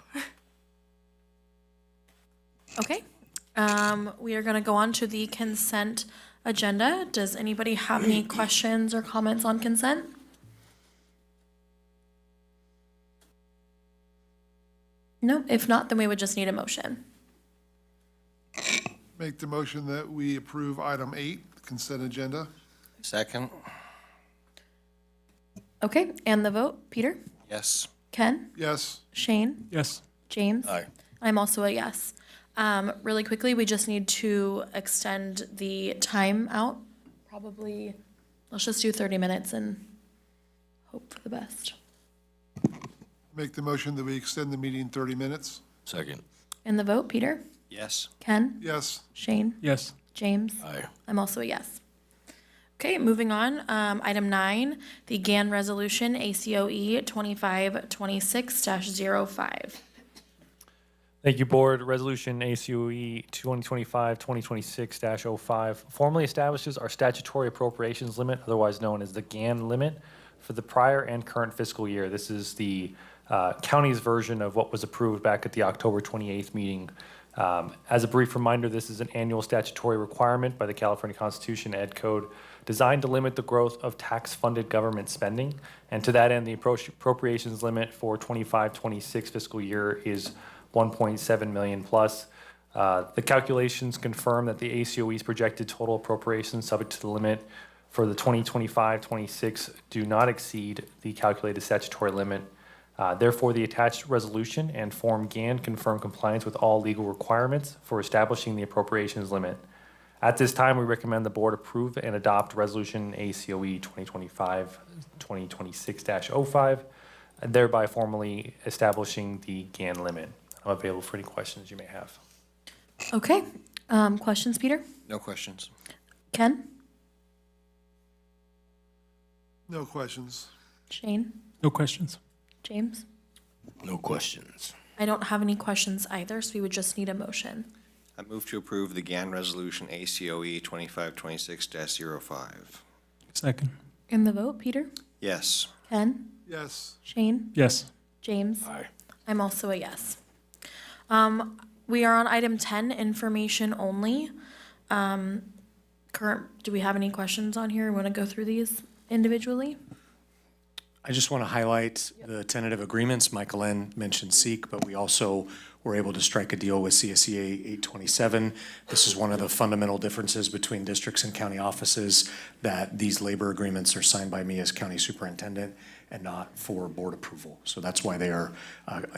Okay, we are gonna go on to the consent agenda. Does anybody have any questions or comments on consent? No, if not, then we would just need a motion. Make the motion that we approve item 8, consent agenda. Second? Okay, and the vote, Peter? Yes. Ken? Yes. Shane? Yes. James? Aye. I'm also a yes. Really quickly, we just need to extend the time out. Probably, let's just do 30 minutes and hope for the best. Make the motion that we extend the meeting 30 minutes. Second? And the vote, Peter? Yes. Ken? Yes. Shane? Yes. James? Aye. I'm also a yes. Okay, moving on. Item 9, the GAN resolution, ACOE 2526-05. Thank you, Board. Resolution ACUE 2025-2026-05 formally establishes our statutory appropriations limit, otherwise known as the GAN limit, for the prior and current fiscal year. This is the county's version of what was approved back at the October 28th meeting. As a brief reminder, this is an annual statutory requirement by the California Constitution Ed Code designed to limit the growth of tax-funded government spending. And to that end, the appropriations limit for 25-26 fiscal year is 1.7 million plus. The calculations confirm that the ACOE's projected total appropriations subject to the limit for the 2025-26 do not exceed the calculated statutory limit. Therefore, the attached resolution and Form GAN confirm compliance with all legal requirements for establishing the appropriations limit. At this time, we recommend the board approve and adopt Resolution ACOE 2025-2026-05, and thereby formally establishing the GAN limit. I'm available for any questions you may have. Okay. Questions, Peter? No questions. Ken? No questions. Shane? No questions. James? No questions. I don't have any questions either, so we would just need a motion. I move to approve the GAN resolution ACOE 2526-05. Second. In the vote, Peter? Yes. Ken? Yes. Shane? Yes. James? Aye. I'm also a yes. We are on item 10, information only. Do we have any questions on here? We want to go through these individually? I just want to highlight the tentative agreements. Michael N. mentioned SEEK, but we also were able to strike a deal with CSEA 827. This is one of the fundamental differences between districts and county offices, that these labor agreements are signed by me as county superintendent and not for board approval. So that's why they are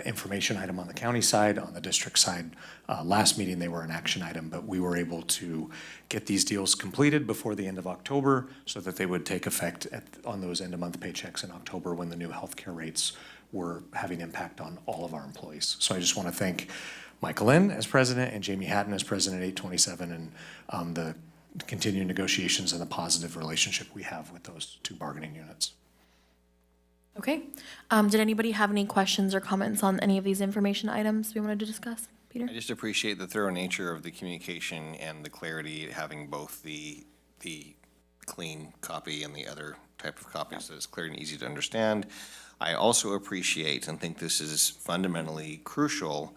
information item on the county side. On the district side, last meeting they were an action item, but we were able to get these deals completed before the end of October so that they would take effect on those end-of-month paychecks in October when the new healthcare rates were having impact on all of our employees. So I just want to thank Michael N. as president and Jamie Hatton as president at 827 and the continued negotiations and the positive relationship we have with those two bargaining units. Okay. Did anybody have any questions or comments on any of these information items we wanted to discuss? Peter? I just appreciate the thorough nature of the communication and the clarity, having both the clean copy and the other type of copy, so it's clear and easy to understand. I also appreciate and think this is fundamentally crucial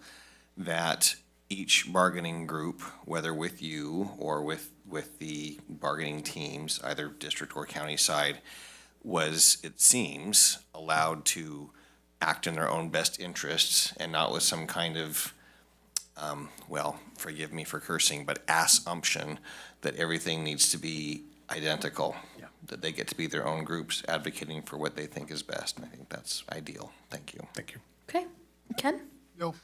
that each bargaining group, whether with you or with the bargaining teams, either district or county side, was, it seems, allowed to act in their own best interests and not with some kind of, well, forgive me for cursing, but assumption that everything needs to be identical. Yeah. That they get to be their own groups advocating for what they think is best. And I think that's ideal. Thank you. Thank you. Okay. Ken? No.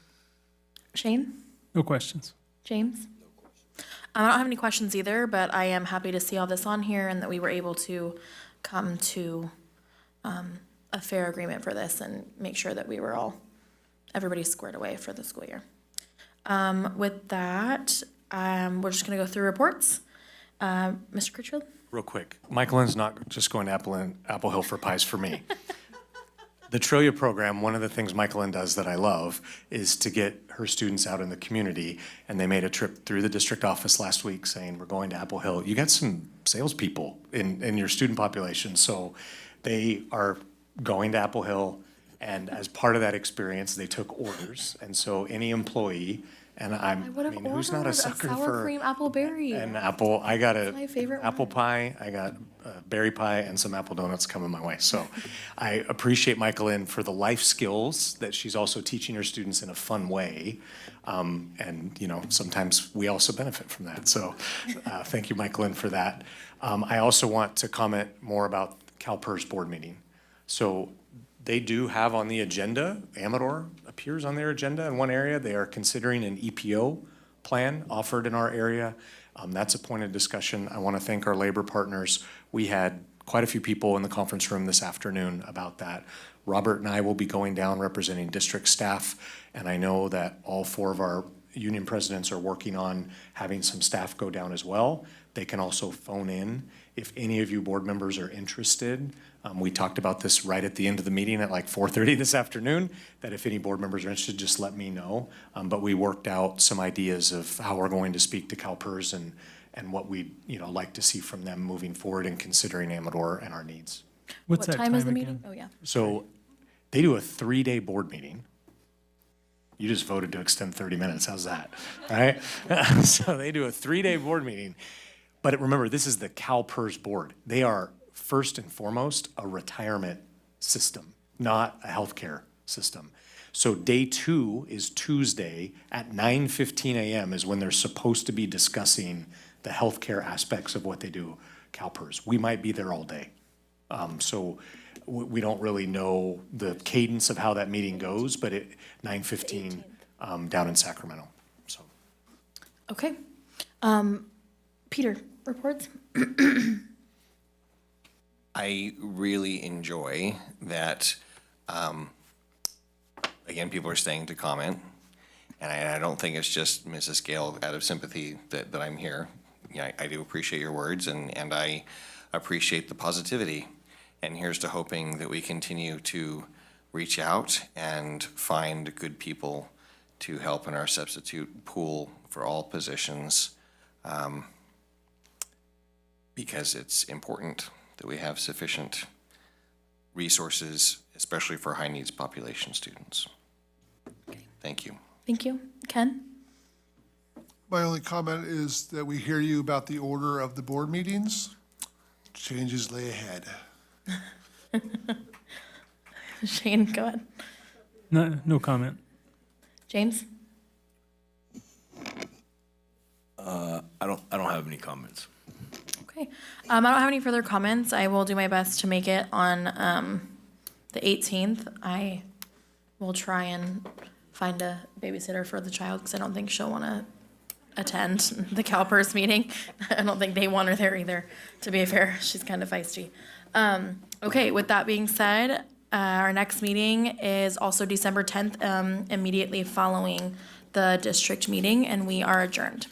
Shane? No questions. James? I don't have any questions either, but I am happy to see all this on here and that we were able to come to a fair agreement for this and make sure that we were everybody's squared away for the school year. With that, we're just gonna go through reports. Mr. Critchfield? Real quick, Michael N's not just going to Apple Hill for pies for me. The Trillia program, one of the things Michael N does that I love is to get her students out in the community, and they made a trip through the district office last week saying, we're going to Apple Hill. You got some salespeople in your student population, so they are going to Apple Hill, and as part of that experience, they took orders, and so any employee, and I mean, who's not a sucker sour for cream apple berry? an apple? I got That's my favorite apple pie, I got berry pie, and some apple donuts coming my way. So I appreciate Michael N for the life skills that she's also teaching her students in a fun way. And, you know, sometimes we also benefit from that. So thank you, Michael N, for that. I also want to comment more about CalPERS board meeting. So they do have on the agenda, Amador appears on their agenda in one area. They are considering an EPO plan offered in our area. That's a point of discussion. I want to thank our labor partners. We had quite a few people in the conference room this afternoon about that. Robert and I will be going down representing district staff, and I know that all four of our union presidents are working on having some staff go down as well. They can also phone in if any of you board members are interested. We talked about this right at the end of the meeting at like 4:30 this afternoon, that if any board members are interested, just let me know. But we worked out some ideas of how we're going to speak to CalPERS and what we'd, like to see from them moving forward and considering Amador and our needs. What's What that time is the again? meeting? Oh, yeah. So they do a 3-day board meeting. You just voted to extend 30 minutes. How's that? Right? So they do a 3-day board meeting. But remember, this is the CalPERS board. They are first and foremost a retirement system, not a healthcare system. So day 2 is Tuesday at 9:15 a.m. is when they're supposed to be discussing the healthcare aspects of what they do, CalPERS. We might be there all day. So we don't really know the cadence of how that meeting goes, but at 9:15 down in Sacramento. So Okay. Peter, reports? I really enjoy that, again, people are staying to comment. And I don't think it's just Mrs. Gale out of sympathy that I'm here. I do appreciate your words and I appreciate the positivity. And here's to hoping that we continue to reach out and find good people to help in our substitute pool for all positions, because it's important that we have sufficient resources, especially for high needs population students. Thank you. Thank you. Ken? My only comment is that we hear you about the order of the board meetings. Changes lay ahead. Shane, go ahead. No comment. James? I don't have any comments. Okay. I don't have any further comments. I will do my best to make it on the 18th. I will try and find a babysitter for the child because I don't think she'll want to attend the CalPERS meeting. I don't think they want her there either, to be fair. She's kind of feisty. Okay, with that being said, our next meeting is also December 10th, immediately following the district meeting, and we are adjourned.